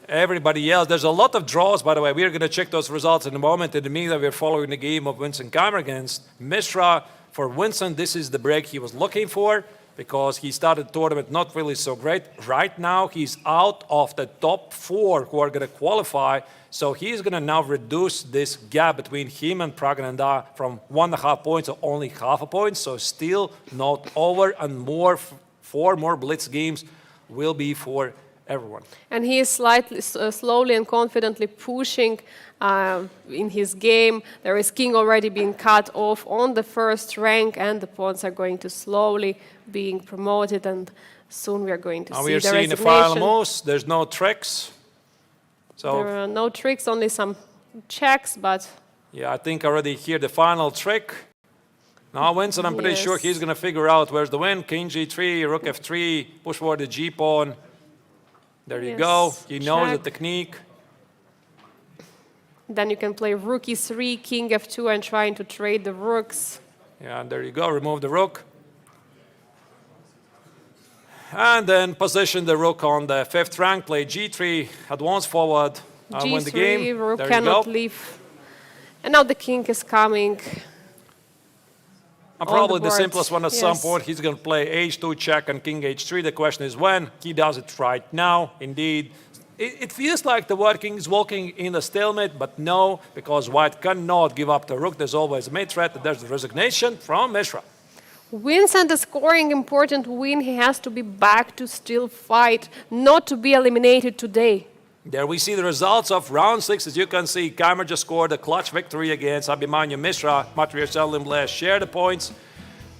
everybody else, there's a lot of draws, by the way. We're going to check those results in a moment. In the meantime, we're following the game of Vincent Keymer against Mishra. For Vincent, this is the break he was looking for, because he started the tournament not really so great. Right now, he's out of the top 4 who are going to qualify. So he's going to now reduce this gap between him and Praggnanandhaa from 1.5 points to only half a point. So still not over, and 4 more Blitz games will be for everyone. And he is slowly and confidently pushing in his game. There is king already being cut off on the first rank, and the pawns are going to slowly being promoted, and soon we are going to see the resignation. We are seeing the final moves. There's no tricks. So there are no tricks, only some checks, but... Yeah, I think already here the final trick. Now Vincent, I'm pretty sure he's going to figure out where's the win. King g3, rook f3, push forward the g-pawn. There you go. He knows the technique. Then you can play rook e3, king f2, and trying to trade the rooks. Yeah, and there you go. Remove the rook. And then position the rook on the 5th rank. Play g3, advance forward, and win the game. G3, rook there cannot leave. And now the king is coming. And probably the simplest one at some point. He's going to play h2 check and king h3. The question is when. He does it right now, indeed. It feels like the white king is walking in a stalemate, but no, because white cannot give up the rook. There's always a mate threat. There's the resignation from Mishra. Vincent is scoring important win. He has to be back to still fight, not to be eliminated today. There we see the results of round 6. As you can see, Keymer just scored a clutch victory against Abhimanyu Mishra. Matri Salem share the points.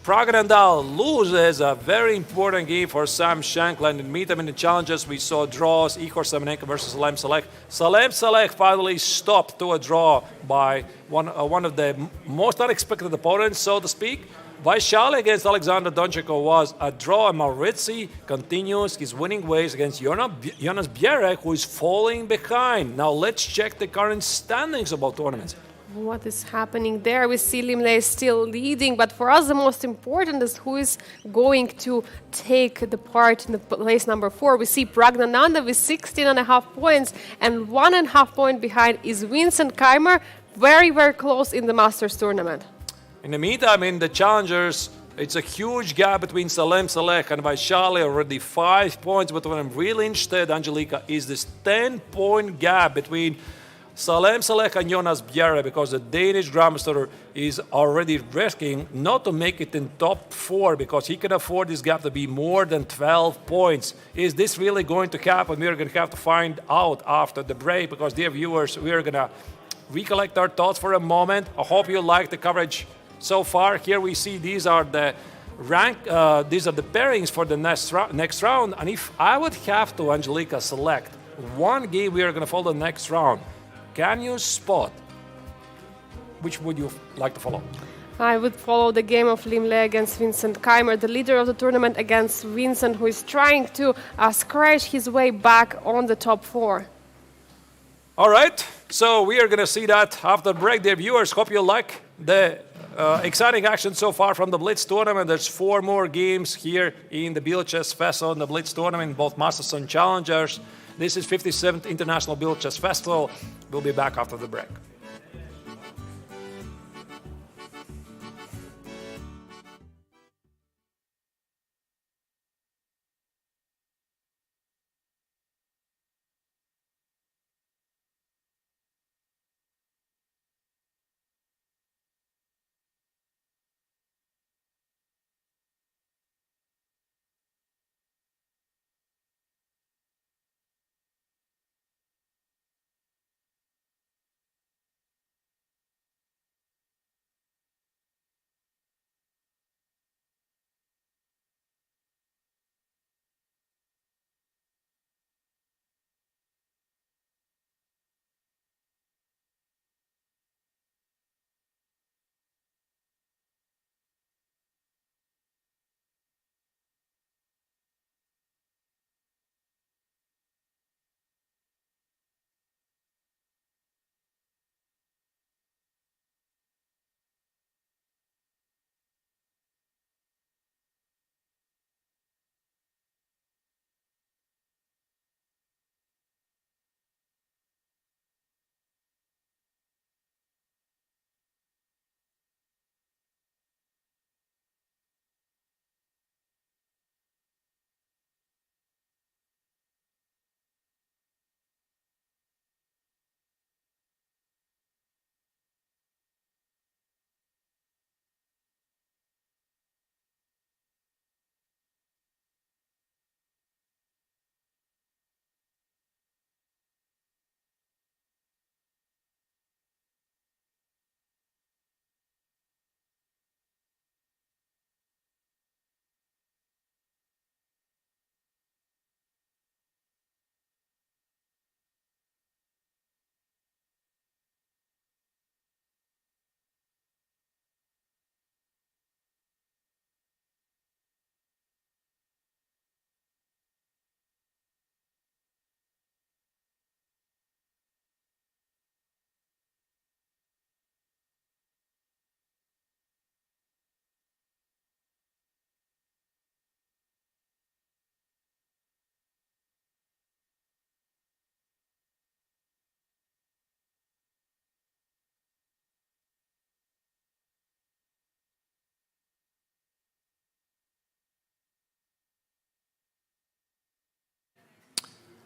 Praggnanandhaa loses a very important game for Sam Shankland. In meet them in the challenges, we saw draws, Igor Semenenko versus Salem Salek. Salem Salek finally stopped to a draw by one of the most unexpected opponents, so to speak. Vaishali against Alexander Doncheko was a draw, and Maurizi continues his winning ways against Jonas Bjerek, who is falling behind. Now let's check the current standings of both tournaments. What is happening there? We see Liem still leading, but for us the most important is who is going to take the part in the place number 4. We see Praggnanandhaa with 16.5 points, and 1.5 point behind is Vincent Keymer, very, very close in the Masters tournament. In the meantime, in the challengers, it's a huge gap between Salem Salek and Vaishali, already 5 points. But what I'm really interested, Angelika, is this 10-point gap between Salem Salek and Jonas Bjerre, because the Danish Grandmaster is already risking not to make it in top 4, because he can afford this gap to be more than 12 points. Is this really going to happen? We're going to have to find out after the break, because, dear viewers, we're going to recollect our thoughts for a moment. I hope you like the coverage so far. Here we see these are the these are the pairings for the next round. And if I would have to, Angelika, select one game we are going to follow the next round, can you spot which would you like to follow? I would follow the game of Liem against Vincent Keymer, the leader of the tournament, against Vincent, who is trying to scratch his way back on the top 4. All right, so we are going to see that after the break. Dear viewers, hope you like the exciting action so far from the BLITZ tournament. There's 4 more games here in the Biel Chess Festival and the BLITZ tournament, both Masters and Challengers. This is 57th International Biel Chess Festival. We'll be back after the break.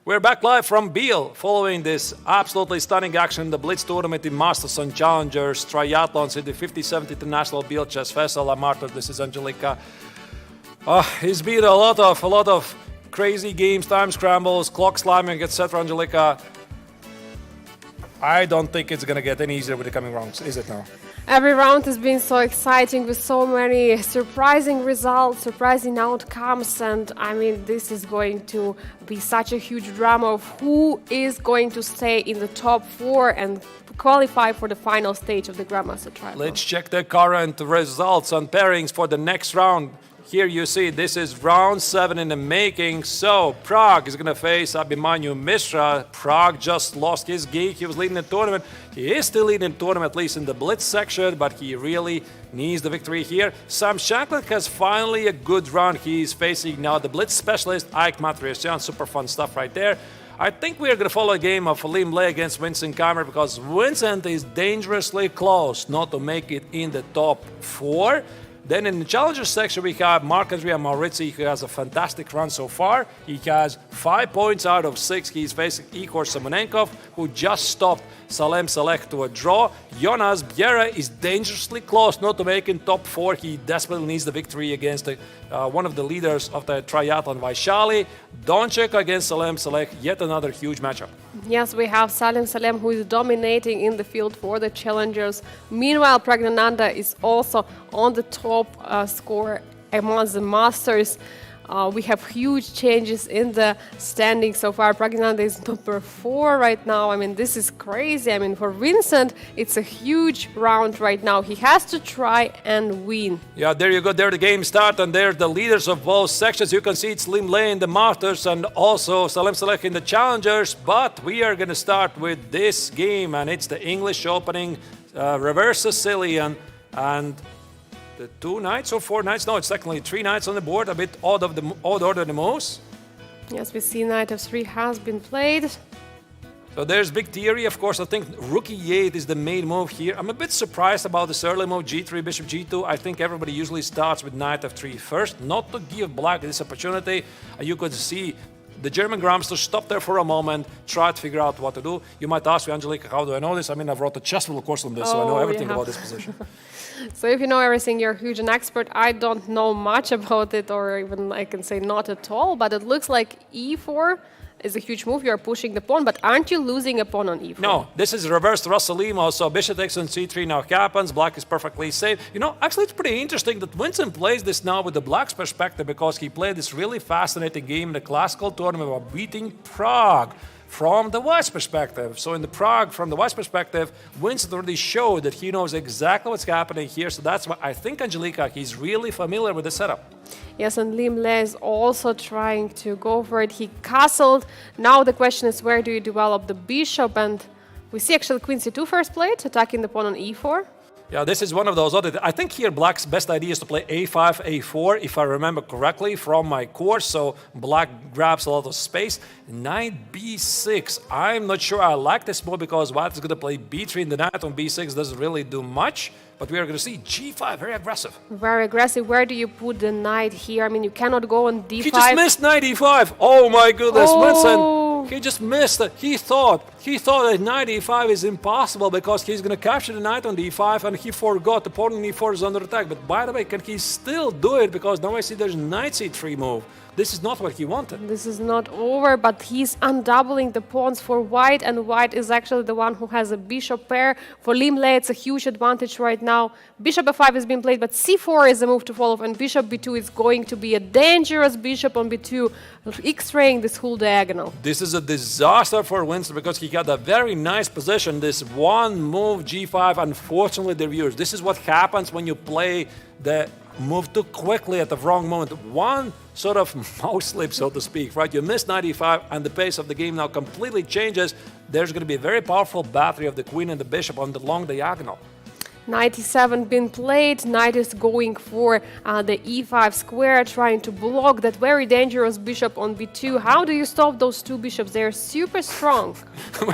We're back live from Biel following this absolutely stunning action in the BLITZ tournament in Masters and Challengers Triathlons in the 57th International Biel Chess Festival. I'm Artur, this is Angelika. It's been a lot of crazy games, time scrambles, clock slamming, etc. Angelika, I don't think it's going to get any easier with the coming rounds, is it now? Every round has been so exciting with so many surprising results, surprising outcomes, and I mean, this is going to be such a huge drama of who is going to stay in the top 4 and qualify for the final stage of the Grandmaster Triathlon. Let's check the current results and pairings for the next round. Here you see this is round 7 in the making. So Pragg is going to face Abhimanyu Mishra. Pragg just lost his gig. He was leading the tournament. He is still leading the tournament, at least in the BLITZ section, but he really needs the victory here. Sam Shankland has finally a good run. He's facing now the BLITZ specialist, Ike Matriosyan. Super fun stuff right there. I think we are going to follow a game of Liem against Vincent Keymer because Vincent is dangerously close not to make it in the top 4. Then in the challenger section, we have Marc-Andrea Maurizi, who has a fantastic run so far. He has 5 points out of 6. He's facing Igor Simonenkov, who just stopped Salem Select to a draw. Jonas Bienne is dangerously close not to making top 4. He desperately needs the victory against one of the leaders of the triathlon, Vaishali. Doncek against Salem Select, yet another huge matchup. Yes, we have Salem, who is dominating in the field for the challengers. Meanwhile, Praggnanandhaa is also on the top score amongst the masters. We have huge changes in the standings so far. Praggnanandhaa is number 4 right now. I mean, this is crazy. I mean, for Vincent, it's a huge round right now. He has to try and win. Yeah, there you go. There the game start, and there the leaders of both sections. You can see it's Liem in the Masters and also Salem in the Challengers. But we are going to start with this game, and it's the English opening reverse Sicilian. And the 2 nights or 4 nights? No, it's technically 3 nights on the board. A bit odd order the moves. Yes, we see knight f3 has been played. So there's big theory. Of course, I think rook e8 is the main move here. I'm a bit surprised about this early move, g3, bishop g2. I think everybody usually starts with knight f3 first, not to give black this opportunity. You could see the German grandmaster stop there for a moment, try to figure out what to do. You might ask me, Angelika, how do I know this? I mean, I've wrote a chess course on this, so I know everything about this position. So if you know everything, you're huge an expert. I don't know much about it, or even I can say not at all, but it looks like e4 is a huge move. You're pushing the pawn, but aren't you losing a pawn on e4? No, this is reversed Rossalimo, so bishop takes on c3 now happens. Black is perfectly safe. You know, actually it's pretty interesting that Vincent plays this now with the black's perspective, because he played this really fascinating game in the classical tournament about beating Pragg from the white's perspective. So in the Pragg, from the white's perspective, Vincent already showed that he knows exactly what's happening here. So that's why I think, Angelika, he's really familiar with the setup. Yes, and Liem is also trying to go for it. He castled. Now the question is, where do you develop the bishop? And we see actually queen c2 first played, attacking the pawn on e4. Yeah, this is one of those other. I think here black's best idea is to play a5, a4, if I remember correctly from my course. So black grabs a lot of space. Knight b6. I'm not sure I like this move, because white is going to play b3 and the knight on b6 doesn't really do much. But we are going to see g5, very aggressive. Very aggressive. Where do you put the knight here? I mean, you cannot go on d5. He just missed knight e5. Oh my goodness, Vincent. He just missed it. He thought that knight e5 is impossible because he's going to capture the knight on d5, and he forgot the pawn on e4 is under attack. But by the way, can he still do it? Because now I see there's knight c3 move. This is not what he wanted. This is not over, but he's undoubling the pawns for white, and white is actually the one who has a bishop pair. For Liem, it's a huge advantage right now. Bishop f5 is being played, but c4 is the move to follow, and bishop b2 is going to be a dangerous bishop on b2, x-raying this whole diagonal. This is a disaster for Winston, because he got a very nice position. This one move g5, unfortunately, the viewers, this is what happens when you play the move too quickly at the wrong moment. One sort of mouse slip, so to speak, right? You miss knight e5, and the pace of the game now completely changes. There's going to be a very powerful battery of the queen and the bishop on the long diagonal. Knight e7 been played. Knight is going for the e5 square, trying to block that very dangerous bishop on b2. How do you stop those two bishops? They're super strong.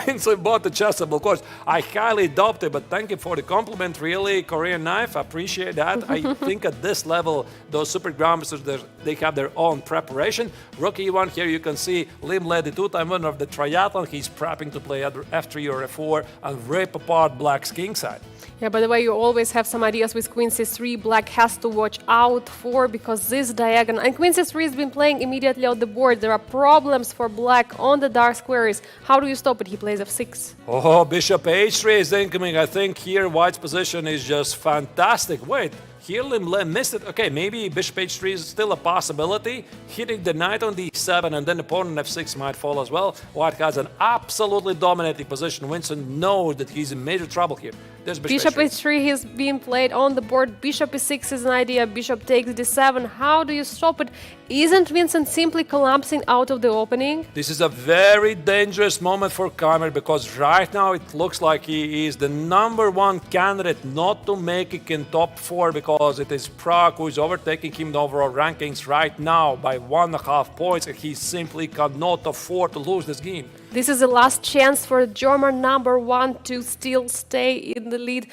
Vincent bought the chessable course. I highly doubt it, but thank you for the compliment. Really, Korean knife, I appreciate that. I think at this level, those super grandmasters, they have their own preparation. Rook e1, here you can see Liem led the 2-time winner of the triathlon. He's prepping to play either f3 or f4 and rip apart black's kingside. Yeah, by the way, you always have some ideas with queen c3. Black has to watch out for, because this diagonal, and queen c3 has been playing immediately on the board. There are problems for black on the dark squares. How do you stop it? He plays f6. Oh, bishop h3 is incoming. I think here white's position is just fantastic. Wait, here Liem missed it. Okay, maybe bishop h3 is still a possibility. Hitting the knight on d7, and then the pawn on f6 might fall as well. White has an absolutely dominating position. Winston knows that he's in major trouble here. There's bishop h3 is being played on the board. Bishop e6 is an idea. Bishop takes d7. How do you stop it? Isn't Vincent simply collapsing out of the opening? This is a very dangerous moment for Keymer, because right now it looks like he is the #1 candidate not to make it in top 4, because it is Pragg who is overtaking him in the overall rankings right now by 1.5 points, and he simply cannot afford to lose this game. This is the last chance for German #1 to still stay in the lead.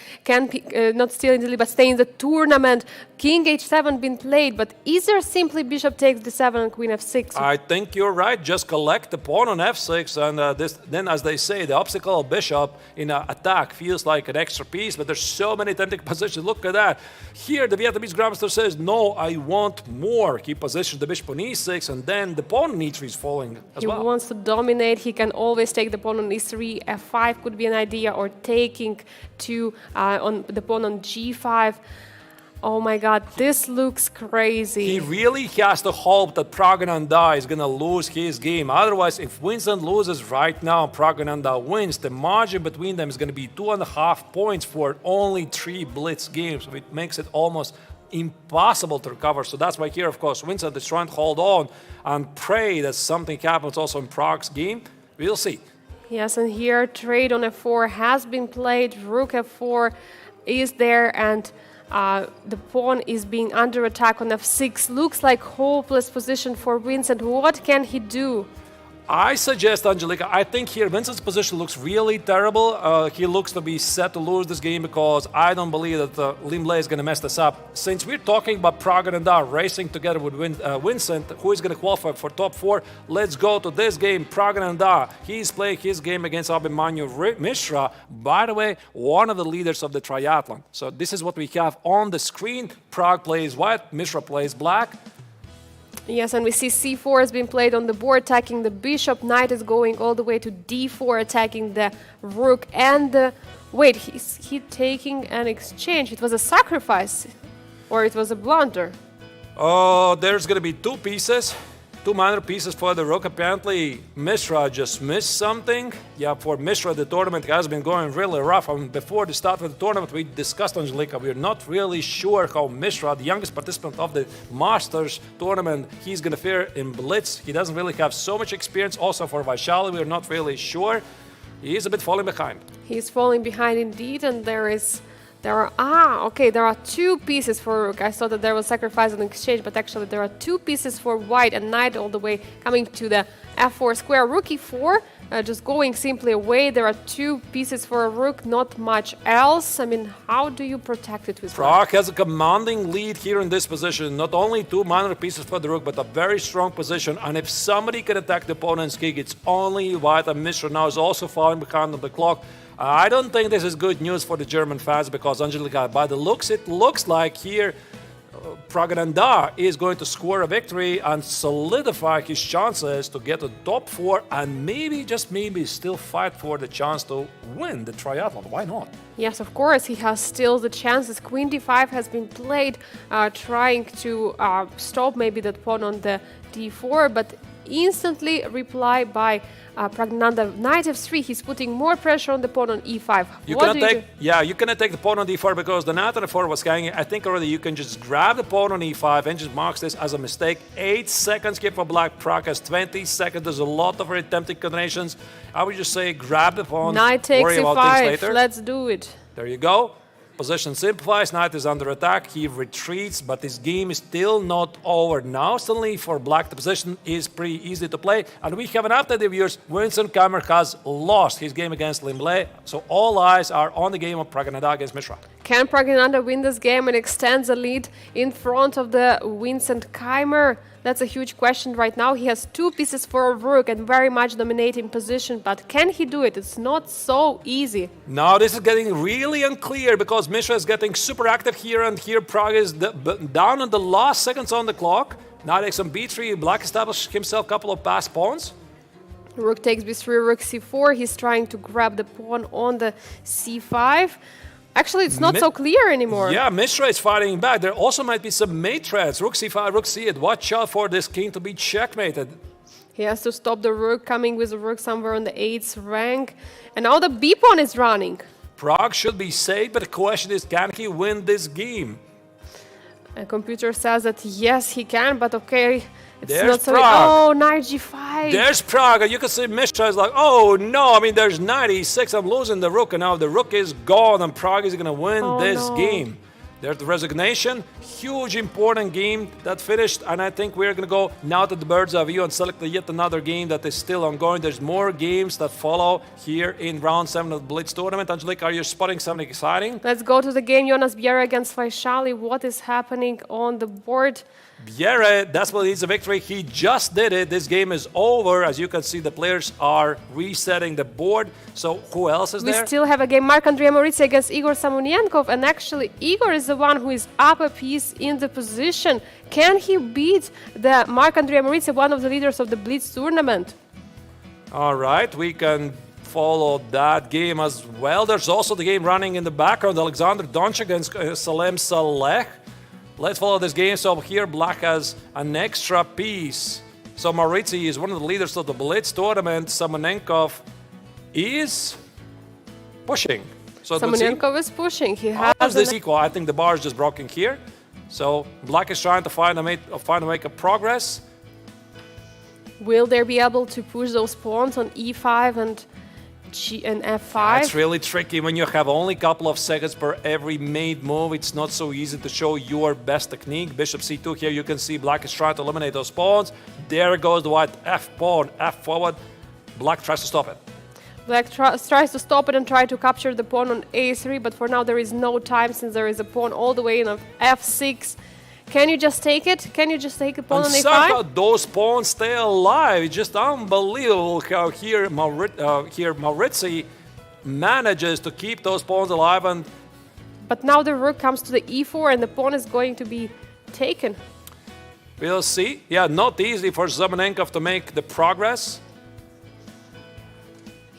Not still in the lead, but stay in the tournament. King h7 been played, but is there simply bishop takes d7 and queen f6? I think you're right. Just collect the pawn on f6, and then, as they say, the obstacle bishop in an attack feels like an extra piece, but there's so many tempting positions. Look at that. Here, the Vietnamese grandmaster says, no, I want more. He positions the bishop on e6, and then the pawn on e3 is falling as well. He wants to dominate. He can always take the pawn on e3. f5 could be an idea, or taking on the pawn on g5. Oh my God, this looks crazy. He really has to hope that Praggnanandhaa is going to lose his game. Otherwise, if Vincent loses right now, Praggnanandhaa wins, the margin between them is going to be 2.5 points for only 3 blitz games, which makes it almost impossible to recover. So that's why here, of course, Vincent is trying to hold on and pray that something happens also in Pragg's game. We'll see. Yes, and here trade on f4 has been played. Rook f4 is there, and the pawn is being under attack on f6. Looks like hopeless position for Vincent. What can he do? I suggest, Angelika, I think here Vincent's position looks really terrible. He looks to be set to lose this game because I don't believe that Liem is going to mess this up. Since we're talking about Praggnanandhaa racing together with Vincent, who is going to qualify for top 4, let's go to this game. Praggnanandhaa, he's playing his game against Abhimanyu Mishra. By the way, one of the leaders of the triathlon. So this is what we have on the screen. Pragg plays white, Mishra plays black. Yes, and we see c4 has been played on the board, attacking the bishop. Knight is going all the way to d4, attacking the rook. And wait, he taking an exchange? It was a sacrifice, or it was a blunder? Oh, there's going to be 2 pieces. 2 minor pieces for the rook. Apparently, Mishra just missed something. Yeah, for Mishra, the tournament has been going really rough. I mean, before the start of the tournament, we discussed, Angelika, we're not really sure how Mishra, the youngest participant of the Masters tournament, he's going to fare in Blitz. He doesn't really have so much experience. Also for Vaishali, we're not really sure. He is a bit falling behind. He's falling behind indeed, and there are 2 pieces for rook. I thought that there was sacrifice and exchange, but actually there are 2 pieces for white, and knight all the way coming to the f4 square. Rook e4, just going simply away. There are 2 pieces for a rook, not much else. I mean, how do you protect it with Pragg has a commanding lead here in this position. Not only 2 minor pieces for the rook, but a very strong position. And if somebody can attack the opponent's king, it's only white, and Mishra now is also falling behind on the clock. I don't think this is good news for the German fans because, Angelika, by the looks, it looks like here Praggnanandhaa is going to score a victory and solidify his chances to get to top 4 and maybe, just maybe, still fight for the chance to win the triathlon. Why not? Yes, of course, he has still the chances. Queen d5 has been played, trying to stop maybe that pawn on the d4, but instantly reply by Praggnanandhaa. Knight f3, he's putting more pressure on the pawn on e5. You cannot take the pawn on d4 because the knight on d4 was hanging. I think already you can just grab the pawn on e5 and just marks this as a mistake. 8 seconds here for black. Pragg has 20 seconds. There's a lot of very tempting combinations. I would just say grab the pawn, Knight takes worry e5. about things later. Let's do it. There you go. Position simplifies, knight is under attack, he retreats, but this game is still not over. Now, suddenly for black, the position is pretty easy to play. And we have an update, viewers. Vincent Keymer has lost his game against Liem, so all eyes are on the game of Praggnanandhaa against Mishra. Can Praggnanandhaa win this game and extend the lead in front of the Vincent Keymer? That's a huge question right now. He has 2 pieces for a rook and very much dominating position, but can he do it? It's not so easy. Now this is getting really unclear because Mishra is getting super active here, and here Pragg is down in the last seconds on the clock. Now takes on b3, black establishes himself a couple of passed pawns. Rook takes b3, rook c4. He's trying to grab the pawn on the c5. Actually, it's not so clear anymore. Yeah, Mishra is fighting back. There also might be some mate threats. Rook c5, rook c8. Watch out for this king to be checkmated. He has to stop the rook, coming with the rook somewhere on the 8th rank. And now the b-pawn is running. Pragg should be safe, but the question is, can he win this game? A computer says that yes, he can, but okay, it's There's not so. Pragg. Oh, knight g5. There's Pragg, and you can see Mishra is like, oh no, I mean, there's knight e6, I'm losing the rook, and now the rook is gone, and Pragg is going to win this game. There's the resignation. Huge, important game that finished, and I think we're going to go now to the bird's eye view and select yet another game that is still ongoing. There's more games that follow here in round 7 of the BLITZ tournament. Angelika, are you spotting something exciting? Let's go to the game. Bienne against Vaishali. What is happening on the board? Bienne desperately needs a victory. He just did it. This game is over. As you can see, the players are resetting the board. So who else is there? We still have a game. Marc-Andrei Maurice against Igor Samonienkov. And actually, Igor is the one who is up a piece in the position. Can he beat the Marc-Andrei Maurice, one of the leaders of the BLITZ tournament? All right, we can follow that game as well. There's also the game running in the background. Alexander Donch against Salem Saleh. Let's follow this game. So here Black has an extra piece. So Maurizi is one of the leaders of the BLITZ tournament. Samonenkov is pushing. So Samonenkov is pushing. He has this equal. I think the bar is just broken here. So Black is trying to find a make a progress. Will they be able to push those pawns on e5 and f5? It's really tricky when you have only a couple of seconds per every made move. It's not so easy to show your best technique. Bishop c2 here, you can see Black is trying to eliminate those pawns. There goes the white f pawn, f forward. Black tries to stop it. Black tries to stop it and try to capture the pawn on a3, but for now there is no time since there is a pawn all the way in f6. Can you just take it? Can you just take a pawn on a5? Somehow those pawns stay alive. It's just unbelievable how here Maurizi manages to keep those pawns alive. But now the rook comes to the e4 and the pawn is going to be taken. We'll see. Yeah, not easy for Samonenkov to make the progress.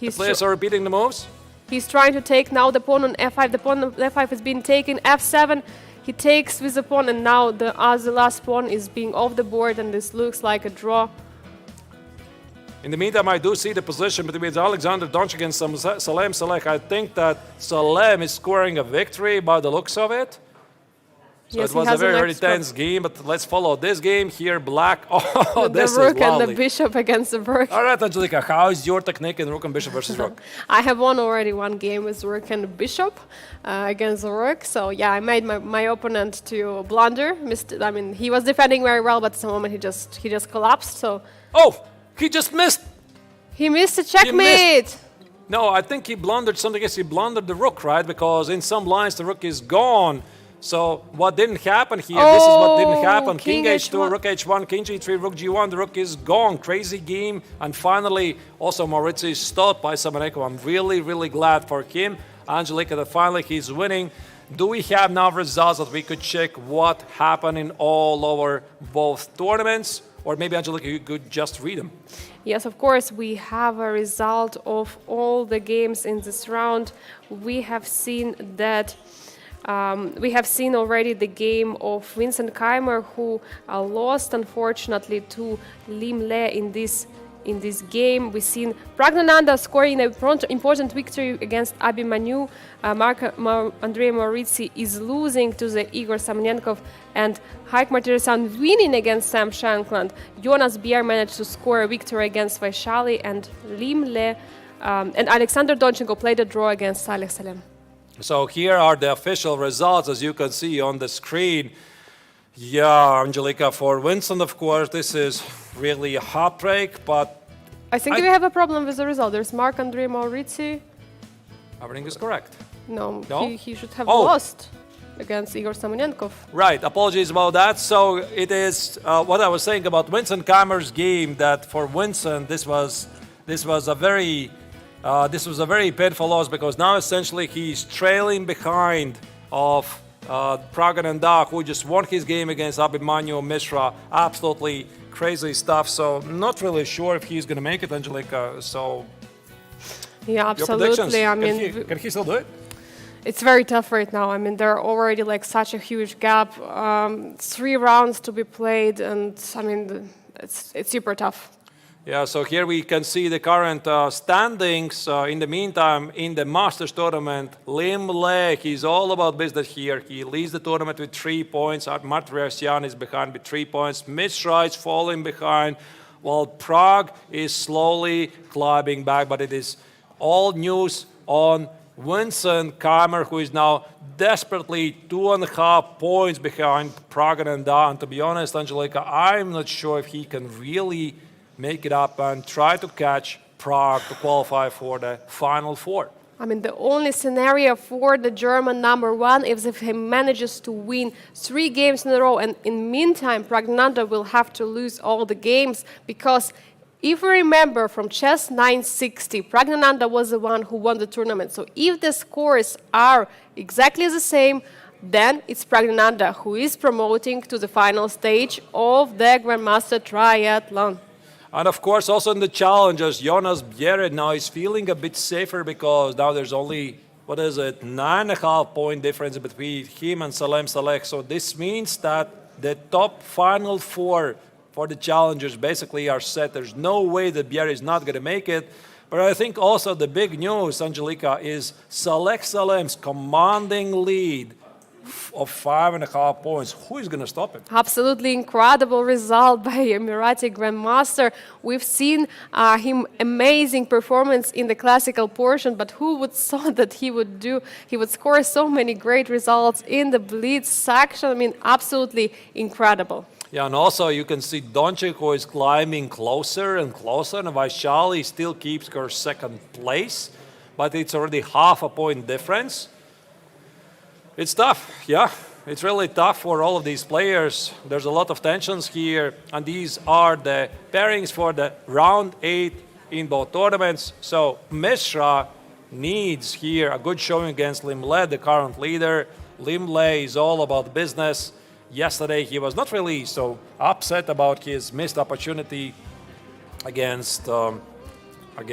The players are repeating the moves. He's trying to take now the pawn on f5. The pawn on f5 has been taken. f7. He takes with the pawn, and now the last pawn is being off the board, and this looks like a draw. In the meantime, I do see the position between Alexander Donchik and Salem Salek. I think that Salem is scoring a victory by the looks of it. So yes, it was a very tense game, but let's follow this game here. Black. Oh, this is lovely. The rook and the bishop against the rook. All right, Angelika, how is your technique in rook and bishop versus rook? I have won already one game with rook and bishop against the rook. So yeah, I made my opponent to blunder. I mean, he was defending very well, but at the moment he just collapsed. So. Oh, he just missed. He missed a checkmate. No, I think he blundered something else. He blundered the rook, right? Because in some lines the rook is gone. So what didn't happen here, this is what didn't happen. King h2, rook h1, king g3, rook g1, the rook is gone. Crazy game. And finally, also Maurizi is stopped by Samonenkov. I'm really, really glad for him. Angelika, that finally he's winning. Do we have now results that we could check what happened in all over both tournaments? Or maybe, Angelika, you could just read them. Yes, of course, we have a result of all the games in this round. We have seen that we have seen already the game of Vincent Keymer, who lost, unfortunately, to Liem in this game. We've seen Praggnanandhaa scoring an important victory against Abhimanyu. Andrei Maurizi is losing to the Igor Samonenkov, and Haik Martirosyan winning against Sam Shankland. Jonas Biel managed to score a victory against Vaishali, and Liem and Alexander Donchenko played a draw against Salem. So here are the official results, as you can see on the screen. Yeah, Angelika, for Vincent, of course, this is really a heartbreak, but I think we have a problem with the result. There's Marc-André Maurizi. Everything is correct. No? He should have lost against Igor Samonenkov. Right, apologies about that. So it is what I was saying about Vincent Keymer's game, that for Vincent, this was a very painful loss, because now essentially he's trailing behind of Praggnanandhaa, who just won his game against Abhimanyu Mishra. Absolutely crazy stuff. So not really sure if he's going to make it, Angelika. So yeah, absolutely. I mean, can he still do it? It's very tough right now. I mean, there are already like such a huge gap. 3 rounds to be played, and I mean, it's super tough. Yeah, so here we can see the current standings. In the meantime, in the Masters tournament, Liem, he's all about business here. He leads the tournament with 3 points. Martirosyan is behind with 3 points. Mishra is falling behind, while Pragg is slowly climbing back. But it is all news on Vincent Keymer, who is now desperately 2.5 points behind Praggnanandhaa. And to be honest, Angelika, I'm not sure if he can really make it up and try to catch Pragg to qualify for the Final Four. I mean, the only scenario for the German #1 is if he manages to win 3 games in a row, and in the meantime, Praggnanandhaa will have to lose all the games, because if we remember from chess 960, Praggnanandhaa was the one who won the tournament. So if the scores are exactly the same, then it's Praggnanandhaa who is promoting to the final stage of the Grandmaster Triathlon. And of course, also in the challengers, Jonas Biel now is feeling a bit safer, because now there's only what is it, 9.5 point difference between him and Salem Saleh. So this means that the top final four for the challengers basically are set. There's no way that Bienne is not going to make it. But I think also the big news, Angelica, is Saleh Salem's commanding lead of 5.5 points. Who is going to stop him? Absolutely incredible result by Emirati Grandmaster. We've seen him amazing performance in the classical portion, but who would thought that he would score so many great results in the BLITZ section? I mean, absolutely incredible. Yeah, and also you can see Doncic, who is climbing closer and closer, and Vaishali still keeps her second place, but it's already half a point difference. It's tough, yeah. It's really tough for all of these players. There's a lot of tensions here, and these are the pairings for the round 8 in both tournaments. So Mishra needs here a good showing against Liem, the current leader. Liem is all about business. Yesterday he was not really so upset about his missed opportunity against Ike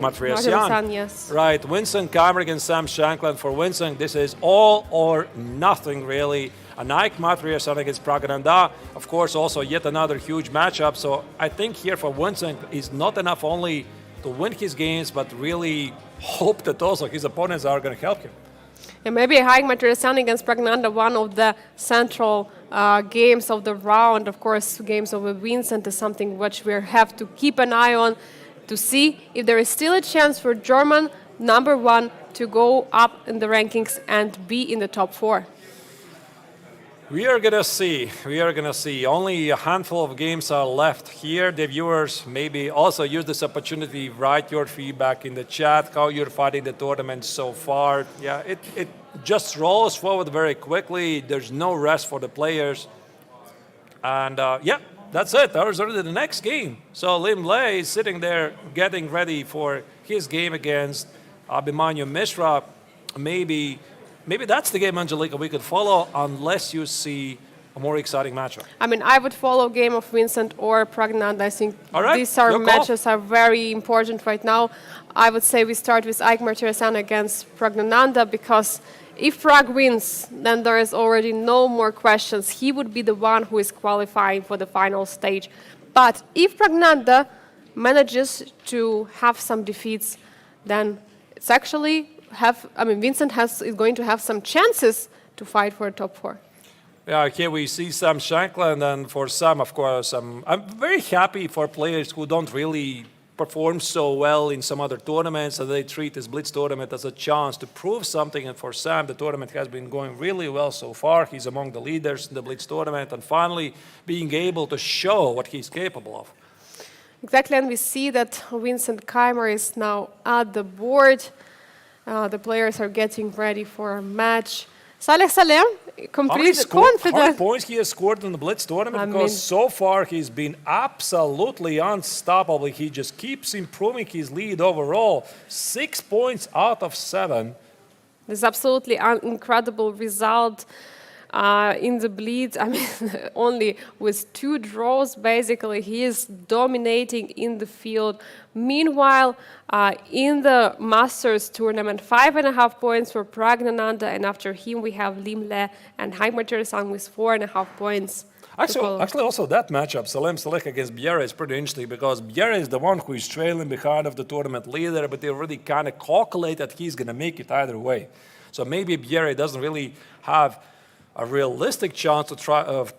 Matriasyan. Yes. Right, Vincent Keymer against Sam Shankland. For Vincent, this is all or nothing, really. And Ike Matriasyan against Praggnanandhaa, of course, also yet another huge matchup. So I think here for Vincent is not enough only to win his games, but really hope that also his opponents are going to help him. And maybe Ike Matriasyan against Praggnanandhaa, one of the central games of the round. Of course, games over Vincent is something which we have to keep an eye on, to see if there is still a chance for German #1 to go up in the rankings and be in the top 4. We are going to see. We are going to see. Only a handful of games are left here. The viewers maybe also use this opportunity, write your feedback in the chat, how you're fighting the tournament so far. Yeah, it just rolls forward very quickly. There's no rest for the players. And yeah, that's it. That was already the next game. So Liem is sitting there getting ready for his game against Abhimanyu Mishra. Maybe that's the game, Angelica, we could follow unless you see a more exciting matchup. I mean, I would follow game of Vincent or Praggnanandhaa. I think these matches are very important right now. I would say we start with Ike Matriasyan against Praggnanandhaa, because if Pragg wins, then there is already no more questions. He would be the one who is qualifying for the final stage. But if Praggnanandhaa manages to have some defeats, then it's actually Vincent is going to have some chances to fight for a top 4. Yeah, here we see Sam Shankland, and for Sam, of course, I'm very happy for players who don't really perform so well in some other tournaments, and they treat this BLITZ tournament as a chance to prove something. And for Sam, the tournament has been going really well so far. He's among the leaders in the BLITZ tournament, and finally being able to show what he's capable of. Exactly, and we see that Vincent Keymer is now at the board. The players are getting ready for a match. Salem, completely confident. How many points he has scored in the BLITZ tournament? Because so far he's been absolutely unstoppable. He just keeps improving his lead overall. 6 points out of 7. This is absolutely an incredible result in the BLITZ. I mean, only with 2 draws, basically, he is dominating in the field. Meanwhile, in the Masters tournament, 5.5 points for Praggnanandhaa, and after him we have Liem and Ike Matriasyan with 4.5 points. Actually, also that matchup, Salem Saleh against Bienne, is pretty interesting, because Bienne is the one who is trailing behind of the tournament leader, but they already kind of calculate that he's going to make it either way. So maybe Bienne doesn't really have a realistic chance to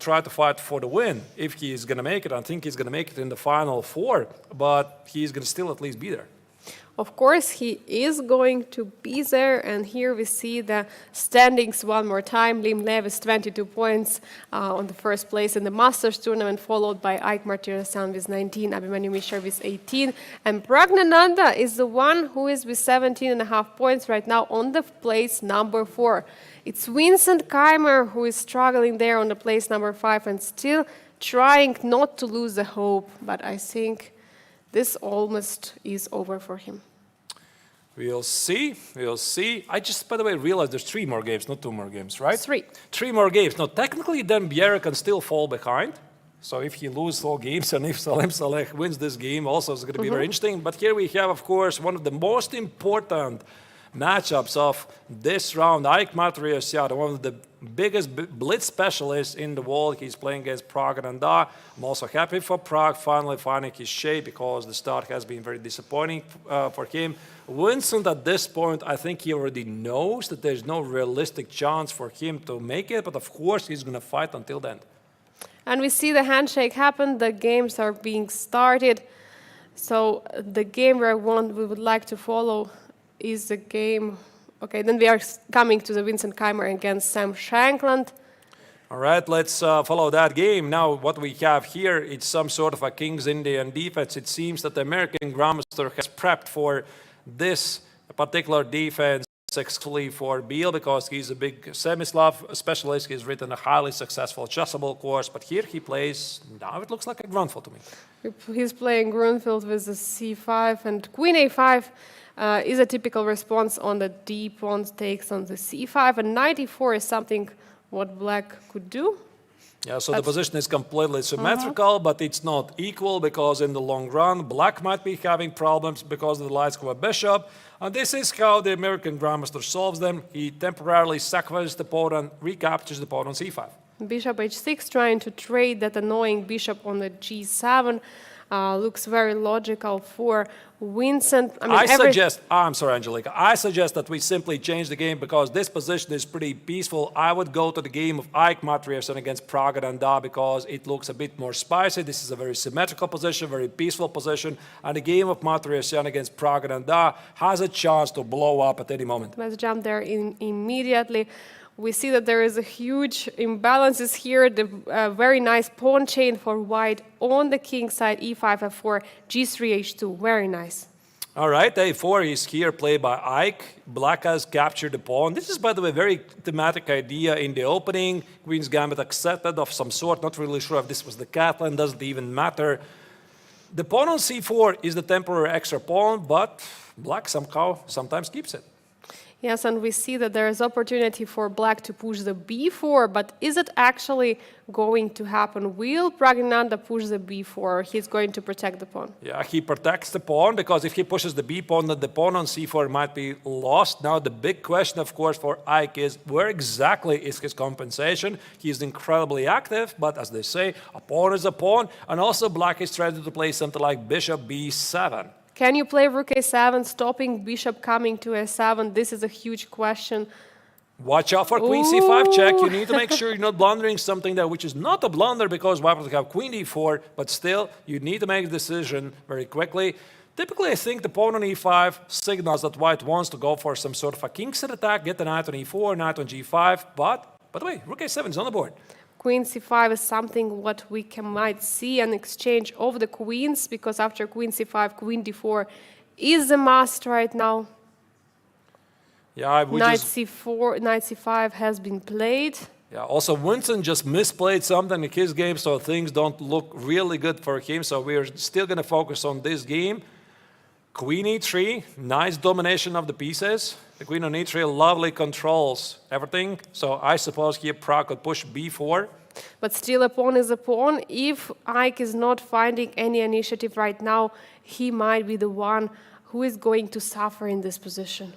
try to fight for the win if he is going to make it. I think he's going to make it in the final 4, but he's going to still at least be there. Of course, he is going to be there, and here we see the standings one more time. Liem with 22 points on the first place in the Masters tournament, followed by Ike Matriasyan with 19, Abhimanyu Mishra with 18, and Praggnanandhaa is the one who is with 17.5 points right now on the place number 4. It's Vincent Keymer who is struggling there on the place number 5 and still trying not to lose the hope, but I think this almost is over for him. We'll see. We'll see. I just, by the way, realized there's 3 more games, not 2 more games, right? 3. 3 more games. Now, technically, then Bienne can still fall behind. So if he loses all games, and if Salem Saleh wins this game, also it's going to be very interesting. But here we have, of course, one of the most important matchups of this round. Ike Matriosyan, one of the biggest blitz specialists in the world. He's playing against Praggnanandhaa. I'm also happy for Pragg finally finding his shape because the start has been very disappointing for him. Vincent, at this point, I think he already knows that there's no realistic chance for him to make it, but of course he's going to fight until the end. And we see the handshake happen, the games are being started. So the game we would like to follow is the game. Okay, then we are coming to the Vincent Keymer against Sam Shankland. All right, let's follow that game. Now, what we have here, it's some sort of a King's Indian defense. It seems that the American Grandmaster has prepped for this particular defense exclusively for Biel because he's a big Semislav specialist. He's written a highly successful chessable course, but here he plays, now it looks like a Grunfeld to me. He's playing Grunfeld with the c5, and Queen a5 is a typical response on the d pawn takes on the c5, and knight e4 is something what black could do. Yeah, so the position is completely symmetrical, but it's not equal because in the long run, black might be having problems because of the lights of a bishop. And this is how the American Grandmaster solves them. He temporarily sacrifices the pawn and recaptures the pawn on c5. Bishop h6, trying to trade that annoying bishop on the g7. Looks very logical for Vincent. I'm sorry, Angelica. I suggest that we simply change the game because this position is pretty peaceful. I would go to the game of Ike Matriosyan against Praggnanandhaa because it looks a bit more spicy. This is a very symmetrical position, very peaceful position. And the game of Matriosyan against Praggnanandhaa has a chance to blow up at any moment. Let's jump there immediately. We see that there is a huge imbalances here. The very nice pawn chain for white on the king side, e5, f4, g3, h2. Very nice. All right, a4 is here played by Ike. Black has captured the pawn. This is, by the way, a very thematic idea in the opening. Queen's Gambit accepted of some sort. Not really sure if this was the Catalan. Doesn't even matter. The pawn on c4 is the temporary extra pawn, but black somehow sometimes keeps it. Yes, and we see that there is opportunity for black to push the b4, but is it actually going to happen? Will Praggnanandhaa push the b4, or he's going to protect the pawn? Yeah, he protects the pawn, because if he pushes the b pawn, then the pawn on c4 might be lost. Now, the big question, of course, for Ike is, where exactly is his compensation? He is incredibly active, but as they say, a pawn is a pawn, and also black is trying to play something like bishop b7. Can you play rook a7, stopping bishop coming to a7? This is a huge question. Watch out for queen c5 check. You need to make sure you're not blundering something there, which is not a blunder because white will have queen d4, but still, you need to make a decision very quickly. Typically, I think the pawn on e5 signals that white wants to go for some sort of a king-set attack, get the knight on e4, knight on g5, but, by the way, rook a7 is on the board. Queen c5 is something what we might see an exchange of the queens, because after queen c5, queen d4 is a must right now. Yeah, knight c4, knight c5 has been played. Yeah, also Vincent just misplayed something in his game, so things don't look really good for him. So we're still going to focus on this game. Queen e3, nice domination of the pieces. The queen on e3 lovely controls everything. So I suppose here Pragg could push b4. But still a pawn is a pawn. If Ike is not finding any initiative right now, he might be the one who is going to suffer in this position.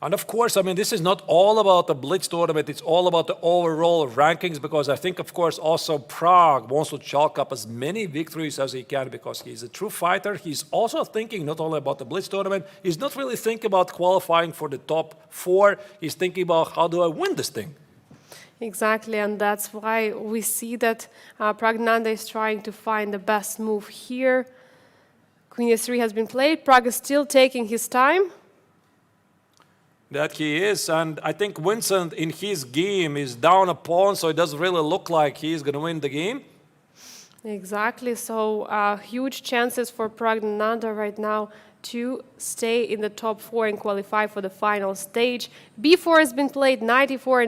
And of course, I mean, this is not all about the BLITZ tournament. It's all about the overall rankings, because I think, of course, also Pragg wants to chalk up as many victories as he can because he's a true fighter. He's also thinking not only about the BLITZ tournament. He's not really thinking about qualifying for the top 4. He's thinking about, how do I win this thing? Exactly, and that's why we see that Praggnanandhaa is trying to find the best move here. Queen e3 has been played. Pragg is still taking his time. That he is, and I think Vincent in his game is down a pawn, so it doesn't really look like he's going to win the game. Exactly, so huge chances for Praggnanandhaa right now to stay in the top 4 and qualify for the final stage. b4 has been played, knight e4,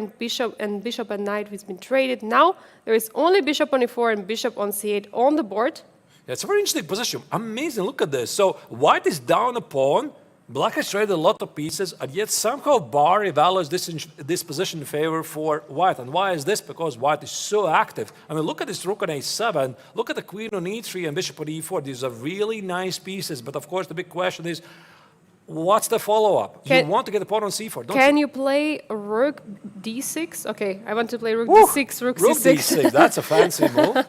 and bishop and knight has been traded. Now there is only bishop on e4 and bishop on c8 on the board. Yeah, it's a very interesting position. Amazing, look at this. So white is down a pawn. Black has traded a lot of pieces, and yet somehow Bar evaluates this position in favor for white. And why is this? Because white is so active. I mean, look at this rook on a7. Look at the queen on e3 and bishop on e4. These are really nice pieces. But of course, the big question is, What's the follow-up? You want to get the pawn on c4, don't Can you? you play rook d6? Okay, I want to play rook Woo! d6, rook Rook c6. d6, that's a fancy move.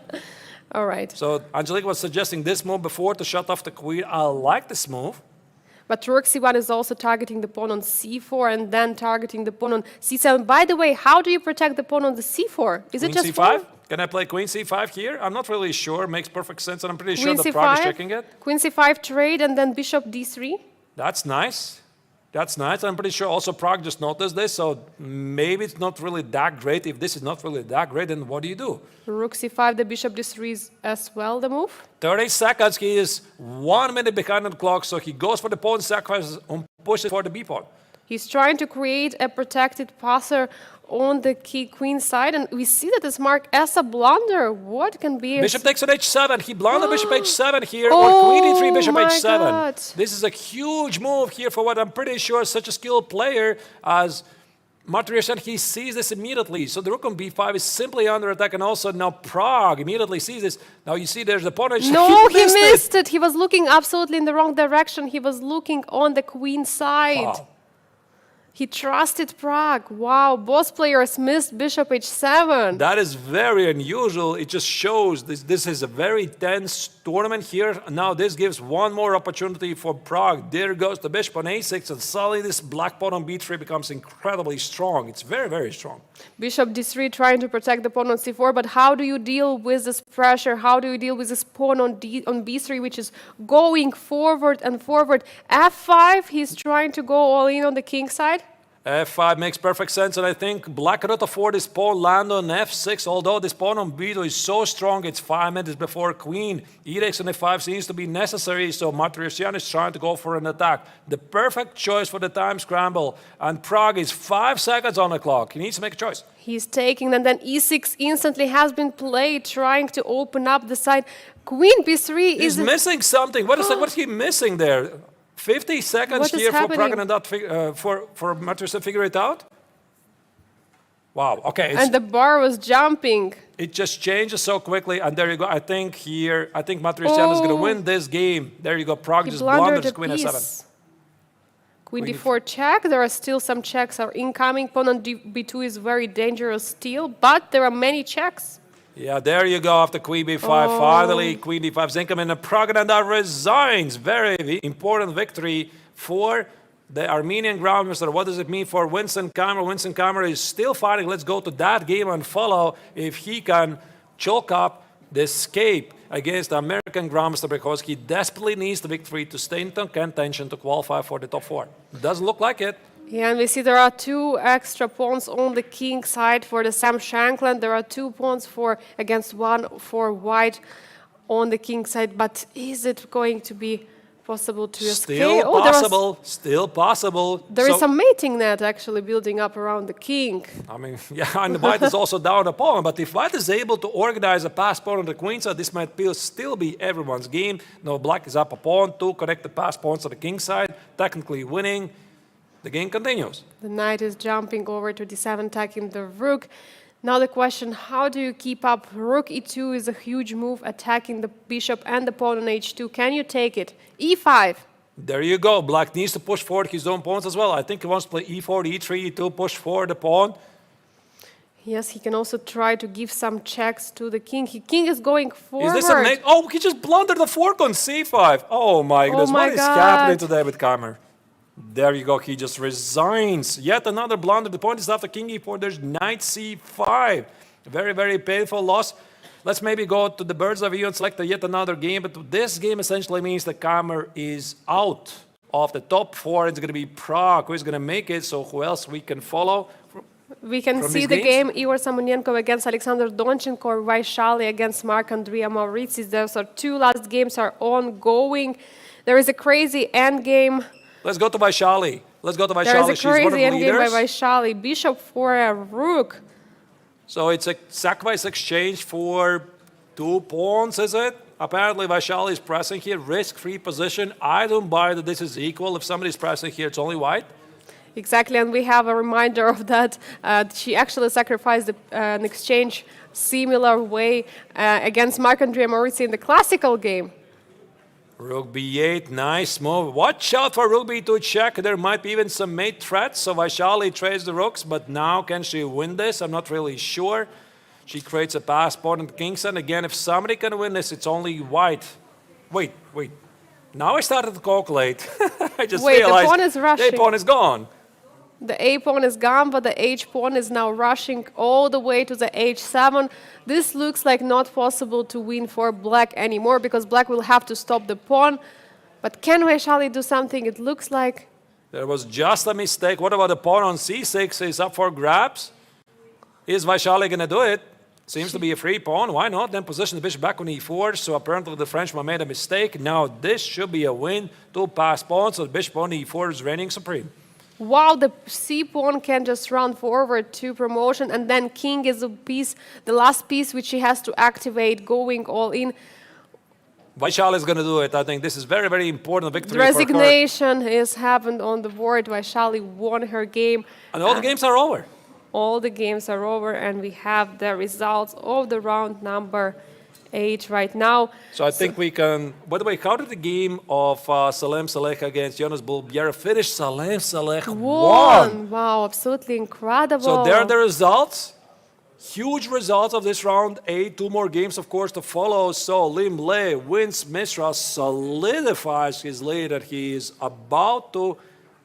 All right. So Angelique was suggesting this move before to shut off the queen. I like this move. But rook c1 is also targeting the pawn on c4 and then targeting the pawn on c7. By the way, how do you protect the pawn on the c4? Is it Queen just c5? Can I play queen c5 here? I'm not really sure. Makes perfect sense, and I'm pretty sure Queen that Pragg is c5, checking it. Queen c5 trade and then bishop d3? That's nice. That's nice. I'm pretty sure also Pragg just noticed this, so maybe it's not really that great. If this is not really that great, then what do you do? Rook c5, the bishop d3 is as well the move. 30 seconds. He is 1 minute behind on the clock, so he goes for the pawn sacrifices and pushes for the b pawn. He's trying to create a protected passer on the queen side, and we see that it's marked as a blunder. What can be? Bishop takes on h7. He blundered bishop h7 here, Oh, or queen e3, bishop my h7. God. This is a huge move here for what I'm pretty sure is such a skilled player as Martyrian. He sees this immediately. So the rook on b5 is simply under attack, and also now Pragg immediately sees this. Now you see there's the pawn h7. No, he missed it. He was looking absolutely in the wrong direction. He was looking on the queen side. Wow. He trusted Pragg. Wow, both players missed bishop h7. That is very unusual. It just shows this is a very tense tournament here. Now this gives one more opportunity for Pragg. There goes the bishop on a6, and suddenly this black pawn on b3 becomes incredibly strong. It's very, very strong. Bishop d3 trying to protect the pawn on c4, but how do you deal with this pressure? How do you deal with this pawn on b3, which is going forward and forward? f5, he's trying to go all in on the king side. f5 makes perfect sense, and I think black cannot afford this pawn land on f6, although this pawn on b2 is so strong. It's 5 minutes before queen. E takes on f5 seems to be necessary, so Martyrian is trying to go for an attack. The perfect choice for the time scramble, and Pragg is 5 seconds on the clock. He needs to make a choice. He's taking, and then e6 instantly has been played, trying to open up the side. Queen b3 He's is... missing something. What's he missing there? 50 seconds What is here for happening? Praggnanandhaa for Martyrian to figure it out? Wow, okay. And the bar was jumping. It just changes so quickly, and there you go. I think Martyrian is going to win this game. There you go. Pragg He just blundered blunders a queen f7. piece. Queen d4 check. There are still some checks are incoming. Pawn on b2 is very dangerous still, but there are many checks. Yeah, there you go after queen b5. Finally, queen d5 is incoming, and Praggnanandhaa resigns. Very important victory for the Armenian Grandmaster. What does it mean for Winston Keymer? Winston Keymer is still fighting. Let's go to that game and follow if he can chalk up the escape against the American Grandmaster, because he desperately needs the victory to stay in contention to qualify for the top 4. Doesn't look like it. Yeah, and we see there are 2 extra pawns on the king side for the Sam Shankland. There are 2 pawns against 1 for white on the king side. But is it going to be possible to escape? Still possible. There is some mating net actually building up around the king. I mean, yeah, and the white is also down a pawn. But if white is able to organize a pass pawn on the queen side, this might still be everyone's game. No, black is up a pawn to connect the pass pawns to the king side, technically winning. The game continues. The knight is jumping over to d7, attacking the rook. Now the question, how do you keep up? Rook e2 is a huge move, attacking the bishop and the pawn on h2. Can you take it? e5. There you go. Black needs to push forward his own pawns as well. I think he wants to play e4, e3, e2, push forward the pawn. Yes, he can also try to give some checks to the king. King is going forward. Is this a Oh, he just blundered the fork on c5. Oh my goodness, what is happening today with Keymer? There you go, he just resigns. Yet another blunder. The point is after king e4, there's knight c5. Very, very painful loss. Let's maybe go to the bird's eye view and select yet another game. But this game essentially means that Keymer is out of the top 4. It's going to be Pragg who is going to make it. So who else we can follow? We can see the game Igor Samonenko against Alexander Donchenko or Vaishali against Marc-André Mauritius. Those are 2 last games are ongoing. There is a crazy end game. Let's go to Vaishali. There is a crazy endgame by Vaishali. Bishop for a rook. So it's a sacrifice exchange for 2 pawns, is it? Apparently Vaishali is pressing here. Risk-free position. I don't buy that this is equal. If somebody's pressing here, it's only white. Exactly, and we have a reminder of that. She actually sacrificed an exchange similar way against Marc-André Mauritius in the classical game. Rook b8, nice move. Watch out for rook b2 check. There might be even some mate threats. So Vaishali trades the rooks, but now can she win this? I'm not really sure. She creates a pass pawn on Kingston. Again, if somebody can win this, it's only white. Wait. Now I started to calculate. I just realized the pawn is rushing. the pawn is gone. The a pawn is gone, but the h pawn is now rushing all the way to the h7. This looks like not possible to win for black anymore because black will have to stop the pawn. But can Vaishali do something? It looks like... There was just a mistake. What about the pawn on c6 is up for grabs? Is Vaishali going to do it? Seems to be a free pawn. Why not? Then position the bishop back on e4. So apparently the Frenchman made a mistake. Now this should be a win. Two pass pawns. So the bishop on e4 is reigning supreme. Wow, the c-pawn can just run forward to promotion, and then king is the last piece which he has to activate, going all in. Vaishali is going to do it. I think this is very, very important victory The resignation has happened on the board. Vaishali won her game. And all the games are over. All the games are over, and we have the results of the round number 8 right now. So I think we can... By the way, how did the game of Salem Saleh against Jonas Biel finish? Salem Saleh won! Wow, absolutely incredible. So there are the results. Huge results of this round 8. 2 more games, of course, to follow. So Liem wins Mishra, solidifies his lead, and he is about to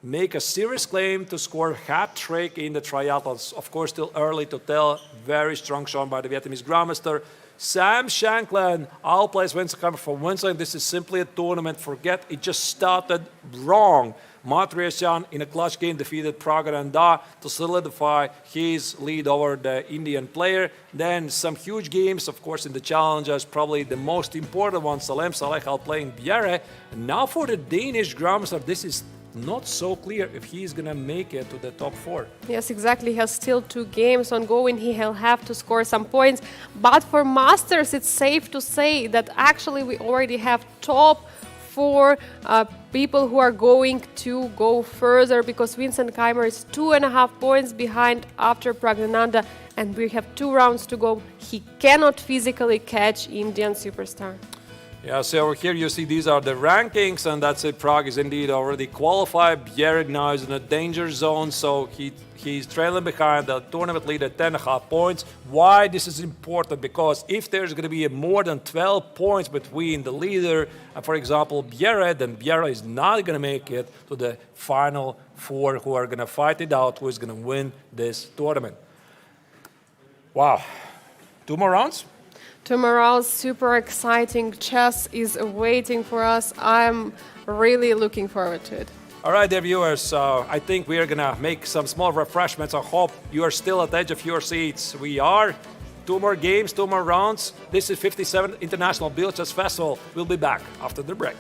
make a serious claim to score hat trick in the triathlons. Of course, still early to tell. Very strong showing by the Vietnamese Grandmaster. Sam Shankland outplays Vincent Keymer for Wednesday. This is simply a tournament. Forget it just started wrong. Matriasyan in a clutch game defeated Praggnanandhaa to solidify his lead over the Indian player. Then some huge games, of course, in the challenges. Probably the most important one, Salem Saleh outplaying Bienne. And now for the Danish Grandmaster, this is not so clear if he's going to make it to the top 4. Yes, exactly. He has still 2 games ongoing. He'll have to score some points. But for Masters, it's safe to say that actually we already have top 4 people who are going to go further, because Vincent Keymer is 2.5 points behind after Praggnanandhaa, and we have 2 rounds to go. He cannot physically catch Indian superstar. Yeah, so over here you see these are the rankings, and that's it. Pragg is indeed already qualified. Bienne now is in a danger zone, so he's trailing behind the tournament leader 10.5 points. Why this is important? Because if there's going to be more than 12 points between the leader and, for example, Bienne, then Bienne is not going to make it to the final 4 who are going to fight it out, who is going to win this tournament. Wow. 2 more rounds? Tomorrow's super exciting chess is waiting for us. I'm really looking forward to it. All right, dear viewers, I think we are going to make some small refreshments. I hope you are still at the edge of your seats. We are. 2 more games, 2 more rounds. This is 57th International BLITZ Festival. We'll be back after the break.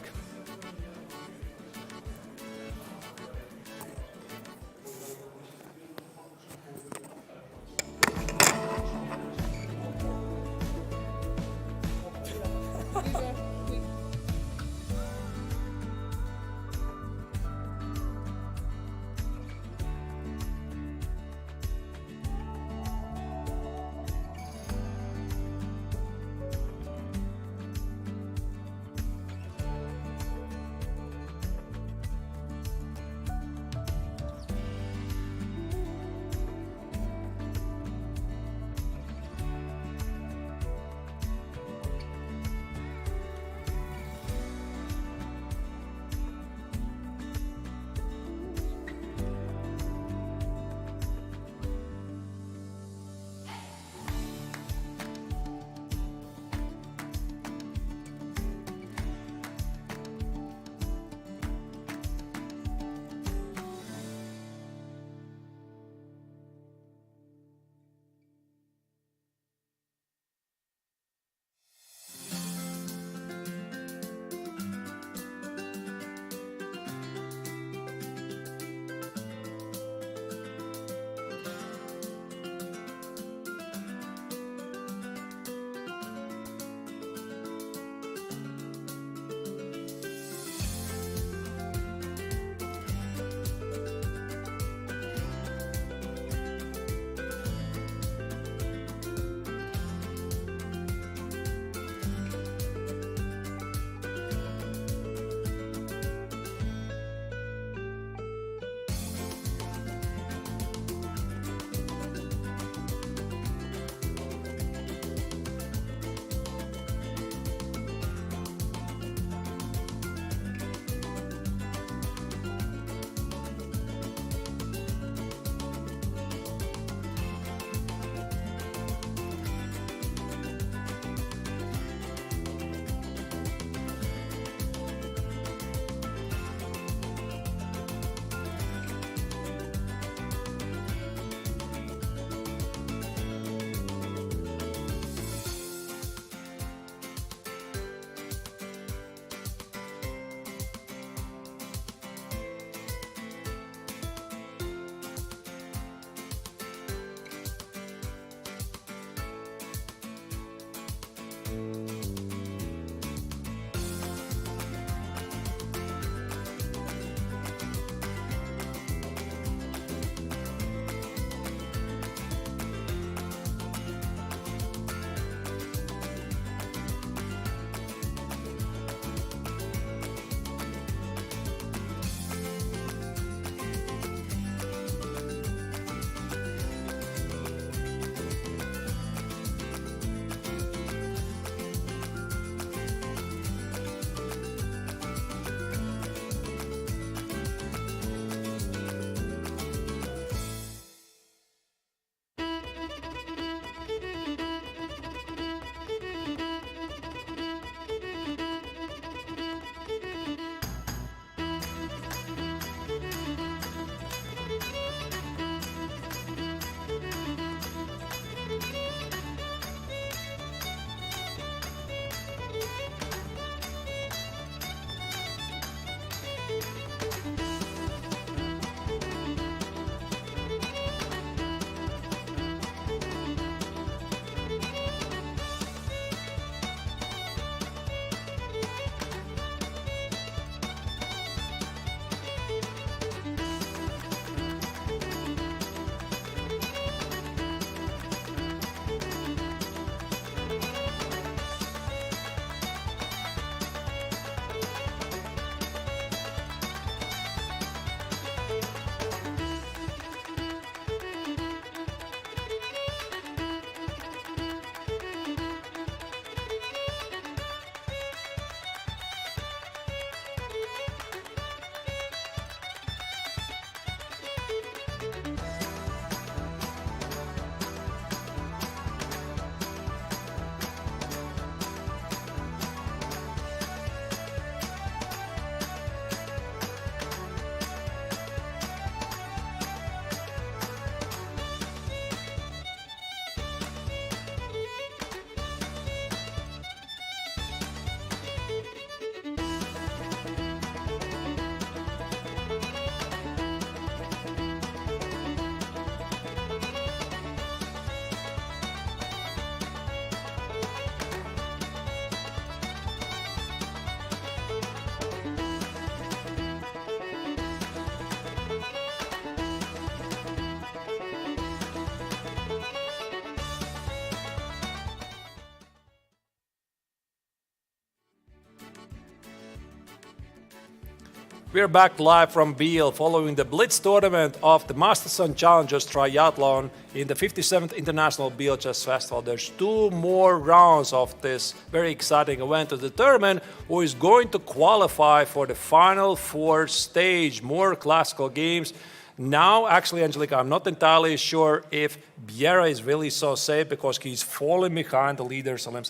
We're back live from Biel following the BLITZ tournament of the Masters and Challengers Triathlon in the 57th International Biel Chess Festival. There's 2 more rounds of this very exciting event to determine who is going to qualify for the final 4 stage, more classical games. Now, actually, Angelica, I'm not entirely sure if Bienne is really so safe because he's falling behind the leader, Salem.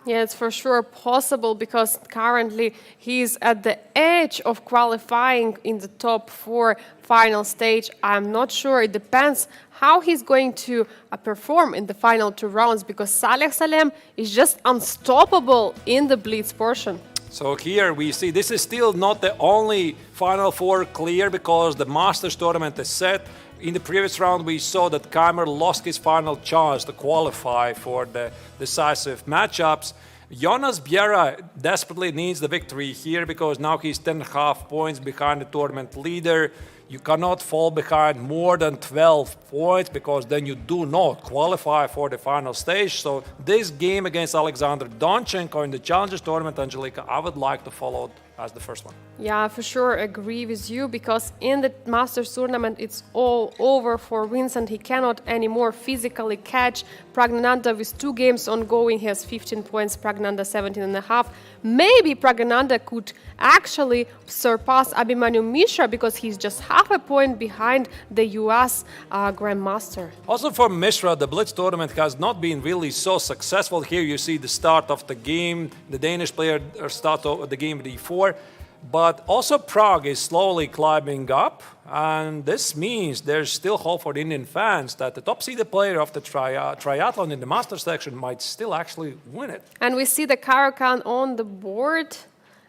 Yeah, it's for sure possible because currently he's at the edge of qualifying in the top 4 final stage. I'm not sure. It depends how he's going to perform in the final 2 rounds because Salem is just unstoppable in the BLITZ portion. So here we see this is still not the only final 4 clear because the Masters tournament is set. In the previous round, we saw that Keymer lost his final chance to qualify for the decisive matchups. Jonas Bienne desperately needs the victory here because now he's 10.5 points behind the tournament leader. You cannot fall behind more than 12 points because then you do not qualify for the final stage. So this game against Alexander Donchenko in the Challengers tournament, Angelica, I would like to follow as the first one. Yeah, for sure agree with you because in the Masters tournament it's all over for Vincent. He cannot anymore physically catch Praggnanandhaa with 2 games ongoing. He has 15 points, Praggnanandhaa 17.5. Maybe Praggnanandhaa could actually surpass Abhimanyu Mishra because he's just half a point behind the US Grandmaster. Also for Mishra, the BLITZ tournament has not been really so successful. Here you see the start of the game. The Danish player started the game with e4. But also Pragg is slowly climbing up, and this means there's still hope for the Indian fans that the top-seeded player of the triathlon in the Masters section might still actually win it. And we see the Caro-Kann on the board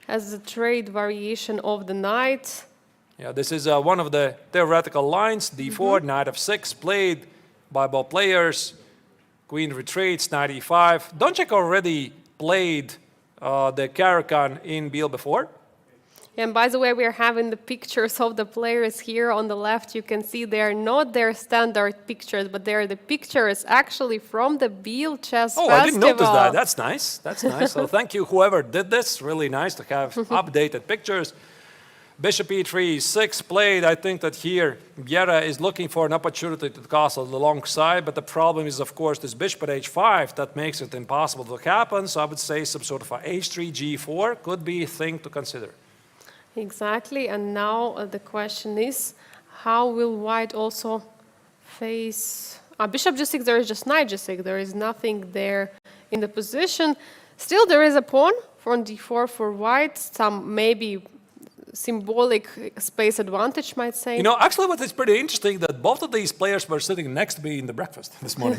as the trade variation of the knight. Yeah, this is one of the theoretical lines. d4, knight f6, played by both players. Queen retreats, knight e5. Donchenko already played the Caracan in Biel before. And by the way, we are having the pictures of the players here on the left. You can see they are not their standard pictures, but they are the pictures actually from the Biel Chess Festival. I didn't notice that. That's nice. That's nice. So thank you, whoever did this. Really nice to have updated pictures. Bishop e3, 6 played. I think that here Bienne is looking for an opportunity to castle the long side, but the problem is, of course, this bishop at h5 that makes it impossible to happen. So I would say some sort of a h3, g4 could be a thing to consider. Exactly, and now the question is, how will white also face... bishop g6, there is just knight g6, there is nothing there in the position. Still, there is a pawn from d4 for white, some maybe symbolic space advantage, might say. You know, actually what is pretty interesting that both of these players were sitting next to me in the breakfast this morning.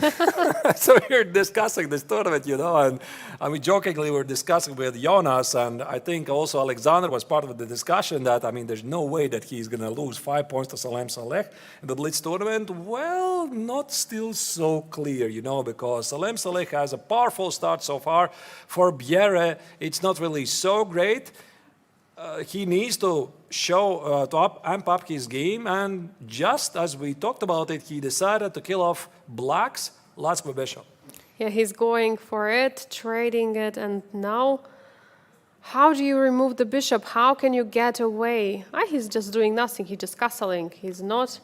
So we're discussing this tournament, you know, and I mean, jokingly we're discussing with Jonas, and I think also Alexander was part of the discussion that, I mean, there's no way that he's going to lose 5 points to Salem Saleh in the BLITZ tournament. Well, not still so clear, you know, because Salem Saleh has a powerful start so far. For Bienne, it's not really so great. He needs to show, amp up his game, and just as we talked about it, he decided to kill off black's last bishop. Yeah, he's going for it, trading it, and now, how do you remove the bishop? How can you get away? He's just doing nothing, he's just castling. He's not,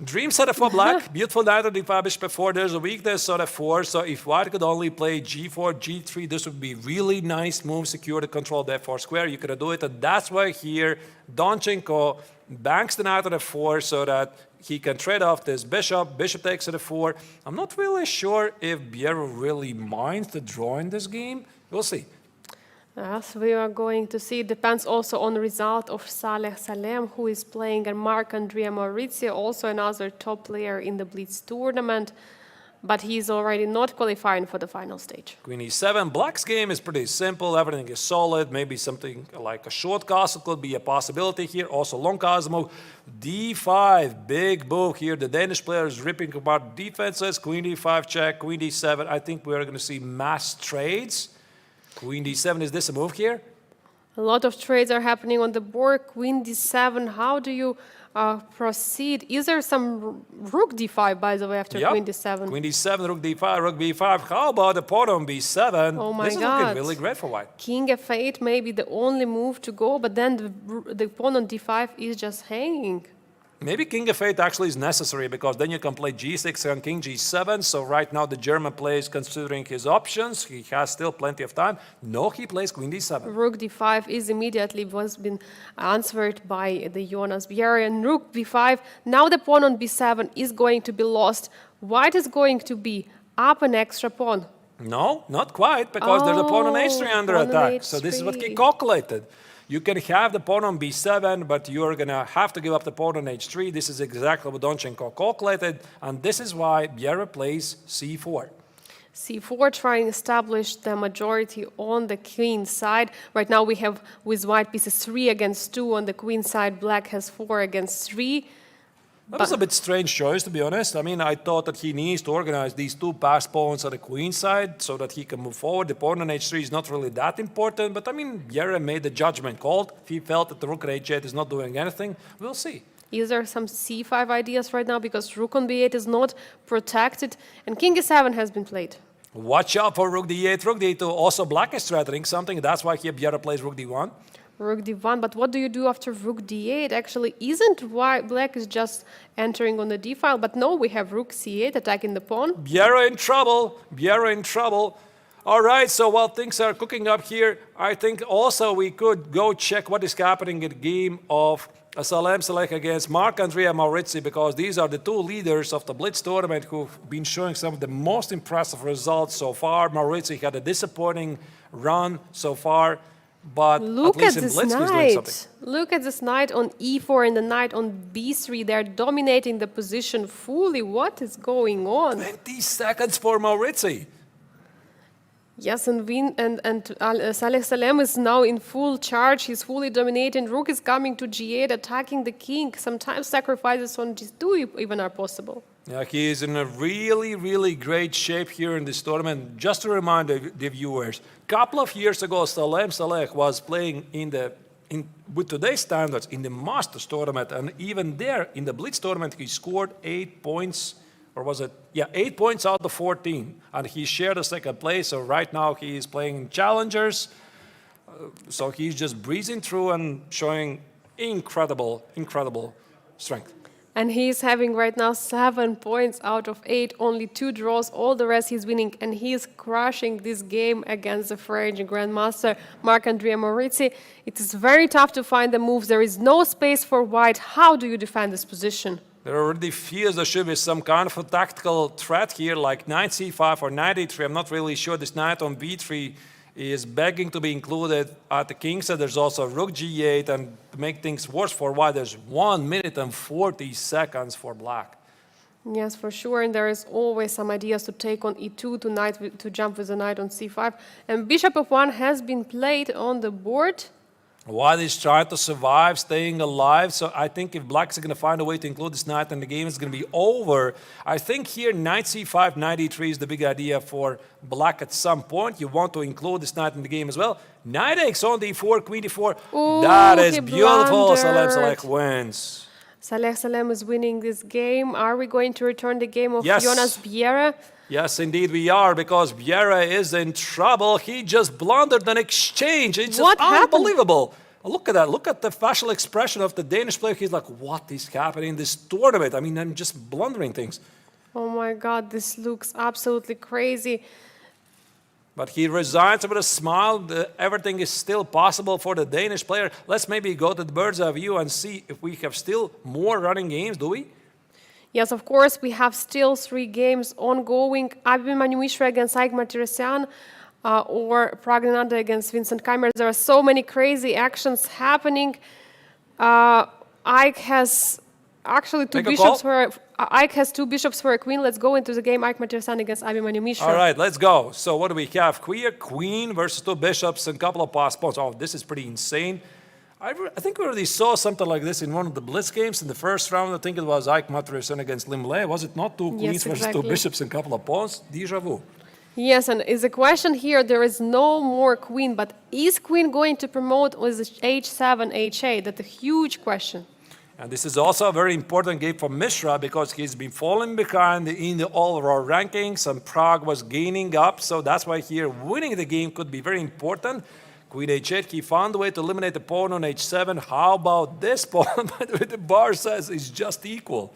Dream set for black, beautiful knight on d5, bishop f4, there's a weakness on f4, so if white could only play g4, g3, this would be really nice move, secure the control of the f4 square, you could do it, and that's why here Donchenko banks the knight on f4 so that he can trade off this bishop, bishop takes at f4. I'm not really sure if Bienne really minds the draw in this game, we'll see. Yes, we are going to see. It depends also on the result of Salem, who is playing, and Marc-Andrea Maurizio, also another top player in the BLITZ tournament, but he's already not qualifying for the final stage. Queen e7. Black's game is pretty simple. Everything is solid. Maybe something like a short castle could be a possibility here. Also long castle move. d5. Big move here. The Danish player is ripping apart defenses. Queen d5 check. Queen d7. I think we're going to see mass trades. Queen d7, is this a move here? A lot of trades are happening on the board. Queen d7, how do you proceed? Is there some rook d5, by the way, after queen d7? Queen d7, rook d5, rook b5. How about the pawn on b7? Oh my this is God. looking really great for white. King f8 may be the only move to go, but then the pawn on d5 is just hanging. Maybe king f8 actually is necessary because then you can play g6 and king g7. So right now the German player is considering his options. He has still plenty of time. No, he plays queen d7. Rook d5 is immediately was been answered by the Jonas Bienne. And rook b5. Now the pawn on b7 is going to be lost. White is going to be up an extra pawn. No, not quite, because there's a pawn on h3 under attack. So this is what he calculated. You can have the pawn on b7, but you're going to have to give up the pawn on h3. This is exactly what Donchenko calculated, and this is why Bienne plays c4. c4, trying to establish the majority on the queen side. Right now we have with white pieces 3 against 2 on the queen side. Black has 4 against 3. That was a bit strange choice, to be honest. I mean, I thought that he needs to organize these 2 passed pawns on the queen side so that he can move forward. The pawn on h3 is not really that important, but I mean, Bienne made the judgment call. If he felt that the rook at h8 is not doing anything, we'll see. Is there some c5 ideas right now? Because rook on b8 is not protected, and king e7 has been played. Watch out for rook d8, rook d2. Also, black is threatening something. That's why here Bienne plays rook d1. Rook d1, but what do you do after rook d8? Actually, isn't why black is just entering on the d file? But no, we have rook c8 attacking the pawn. Bienne in trouble. Bienne in trouble. All right, so while things are cooking up here, I think also we could go check what is happening in the game of Salem Saleh against Marc-Andrea Maurizio, because these are the 2 leaders of the BLITZ tournament who've been showing some of the most impressive results so far. Maurizio had a disappointing run so far. But look at this BLITZ, knight. Look at this knight on e4 and the knight on b3. They're dominating the position fully. What is going on? 20 seconds for Maurizio. Yes, and Salem is now in full charge. He's fully dominating. Rook is coming to g8, attacking the king. Sometimes sacrifices on g2 even are possible. Yeah, he is in a really, really great shape here in this tournament. Just to remind the viewers, a couple of years ago, Salem was playing with today's standards in the Masters tournament, and even there in the BLITZ tournament, he scored 8 points, or was it? Yeah, 8 points out of 14, and he shared the second place. So right now he is playing challengers. So he's just breezing through and showing incredible, incredible strength. And he's having right now 7 points out of 8, only 2 draws, all the rest he's winning, and he's crushing this game against the French Grandmaster Marc-André Morizzi. It is very tough to find the moves. There is no space for white. How do you defend this position? There already feels there should be some kind of a tactical threat here, like knight c5 or knight e3. I'm not really sure. This knight on b3 is begging to be included at the king side. There's also rook g8, and to make things worse for white, there's 1 minute and 40 seconds for black. Yes, for sure, and there is always some ideas to take on e2 to jump with the knight on c5. And bishop f1 has been played on the board. White is trying to survive, staying alive. So I think if black is going to find a way to include this knight in the game, it's going to be over. I think here knight c5, knight e3 is the big idea for black at some point. You want to include this knight in the game as well. Knight x on d4, queen d4. Ooh, that is beautiful. blundered. Salem wins. Salem is winning this game. Are we going to return the game of Yes. Jonas Bienne? Yes, indeed we are, because Bienne is in trouble. He just blundered an exchange. It's What just happened? unbelievable. Look at that. Look at the facial expression of the Danish player. He's like, what is happening in this tournament? I mean, I'm just blundering things. Oh my God, this looks absolutely crazy. But he resigns with a smile. Everything is still possible for the Danish player. Let's maybe go to the bird's eye view and see if we have still more running games, do we? Yes, of course, we have still 3 games ongoing. Abhimanyu Mishra against Keymer or Praggnanandhaa against Vincent Keymer. There are so many crazy actions happening. Ike has actually 2 Make a bishops call. Ike has 2 bishops for a queen. Let's go into the game. Ike Martirosyan against Abhimanyu Mishra. All right, let's go. So what do we have? Queen versus 2 bishops and a couple of passed pawns. Oh, this is pretty insane. I think we already saw something like this in one of the BLITZ games in the first round. I think it was Ike Martirosyan against Liem. Was it not 2 queens versus 2 bishops and a couple of pawns? Déjà vu. Yes, and is a question here, there is no more queen, but is queen going to promote with h7, h8? That's a huge question. And this is also a very important game for Mishra, because he's been falling behind in the overall rankings, and Pragg was gaining up. So that's why here winning the game could be very important. Queen h8, he found a way to eliminate the pawn on h7. How about this pawn? But the bar says it's just equal.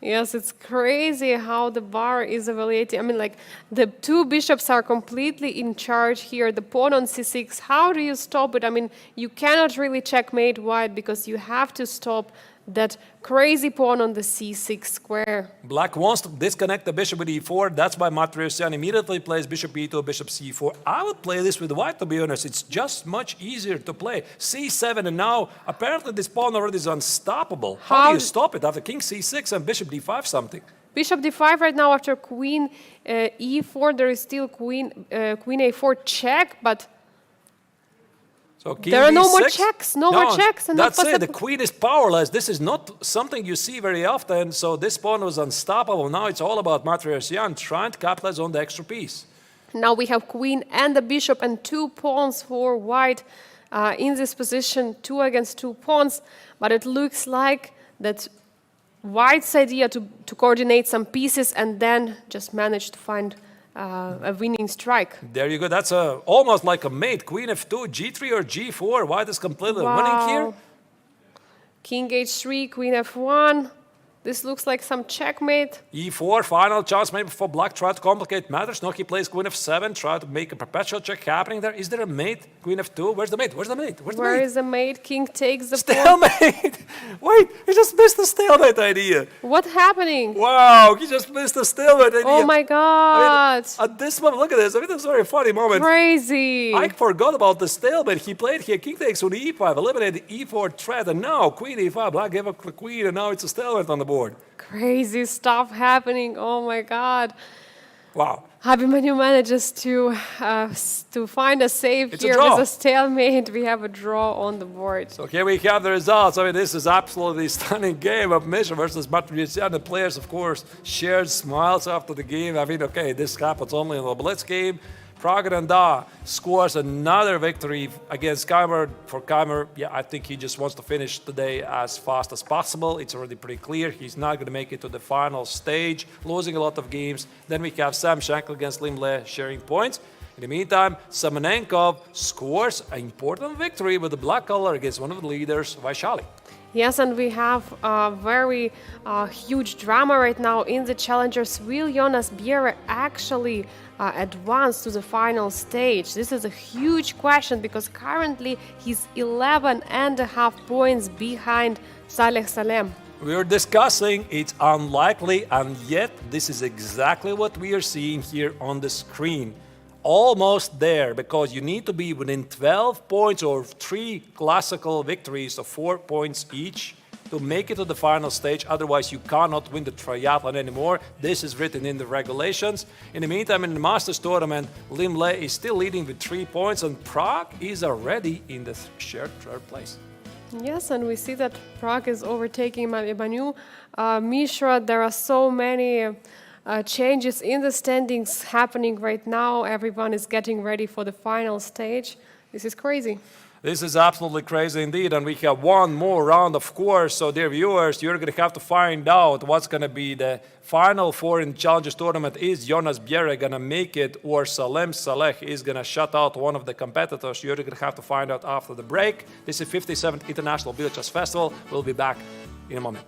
Yes, it's crazy how the bar is evaluating. I mean, like, the 2 bishops are completely in charge here. The pawn on c6, how do you stop it? I mean, you cannot really checkmate white because you have to stop that crazy pawn on the c6 square. Black wants to disconnect the bishop with e4. That's why Martirosyan immediately plays bishop e2, bishop c4. I would play this with white, to be honest. It's just much easier to play. c7, and now apparently this pawn already is unstoppable. How do you stop it after king c6 and bishop d5 something? Bishop d5 right now after queen e4. There is still queen a4 check, but So there are no d6? more checks. No more checks. And that's it. The queen is powerless. This is not something you see very often. So this pawn was unstoppable. Now it's all about Martirosyan trying to capitalize on the extra piece. Now we have queen and the bishop and 2 pawns for white in this position, 2 against 2 pawns. But it looks like that white's idea to coordinate some pieces and then just manage to find a winning strike. There you go. That's almost like a mate. Queen f2, g3 or g4. White is completely winning here. King h3, queen f1. This looks like some checkmate. e4, final chance maybe for black. Try to complicate matters. No, he plays queen f7. Try to make a perpetual check happening there. Is there a mate? Queen f2. Where's the mate? Where's the mate? Where's the Where mate? is the mate? King takes the pawn. Stalemate! Wait, he just missed the stalemate idea. What's happening? Wow, he just missed the stalemate idea. Oh my God. I mean, at this moment, look at this. I mean, this is a very funny moment. Crazy. I forgot about the stalemate. He played here king takes on e5, eliminated e4 threat, and now queen e5. Black gave up the queen, and now it's a stalemate on the board. Crazy stuff happening. Oh my God. Wow. Abhimanyu manages to find a save It's a here draw. with a stalemate. We have a draw on the board. So here we have the results. I mean, this is absolutely stunning game of Mishra versus Pragg. The players, of course, shared smiles after the game. I mean, okay, this happens only in the BLITZ game. Praggnanandhaa scores another victory against Keymer. For Keymer, yeah, I think he just wants to finish today as fast as possible. It's already pretty clear he's not going to make it to the final stage, losing a lot of games. Then we have Sam Shankel against Liem sharing points. In the meantime, Semenenkov scores an important victory with the black color against one of the leaders, Vaishali. Yes, and we have a very huge drama right now in the challengers. Will Jonas Biel actually advance to the final stage? This is a huge question because currently he's 11.5 points behind Salem. We're discussing it's unlikely, and yet this is exactly what we are seeing here on the screen. Almost there, because you need to be within 12 points or 3 classical victories of 4 points each to make it to the final stage. Otherwise, you cannot win the triathlon anymore. This is written in the regulations. In the meantime, in the Masters tournament, Liem is still leading with 3 points, and Pragg is already in the shared third place. Yes, and we see that Pragg is overtaking Abhimanyu. Mishra, there are so many changes in the standings happening right now. Everyone is getting ready for the final stage. This is crazy. This is absolutely crazy indeed, and we have one more round, of course. So, dear viewers, you're going to have to find out what's going to be the final four in Challengers tournament. Is Jonas Biel going to make it, or Salem Saleh is going to shut out one of the competitors? You're going to have to find out after the break. This is 57th International BLITZ Festival. We'll be back in a moment.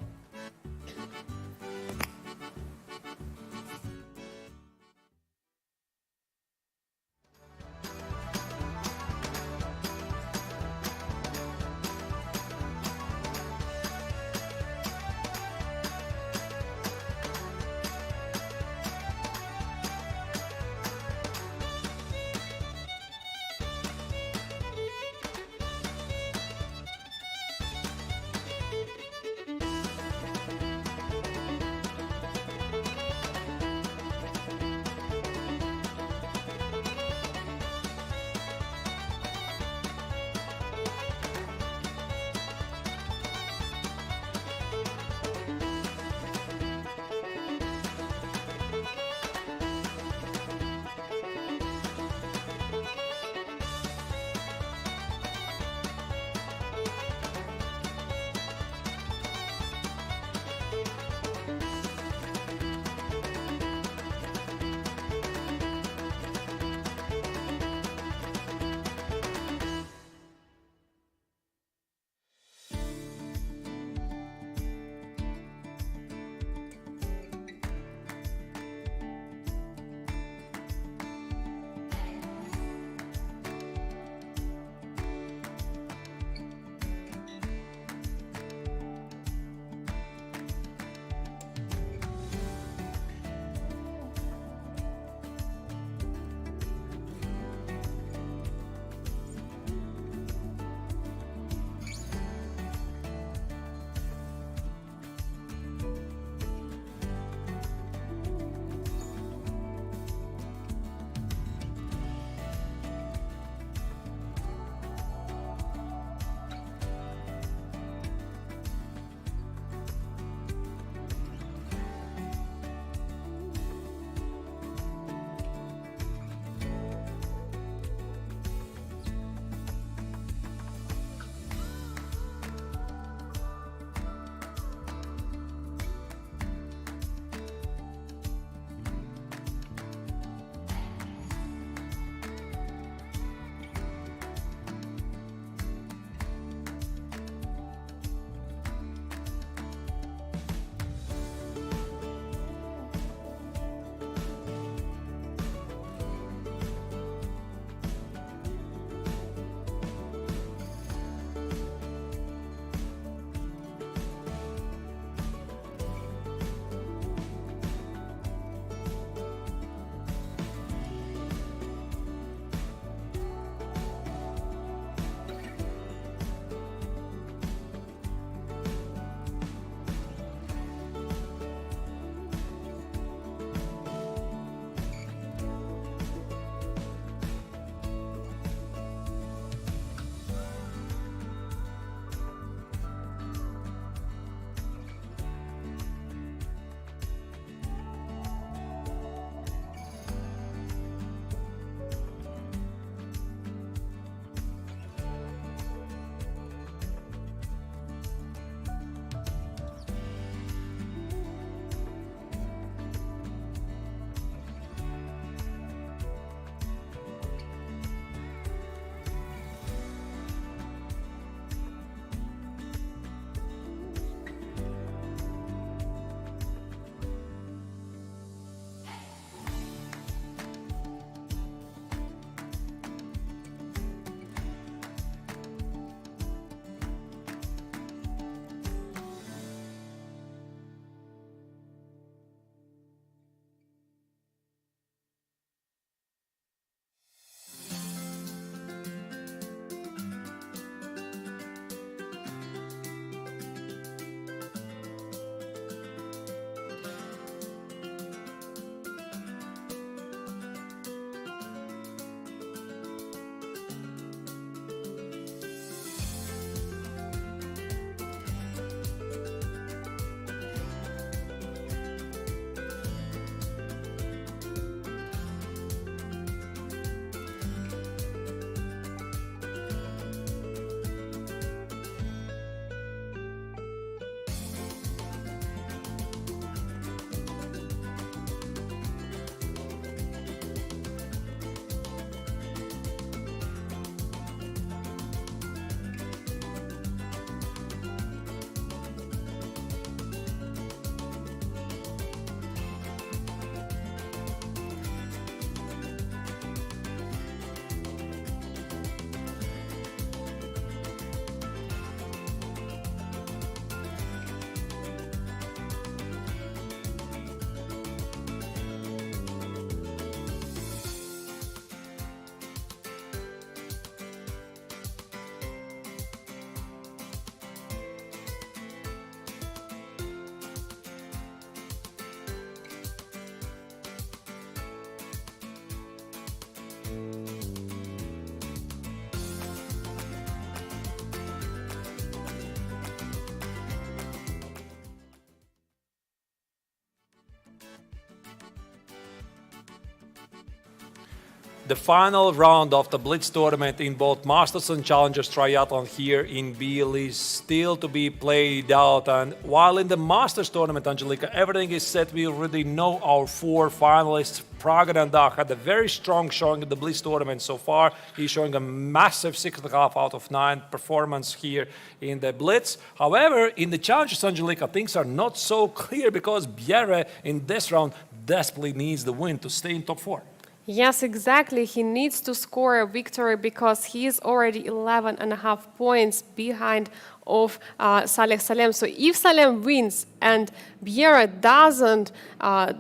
The final round of the BLITZ tournament in both Masters and Challengers Triathlon here in Biel is still to be played out. And while in the Masters tournament, Angelika, everything is set, we already know our 4 finalists. Praggnanandhaa had a very strong showing in the BLITZ tournament so far. He's showing a massive 6.5 out of 9 performance here in the BLITZ. However, in the Challengers, Angelika, things are not so clear because Bienne in this round desperately needs the win to stay in top 4. Yes, exactly. He needs to score a victory because he is already 11.5 points behind of Salem. So if Salem wins and Bienne doesn't,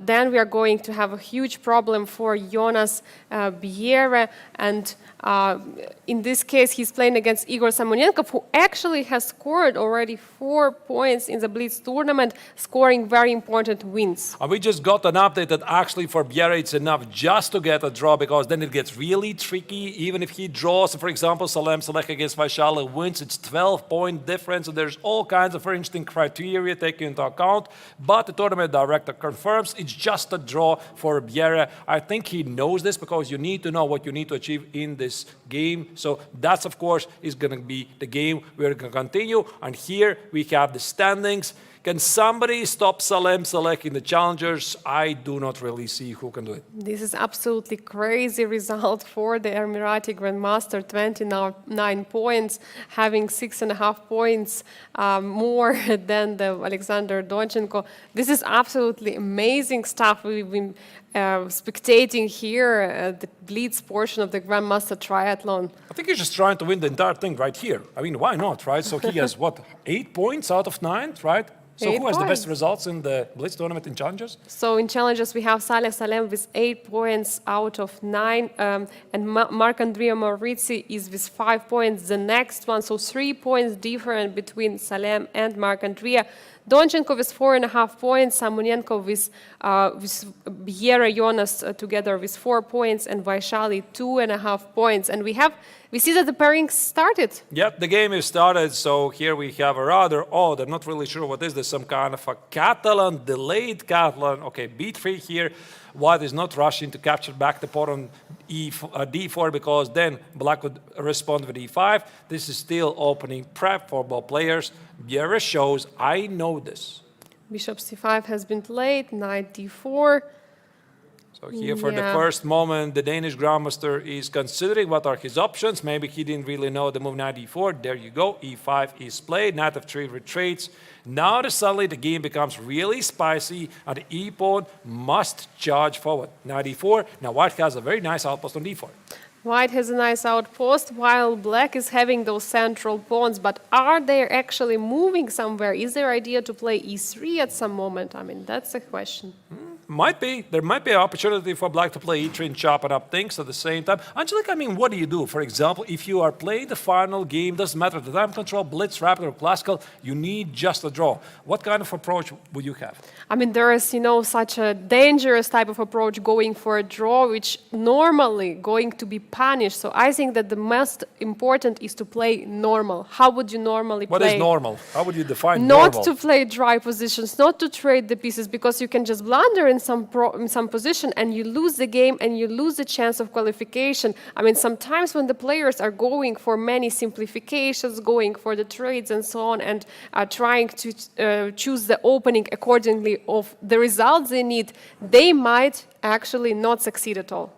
then we are going to have a huge problem for Jonas Bienne. And in this case, he's playing against Igor Samonenkov, who actually has scored already 4 points in the BLITZ tournament, scoring very important wins. And we just got an update that actually for Bienne it's enough just to get a draw, because then it gets really tricky. Even if he draws, for example, Salem against Vaishali wins, it's 12-point difference. So there's all kinds of interesting criteria taken into account. But the tournament director confirms it's just a draw for Bienne. I think he knows this because you need to know what you need to achieve in this game. So that's, of course, is going to be the game we're going to continue. And here we have the standings. Can somebody stop Salem in the Challengers? I do not really see who can do it. This is absolutely crazy result for the Emirati Grandmaster, 29 points, having 6.5 points more than the Alexander Donchenko. This is absolutely amazing stuff. We've been spectating here the BLITZ portion of the Grandmaster Triathlon. I think he's just trying to win the entire thing right here. I mean, why not, right? So he has, what, 8 points out of 9, right? So who has the best results in the BLITZ tournament in Challengers? So in Challengers, we have Salem with 8 points out of 9, and Marc-Andrea Maurizi is with 5 points, the next one. So 3 points different between Salem and Marc-Andrea. Donchenko with 4.5 points, Samonenko with Bienne, Jonas together with 4 points, and Vaishali 2.5 points. And we see that the pairing started. Yep, the game is started. So here we have a rather odd, I'm not really sure what is this, some kind of a Catalan, delayed Catalan. Okay, B3 here. White is not rushing to capture back the pawn on D4 because then Black would respond with E5. This is still opening prep for both players. Bienne shows, I know this. Bishop C5 has been played, Knight D4. So here for the first moment, the Danish Grandmaster is considering what are his options. Maybe he didn't really know the move Knight E4. There you go, E5 is played, Knight F3 retreats. Now suddenly the game becomes really spicy and the E-pawn must charge forward. Knight E4, now White has a very nice outpost on D4. White has a nice outpost while Black is having those central pawns, but are they actually moving somewhere? Is there idea to play E3 at some moment? I mean, that's a question. Might be. There might be an opportunity for Black to play E3 and chopping up things at the same time. Angelika, I mean, what do you do? For example, if you are playing the final game, doesn't matter the time control, BLITZ, Rapid, or Classical, you need just a draw. What kind of approach would you have? I mean, there is, such a dangerous type of approach going for a draw, which normally going to be punished. So I think that the most important is to play normal. How would you normally play? What is normal? How would you define normal? Not to play dry positions, not to trade the pieces, because you can just blunder in some position and you lose the game and you lose the chance of qualification. I mean, sometimes when the players are going for many simplifications, going for the trades and so on, and trying to choose the opening accordingly of the results they need, they might actually not succeed at all.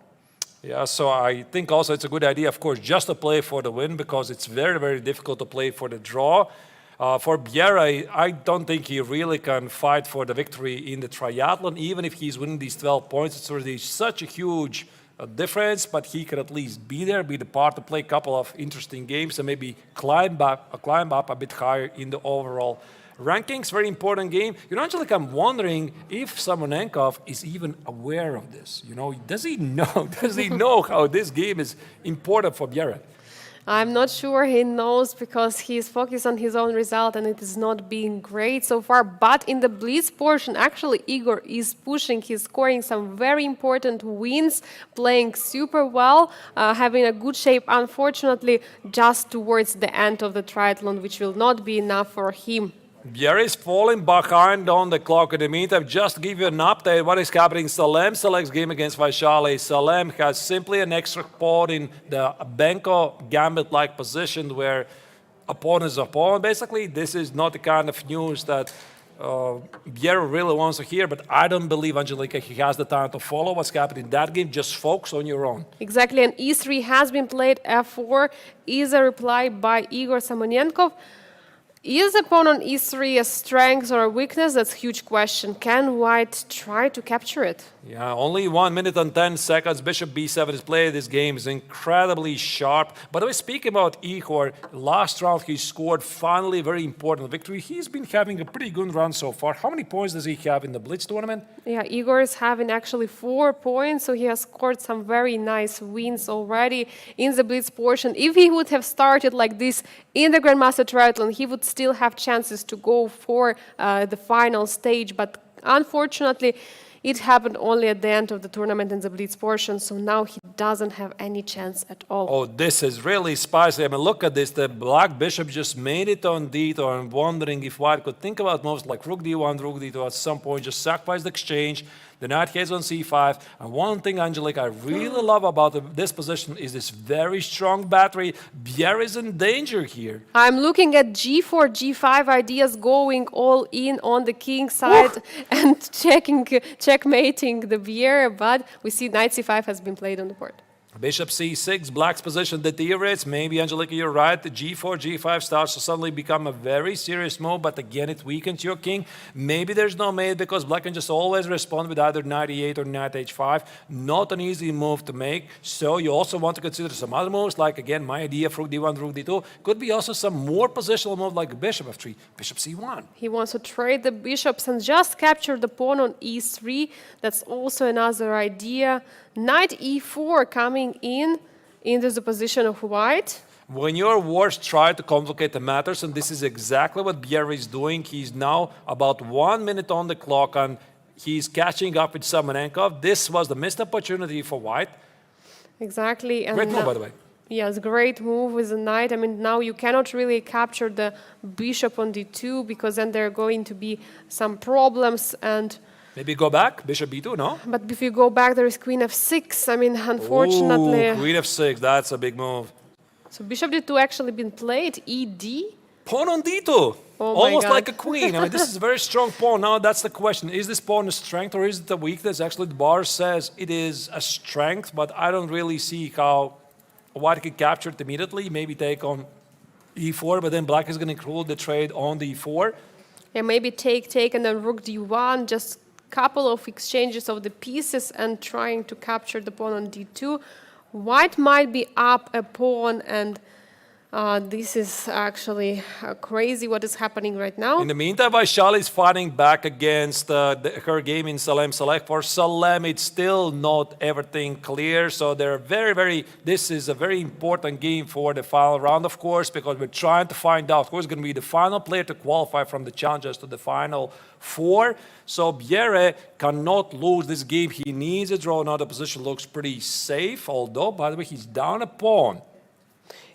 Yeah, so I think also it's a good idea, of course, just to play for the win, because it's very, very difficult to play for the draw. For Bienne, I don't think he really can fight for the victory in the triathlon. Even if he's winning these 12 points, it's already such a huge difference, but he can at least be there, be the part to play a couple of interesting games and maybe climb up a bit higher in the overall rankings. Very important game. Angelika, I'm wondering if Samonenkov is even aware of this. Does he know? Does he know how this game is important for Bienne? I'm not sure he knows because he's focused on his own result and it is not being great so far. But in the blitz portion, actually Igor is pushing. He's scoring some very important wins, playing super well, having a good shape. Unfortunately, just towards the end of the triathlon, which will not be enough for him. Biel is falling behind on the clock. In the meantime, just to give you an update, what is happening, Salem selects game against Vaishali. Salem has simply an extra spot in the Benko gambit-like position where opponent is opponent. Basically, this is not the kind of news that Biel really wants to hear, but I don't believe, Angelika, he has the time to follow what's happening in that game. Just focus on your own. Exactly, and E3 has been played. F4 is a reply by Igor Samonenkov. Is the pawn on E3 a strength or a weakness? That's a huge question. Can White try to capture it? Yeah, only 1 minute and 10 seconds. Bishop B7 is played. This game is incredibly sharp. By the way, speaking about Igor, last round he scored finally a very important victory. He's been having a pretty good run so far. How many points does he have in the BLITZ tournament? Yeah, Igor is having actually 4 points, so he has scored some very nice wins already in the BLITZ portion. If he would have started like this in the Grandmaster Triathlon, he would still have chances to go for the final stage, but unfortunately, it happened only at the end of the tournament in the BLITZ portion, so now he doesn't have any chance at all. Oh, this is really spicy. I mean, look at this. The black bishop just made it on d2. I'm wondering if White could think about moves like rook d1, rook d2 at some point, just sacrifice the exchange. The knight heads on c5. And one thing, Angelique, I really love about this position is this very strong battery. Biel is in danger here. I'm looking at g4, g5 ideas, going all in on the king side and checkmating the Biel, but we see knight c5 has been played on the board. Bishop c6, black's position deteriorates. Maybe, Angelica, you're right. The g4, g5 starts to suddenly become a very serious move, but again, it weakens your king. Maybe there's no mate because black can just always respond with either knight e8 or knight h5. Not an easy move to make. So you also want to consider some other moves, like, again, my idea of rook d1, rook d2. Could be also some more positional move like bishop f3, bishop c1. He wants to trade the bishops and just capture the pawn on e3. That's also another idea. Knight e4 coming in into the position of white. When your wars try to complicate the matters, and this is exactly what Biel is doing, he's now about 1 minute on the clock and he's catching up with Samonenkov. This was the missed opportunity for white. Exactly. And great move, by the way. Yes, great move with the knight. I mean, now you cannot really capture the bishop on d2 because then there are going to be some problems and maybe go back, bishop b2, no? but if you go back, there is queen f6. I mean, unfortunately. Ooh, queen f6, that's a big move. So bishop d2 actually been played, ed. Pawn on d2, oh almost like a queen. I mean, this is a very strong pawn. Now that's the question. Is this pawn a strength or is it a weakness? Actually, the bar says it is a strength, but I don't really see how white can capture it immediately. Maybe take on e4, but then black is going to include the trade on the e4. Yeah, maybe take, and then rook d1, just couple of exchanges of the pieces and trying to capture the pawn on d2. White might be up a pawn, and this is actually crazy what is happening right now. In the meantime, Vaishali is fighting back against her game in Salem Select. For Salem, it's still not everything clear, so they're this is a very important game for the final round, of course, because we're trying to find out who's going to be the final player to qualify from the challengers to the final four. So Biel cannot lose this game. He needs a draw. Now the position looks pretty safe, although, by the way, he's down a pawn.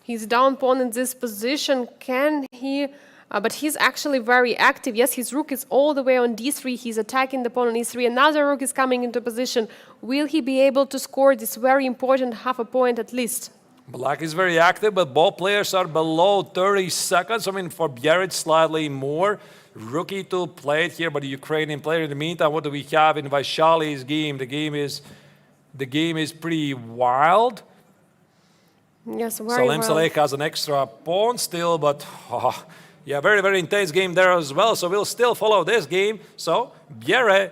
He's down pawn in this position. Can he? But he's actually very active. Yes, his rook is all the way on d3. He's attacking the pawn on e3. Another rook is coming into position. Will he be able to score this very important half a point at least? Black is very active, but both players are below 30 seconds. I mean, for Biel, it's slightly more. Rook e2 played here by the Ukrainian player. In the meantime, what do we have in Vaishali's game? The game is pretty wild. Yes, very Salem well. Salek has an extra pawn still, but yeah, very intense game there as well. So we'll still follow this game. So Biel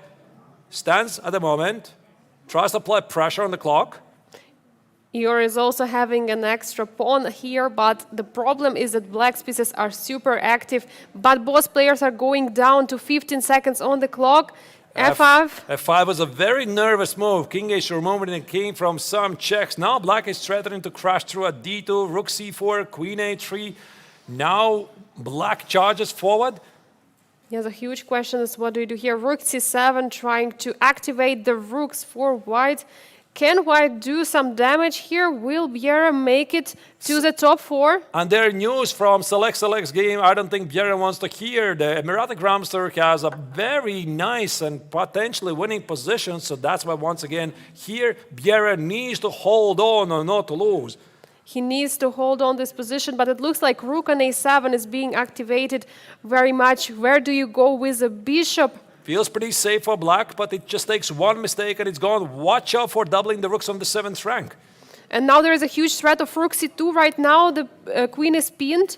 stands at the moment, tries to apply pressure on the clock. Igor is also having an extra pawn here, but the problem is that black's pieces are super active, but both players are going down to 15 seconds on the clock. F5. F5 was a very nervous move. King H movement and came from some checks. Now black is threatening to crash through a D2, rook C4, queen A3. Now black charges forward. Yes, a huge question is what do you do here? Rook C7 trying to activate the rooks for white. Can white do some damage here? Will Bienne make it to the top 4? And their news from Select's game, I don't think Bienne wants to hear. The Emirati Grandmaster has a very nice and potentially winning position. So that's why, once again, here Bienne needs to hold on or not to lose. He needs to hold on this position, but it looks like rook on a7 is being activated very much. Where do you go with the bishop? Feels pretty safe for black, but it just takes one mistake and it's gone. Watch out for doubling the rooks on the 7th rank. And now there is a huge threat of rook c2 right now. The queen is pinned.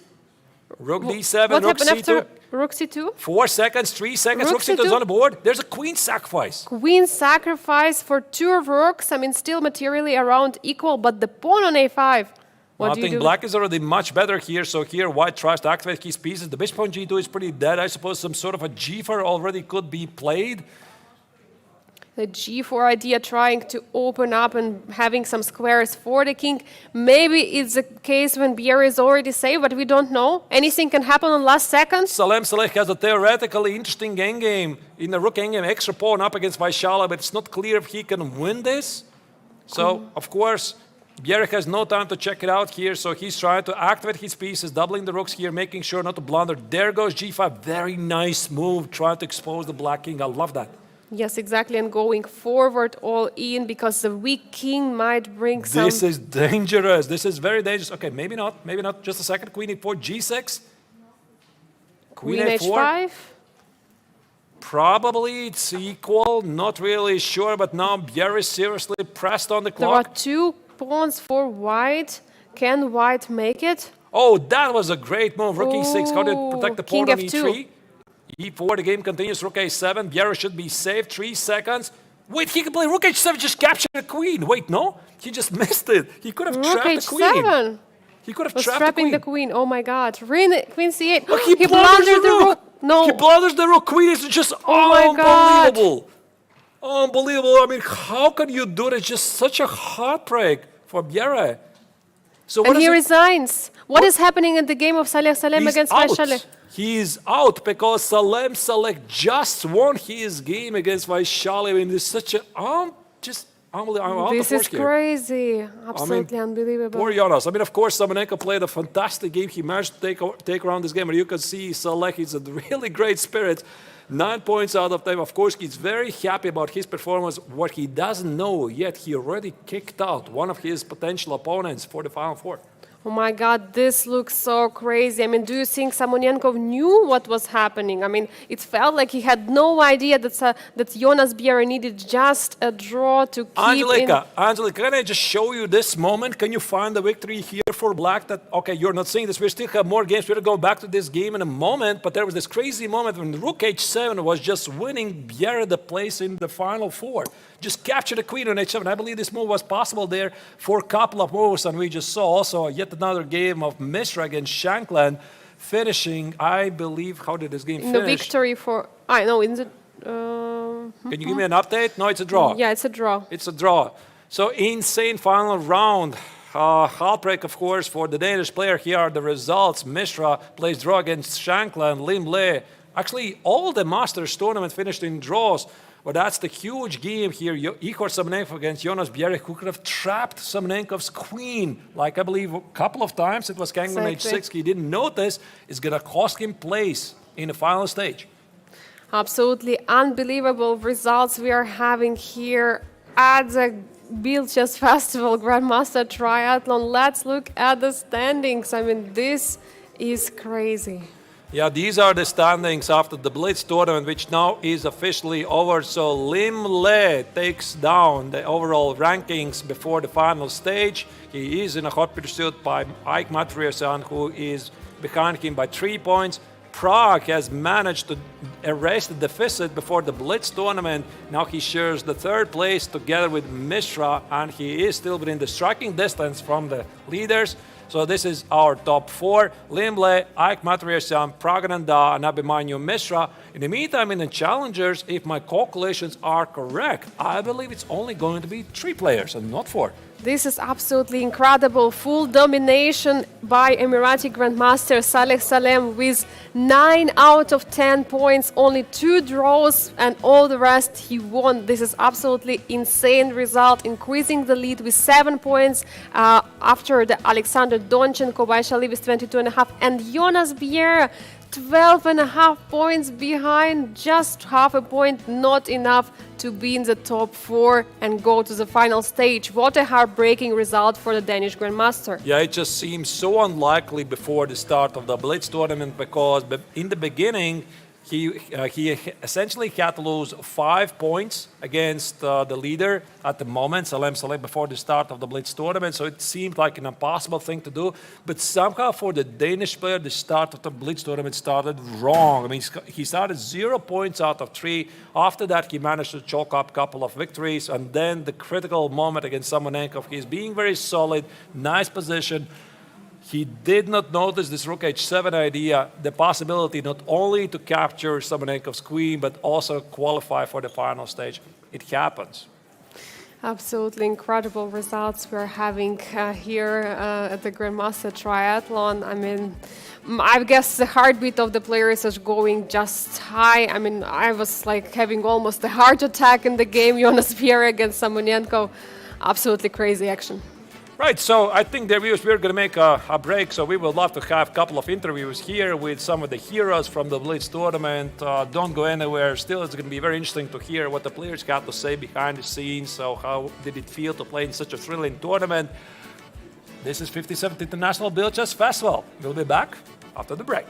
Rook d7, What rook happened c2. after rook c2? 4 seconds, 3 seconds, Rook rook c2 is c2. on the board. There's a queen sacrifice. Queen sacrifice for 2 rooks. I mean, still materially around equal, but the pawn on a5. What I do you think do? black is already much better here, so here white tries to activate his pieces. The bishop on g2 is pretty dead. I suppose some sort of a g4 already could be played. The g4 idea trying to open up and having some squares for the king. Maybe it's a case when Bienne is already safe, but we don't know. Anything can happen in last seconds. Salem has a theoretically interesting endgame in the rook endgame, extra pawn up against Vaishali, but it's not clear if he can win this. So, of course, Bienne has no time to check it out here, so he's trying to activate his pieces, doubling the rooks here, making sure not to blunder. There goes g5. Very nice move, trying to expose the black king. I love that. Yes, exactly, and going forward all in because the weak king might bring some... This is dangerous. This is very dangerous. Okay, maybe not. Maybe not. Just a second. Queen e4, g6. Queen h5. Probably it's equal. Not really sure, but now Bienne is seriously pressed on the There are clock. 2 pawns for white. Can white make it? Oh, that was a great move. Rook e6. How did it protect the King pawn on f2. e3? e4, the game continues. Rook a7. Bienne should be safe. 3 seconds. Wait, he can play rook h7, just capture the queen. Wait, no? He just missed it. He could have Rook trapped the queen. h7. He could have Was trapped trapping the queen. Oh my god. Queen c8. Look, He blundered the rook. No. He blunders the rook. Queen is just Oh my God. unbelievable. Unbelievable. I mean, how can you do this? Just such a heartbreak for Bienne. So And what he is it? resigns. What is happening in the game of Salem He's against out. Vaishali? He's out because Salem just won his game against Vaishali. I mean, this is such a just unbelievable. This is crazy. Absolutely unbelievable. Poor Jonas. I mean, of course, Samonenko played a fantastic game. He managed to take around this game, and you can see Salek, he's a really great spirit. 9 points out of 10. Of course, he's very happy about his performance. What he doesn't know yet, he already kicked out one of his potential opponents for the Final Four. Oh my God, this looks so crazy. I mean, do you think Samonenko knew what was happening? I mean, it felt like he had no idea that Jonas Bienne needed just a draw to keep Angelica, can I just show you this moment? Can you find the victory here for black? That okay, you're not seeing this. We still have more games. We're going to go back to this game in a moment, but there was this crazy moment when rook h7 was just winning Bienne the place in the Final Four. Just capture the queen on h7. I believe this move was possible there for a couple of moves, and we just saw also yet another game of Mishra against Shankland, finishing, I believe, how did this game finish? The victory for... I know, in the... Can you give me an update? No, it's a draw. Yeah, it's a draw. It's a draw. So insane final round. Heartbreak, of course, for the Danish player. Here are the results. Mishra plays draw against Shankland, Liem. Actually, all the Masters tournament finished in draws. But that's the huge game here. Igor Samonenko against Jonas Bienne, who could have trapped Samonenko's queen. Like, I believe, a couple of times. It was King on h6. He didn't notice. It's going to cost him place in the final stage. Absolutely unbelievable results we are having here at the BLITZ Festival Grandmaster Triathlon. Let's look at the standings. I mean, this is crazy. Yeah, these are the standings after the BLITZ tournament, which now is officially over. So Liem takes down the overall rankings before the final stage. He is in a hot pursuit by Ike Matriosan, who is behind him by 3 points. Pragg has managed to erase the deficit before the BLITZ tournament. Now he shares the 3rd place together with Mishra, and he is still within the striking distance from the leaders. So this is our top 4. Liem, Aik Matrijasyan, Praggnanandhaa, and Abhimanyu Mishra. In the meantime, in the challengers, if my calculations are correct, I believe it's only going to be 3 players and not 4. This is absolutely incredible. Full domination by Emirati Grandmaster Salem with 9 out of 10 points, only 2 draws, and all the rest he won. This is absolutely insane result, increasing the lead with 7 points after the Alexander Donchenko, Vaishali with 22.5, and Jonas Bienne 12.5 points behind, just half a point, not enough to be in the top 4 and go to the final stage. What a heartbreaking result for the Danish Grandmaster. Yeah, it just seems so unlikely before the start of the BLITZ tournament, because in the beginning, he essentially had to lose 5 points against the leader at the moment, Salem, before the start of the BLITZ tournament. So it seemed like an impossible thing to do. But somehow for the Danish player, the start of the BLITZ tournament started wrong. I mean, he started 0 points out of 3. After that, he managed to chalk up a couple of victories. And then the critical moment against Samonenkov, he's being very solid, nice position. He did not notice this rook h7 idea, the possibility not only to capture Samonenkov's queen, but also qualify for the final stage. It happens. Absolutely incredible results we're having here at the Grandmaster Triathlon. I mean, I guess the heartbeat of the players is going just high. I mean, I was like having almost a heart attack in the game. Jonas Bienne against Samonenko. Absolutely crazy action. Right, so I think we're going to make a break, so we would love to have a couple of interviews here with some of the heroes from the BLITZ tournament. Don't go anywhere. Still, it's going to be very interesting to hear what the players got to say behind the scenes. So how did it feel to play in such a thrilling tournament? This is 57th International Biel Chess Festival. We'll be back after the break.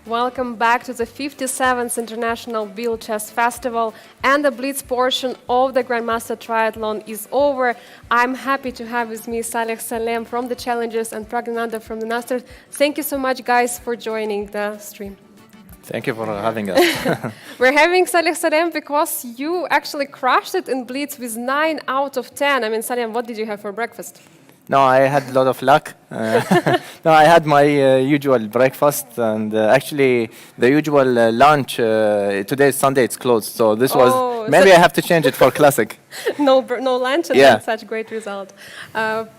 Welcome back to the 57th International Biel Chess Festival, and the BLITZ portion of the Grandmaster Triathlon is over. I'm happy to have with me Salem from the Challengers and Praggnanandhaa from the Masters. Thank you so much, guys, for joining the stream. Thank you for having us. We're having Salem because you actually crushed it in BLITZ with 9 out of 10. I mean, Salem, what did you have for breakfast? No, I had a lot of luck. No, I had my usual breakfast, and actually the usual lunch. Today is Sunday; it's closed, so this was maybe I have to change it for classic. No lunch, and that's such a great result.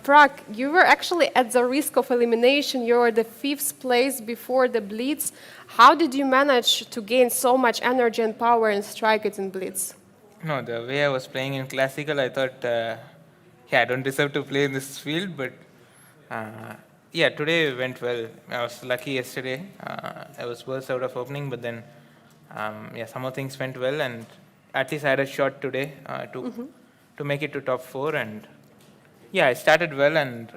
Pragg, you were actually at the risk of elimination. You were the 5th place before the BLITZ. How did you manage to gain so much energy and power and strike it in BLITZ? No, the way I was playing in classical, I thought. I don't deserve to play in this field, but today went well. I was lucky yesterday. I was worse out of opening, but then some of things went well, and at least I had a shot today to make it to top 4. And I started well, and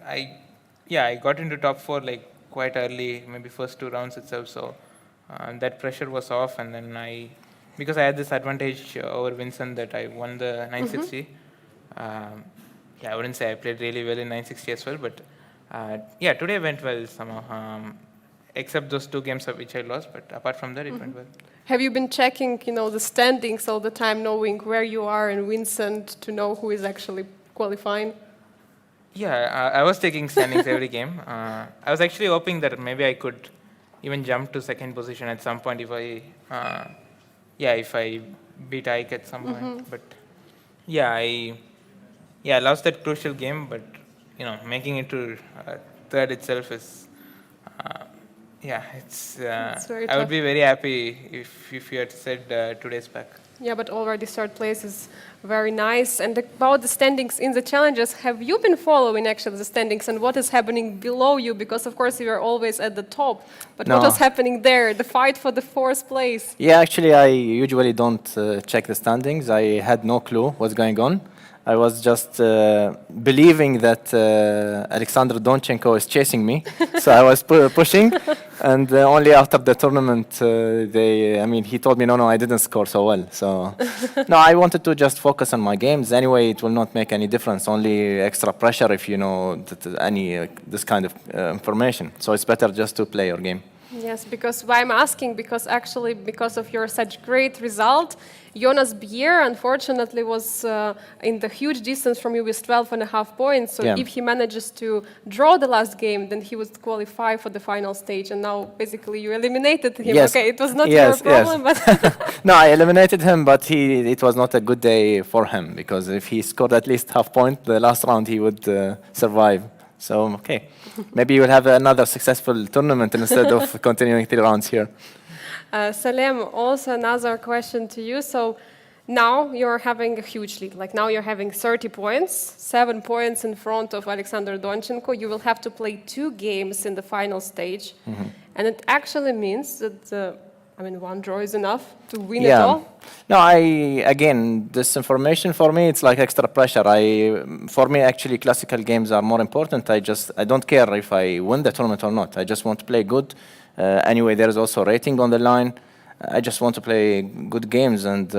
I got into top 4 like quite early, maybe first 2 rounds itself. So that pressure was off, and then because I had this advantage over Vincent that I won the 960. I wouldn't say I played really well in 960 as well, but today went well somehow, except those 2 games of which I lost, but apart from that, it went well. Have you been checking, the standings all the time, knowing where you are and Vincent to know who is actually qualifying? Yeah, I was taking standings every game. I was actually hoping that maybe I could even jump to 2nd position at some point if I beat Ike at some point, but I lost that crucial game, but making it to 3rd itself is, it's very I tough. would be very happy if you had said today's back. Yeah, but already 3rd place is very nice. And about the standings in the challenges, have you been following actually the standings and what is happening below you? Because of course you are always at the top, but what was happening there? The fight for the 4th place. Yeah, actually, I usually don't check the standings. I had no clue what's going on. I was just believing that Alexander Donchenko is chasing me, so I was pushing, and only after the tournament, he told me, no, I didn't score so well. So, no, I wanted to just focus on my games. Anyway, it will not make any difference, only extra pressure if you know this kind of information. So it's better just to play your game. Yes, because why I'm asking, because of your such great result, Jonas Biel, unfortunately, was in the huge distance from you with 12.5 points. So if he manages to draw the last game, then he would qualify for the final stage. And now, basically, you eliminated him. Yes. Okay, it was not your problem, but no, I eliminated him, but it was not a good day for him, because if he scored at least half point the last round, he would survive. So, okay, maybe you will have another successful tournament instead of continuing 3 rounds here. Salem, also another question to you. So now you're having a huge lead. Like now you're having 30 points, 7 points in front of Alexander Donchenko. You will have to play 2 games in the final stage. And it actually means that, one draw is enough to win it all. No, again, this information for me, it's like extra pressure. For me, actually, classical games are more important. I don't care if I win the tournament or not. I just want to play good. Anyway, there is also rating on the line. I just want to play good games, and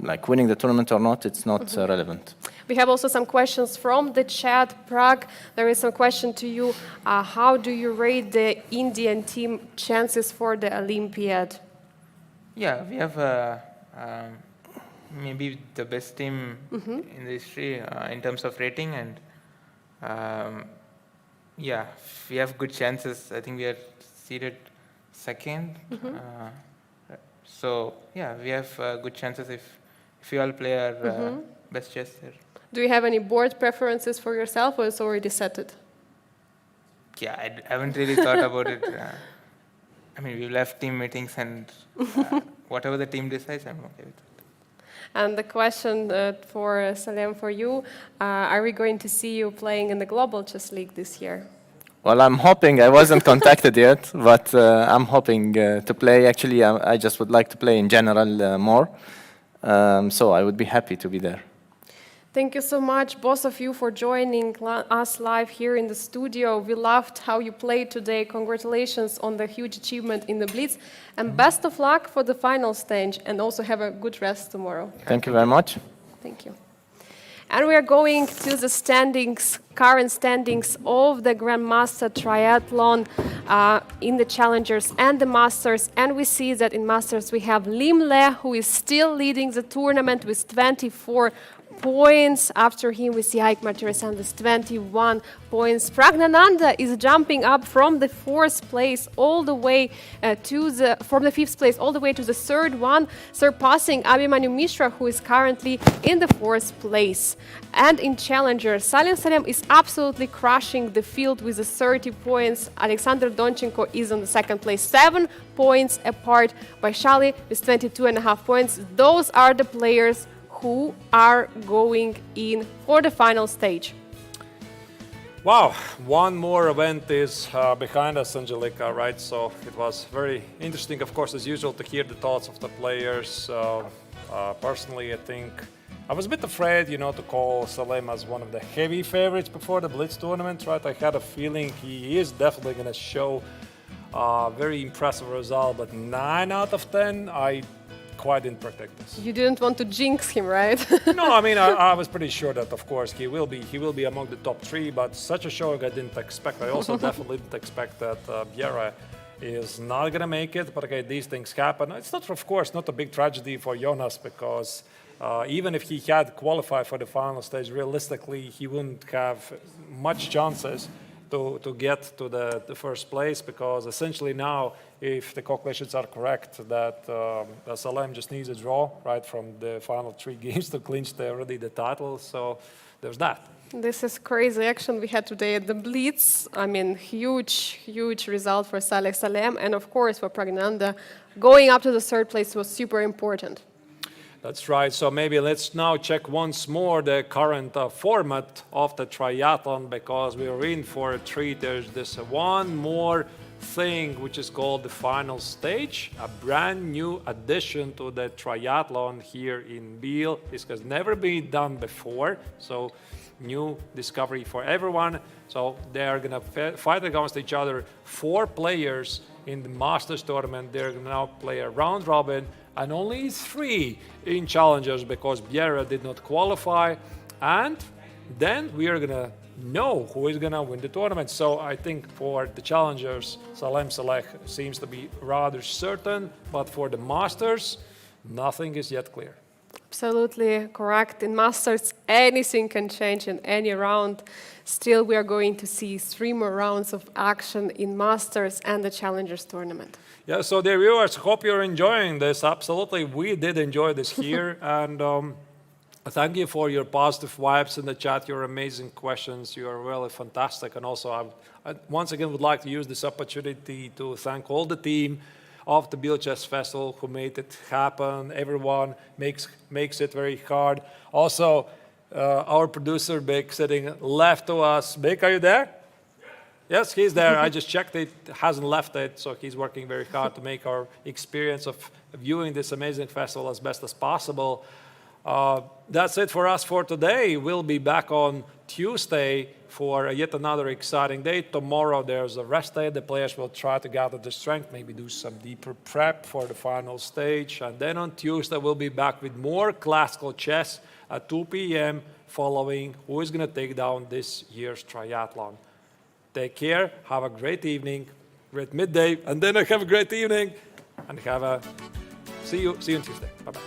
like winning the tournament or not, it's not relevant. We have also some questions from the chat. Pragg, there is some question to you. How do you rate the Indian team chances for the Olympiad? Yeah, we have maybe the best team in the history in terms of rating, and we have good chances. I think we are seeded 2nd. We have good chances if we all play our best chess there. Do you have any board preferences for yourself, or it's already settled? Yeah, I haven't really thought about it. We'll have team meetings, and whatever the team decides, I'm okay with it. And the question for Salem, for you, are we going to see you playing in the Global Chess League this year? Well, I'm hoping. I wasn't contacted yet, but I'm hoping to play. Actually, I just would like to play in general more. So I would be happy to be there. Thank you so much, both of you, for joining us live here in the studio. We loved how you played today. Congratulations on the huge achievement in the BLITZ. And best of luck for the final stage. And also have a good rest tomorrow. Thank you very much. Thank you. And we are going to the standings, current standings of the Grandmaster Triathlon in the Challengers and the Masters. And we see that in Masters we have Liem, who is still leading the tournament with 24 points. After him, we see Ike Martirasan with 21 points. Praggnanandhaa is jumping up from the fourth place all the way from the fifth place all the way to the third one, surpassing Abhimanyu Mishra, who is currently in the fourth place. And in Challenger, Salem is absolutely crushing the field with the 30 points. Alexander Donchenko is on the second place, 7 points apart. Vaishali with 22.5 points. Those are the players who are going in for the final stage. Wow, one more event is behind us, Angelica, right? So it was very interesting, of course, as usual, to hear the thoughts of the players. Personally, I think I was a bit afraid, to call Salem as one of the heavy favorites before the BLITZ tournament, right? I had a feeling he is definitely going to show a very impressive result, but 9 out of 10, I quite didn't predict this. You didn't want to jinx him, right? No, I mean, I was pretty sure that, of course, he will be among the top 3, but such a showing I didn't expect. I also definitely didn't expect that Bienne is not going to make it, but okay, these things happen. It's not, of course, not a big tragedy for Jonas, because even if he had qualified for the final stage, realistically, he wouldn't have much chances to get to the first place, because essentially now, if the calculations are correct, that Salem just needs a draw, right, from the final 3 games to clinch already the title. So there's that. This is crazy action we had today at the BLITZ. I mean, huge result for Salem, and of course for Praggnanandhaa. Going up to the third place was super important. That's right. So maybe let's now check once more the current format of the triathlon, because we're in for a treat. There's this one more thing which is called the final stage, a brand new addition to the triathlon here in Biel. This has never been done before, so new discovery for everyone. So they are going to fight against each other. 4 players in the Masters tournament. They're going to now play a round robin, and only 3 in Challengers, because Bienne did not qualify. And then we are going to know who is going to win the tournament. So I think for the Challengers, Salem Saleh seems to be rather certain, but for the Masters, nothing is yet clear. Absolutely correct. In Masters, anything can change in any round. Still, we are going to see 3 more rounds of action in Masters and the Challengers tournament. Yeah, so dear viewers, hope you're enjoying this. Absolutely, we did enjoy this here. And thank you for your positive vibes in the chat, your amazing questions. You are really fantastic. And also, I once again would like to use this opportunity to thank all the team of the Biel Chess Festival who made it happen. Everyone makes it very hard. Also, our producer, Bick, sitting left to us. Bick, are you there? Yes, he's there. I just checked it, hasn't left it, so he's working very hard to make our experience of viewing this amazing festival as best as possible. That's it for us for today. We'll be back on Tuesday for yet another exciting day. Tomorrow there's a rest day. The players will try to gather the strength, maybe do some deeper prep for the final stage. And then on Tuesday we'll be back with more classical chess at 2 p.m. following who is going to take down this year's triathlon. Take care, have a great evening, great midday, and then have a great evening, and see you on Tuesday. Bye-bye.